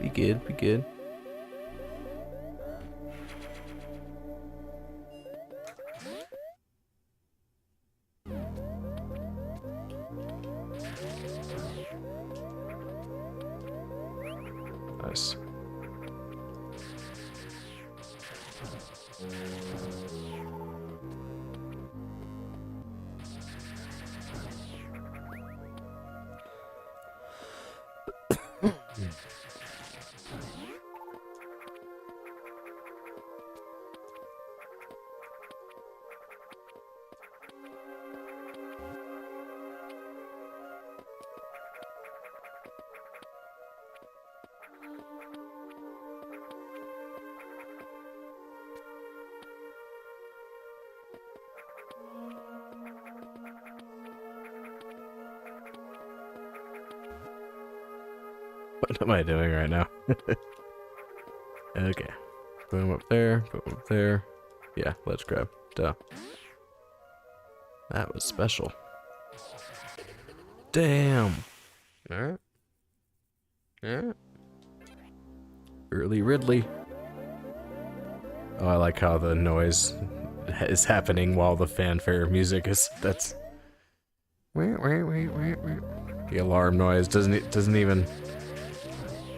Be good, be good. Nice. What am I doing right now? Okay. Boom up there, boom up there. Yeah, let's grab. Duh. That was special. Damn. Alright. Alright. Early Ridley. Oh, I like how the noise is happening while the fanfare music is. That's. The alarm noise doesn't even.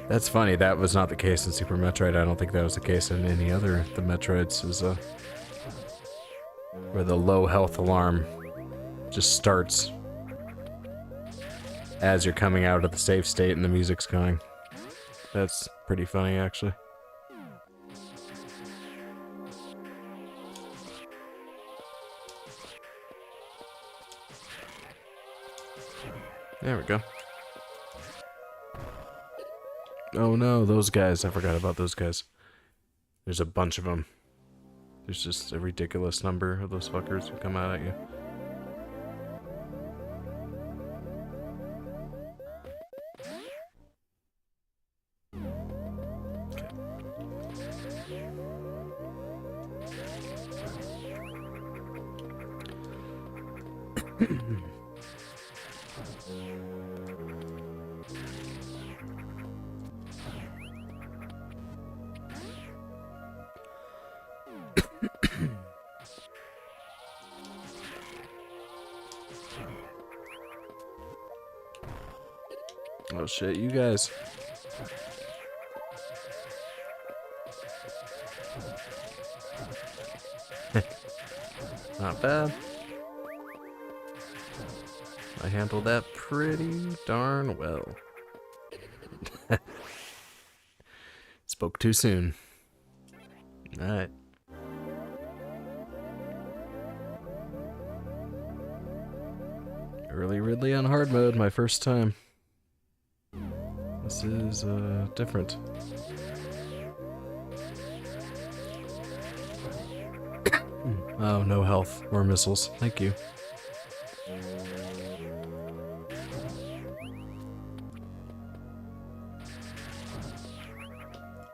That's funny. That was not the case in Super Metroid. I don't think that was the case in any other of the Metroids. Is where the low health alarm just starts as you're coming out of the save state and the music's going. That's pretty funny, actually. There we go. Oh no, those guys. I forgot about those guys. There's a bunch of them. There's just a ridiculous number of those fuckers who come out at you. Okay. Oh shit, you guys. Not bad. I handled that pretty darn well. Spoke too soon. Alright. Early Ridley on hard mode, my first time. This is, different. Oh, no health or missiles. Thank you.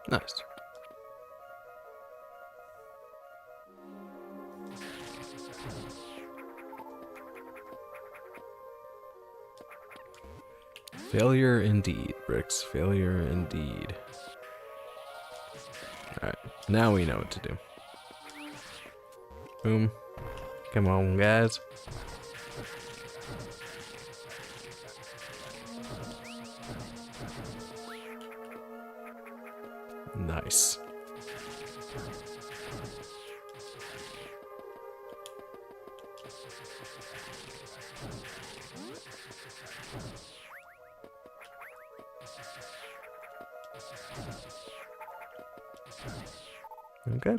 Nice. Failure indeed, Bricks. Failure indeed. Alright, now we know what to do. Boom. Come on, guys. Nice. Okay.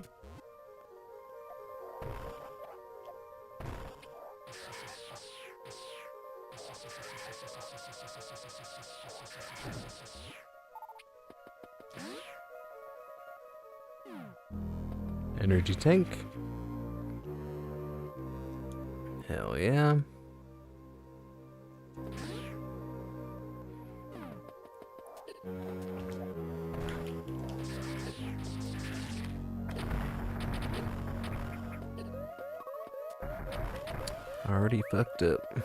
Energy tank. Hell yeah. Already fucked up.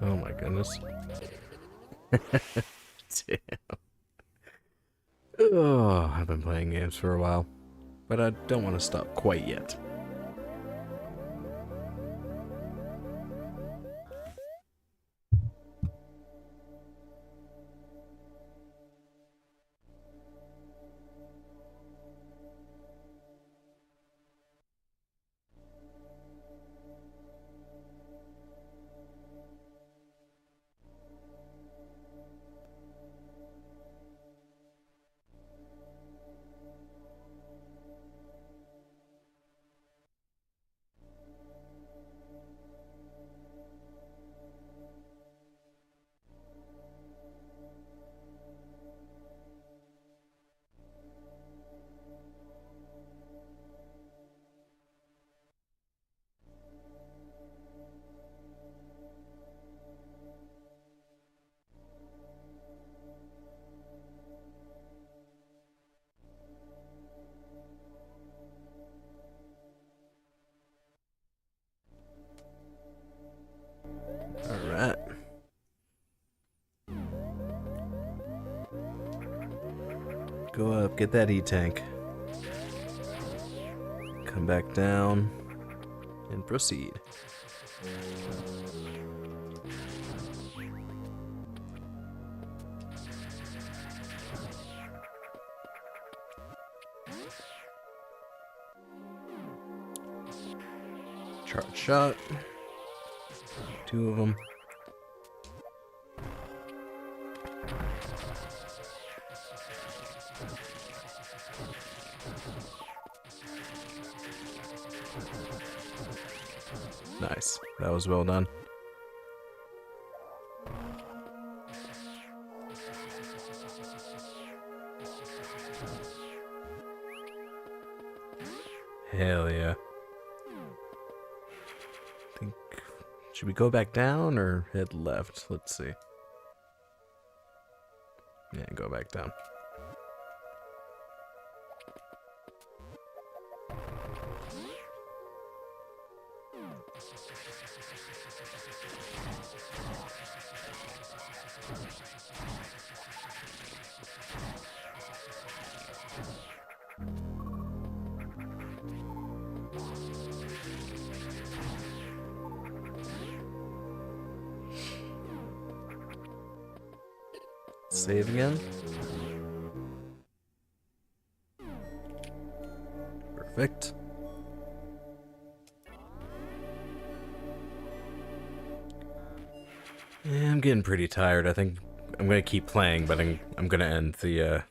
Oh my goodness. Damn. Oh, I've been playing games for a while, but I don't want to stop quite yet. Go up, get that E-tank. Come back down, and proceed. Charge shot. 2 of them. Nice. That was well done. Hell yeah. Should we go back down or head left? Let's see. Yeah, go back down. Save again. Perfect. Yeah, I'm getting pretty tired. I think I'm gonna keep playing, but I'm gonna end the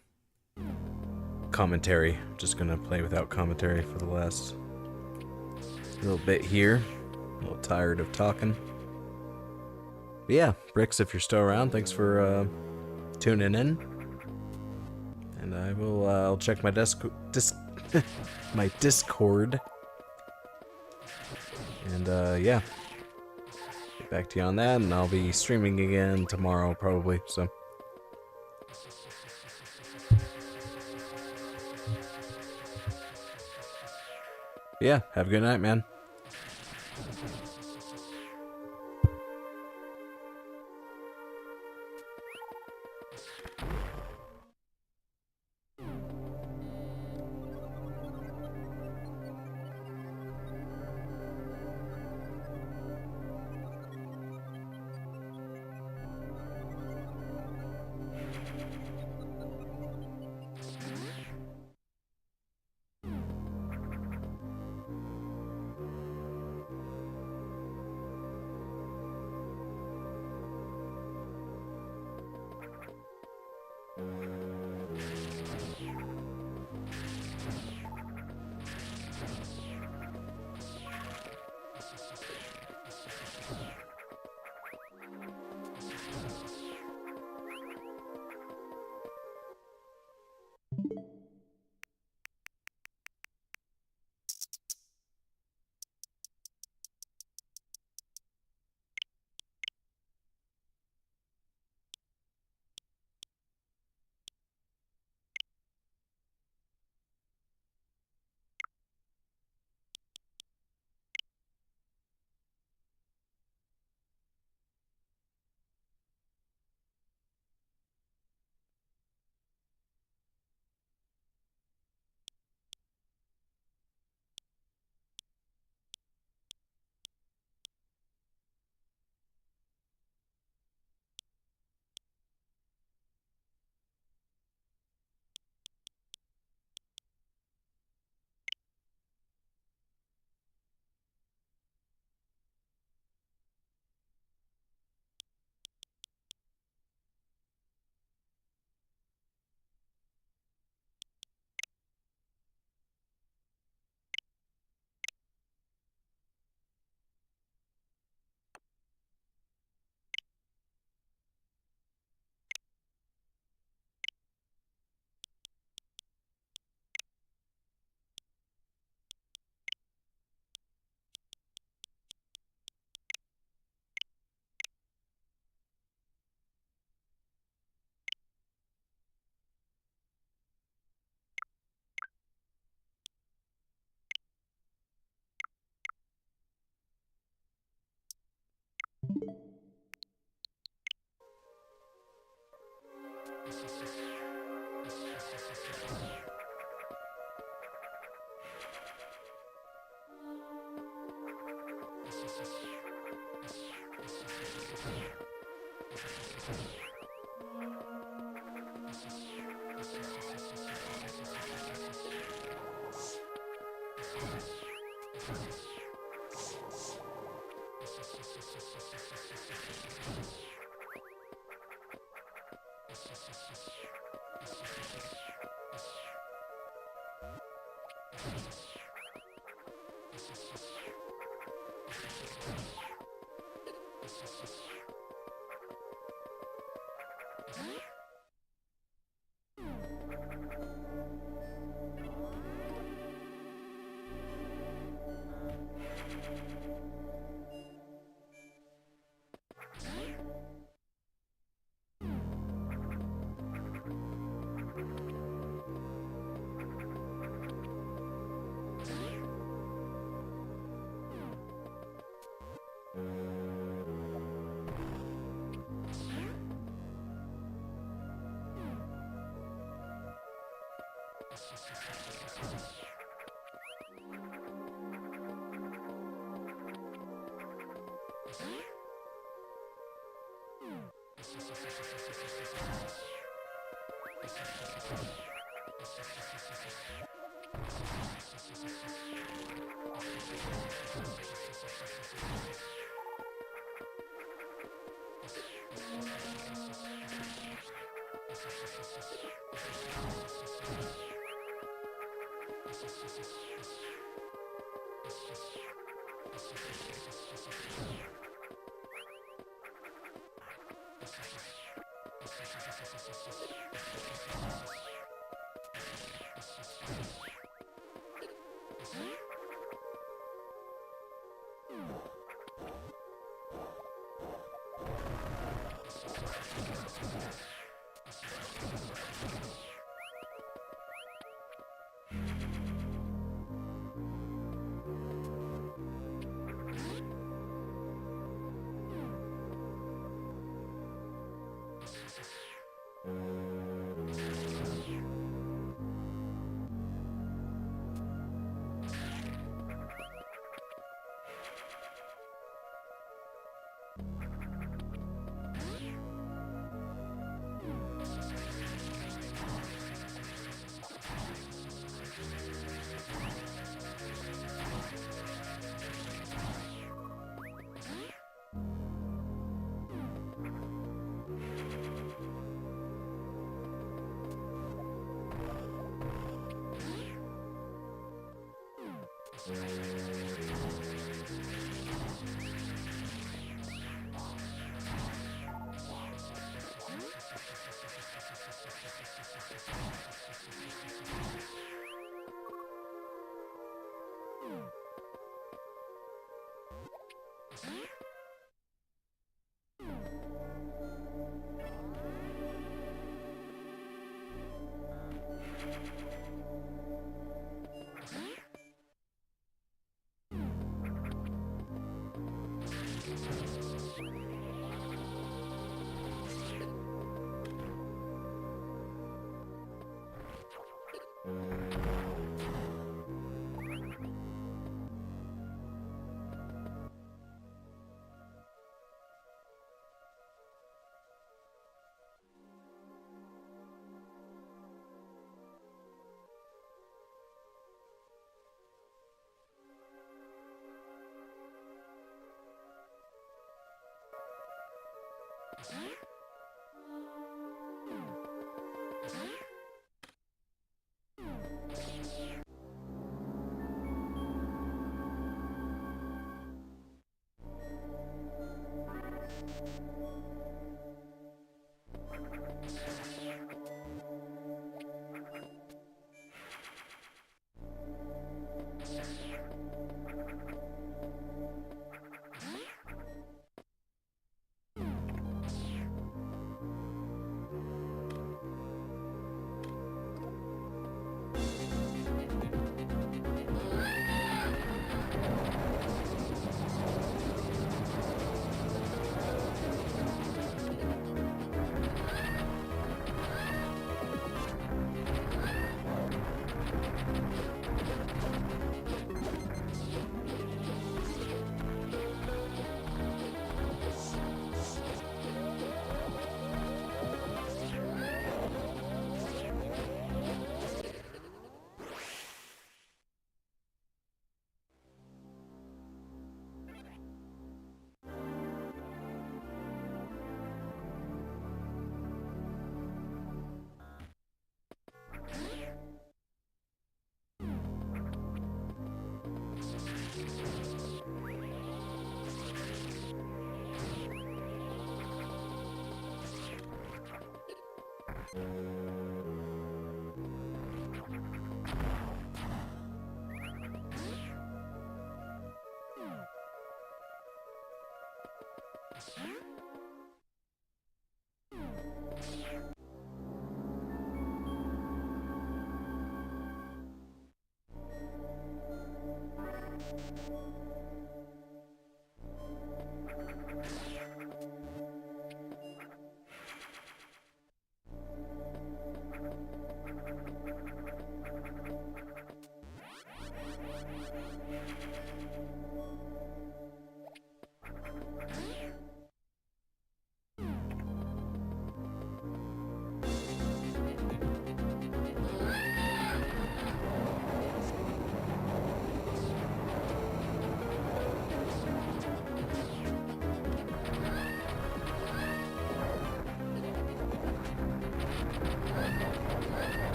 commentary. Just gonna play without commentary for the last little bit here. A little tired of talking. But yeah, Bricks, if you're still around, thanks for tuning in. And I will I'll check my my Discord. And yeah. Get back to you on that, and I'll be streaming again tomorrow probably, so. Yeah, have a good night, man.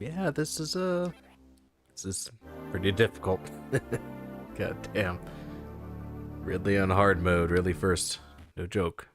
Yeah, this is pretty difficult. God damn. Ridley on hard mode, really first. No joke.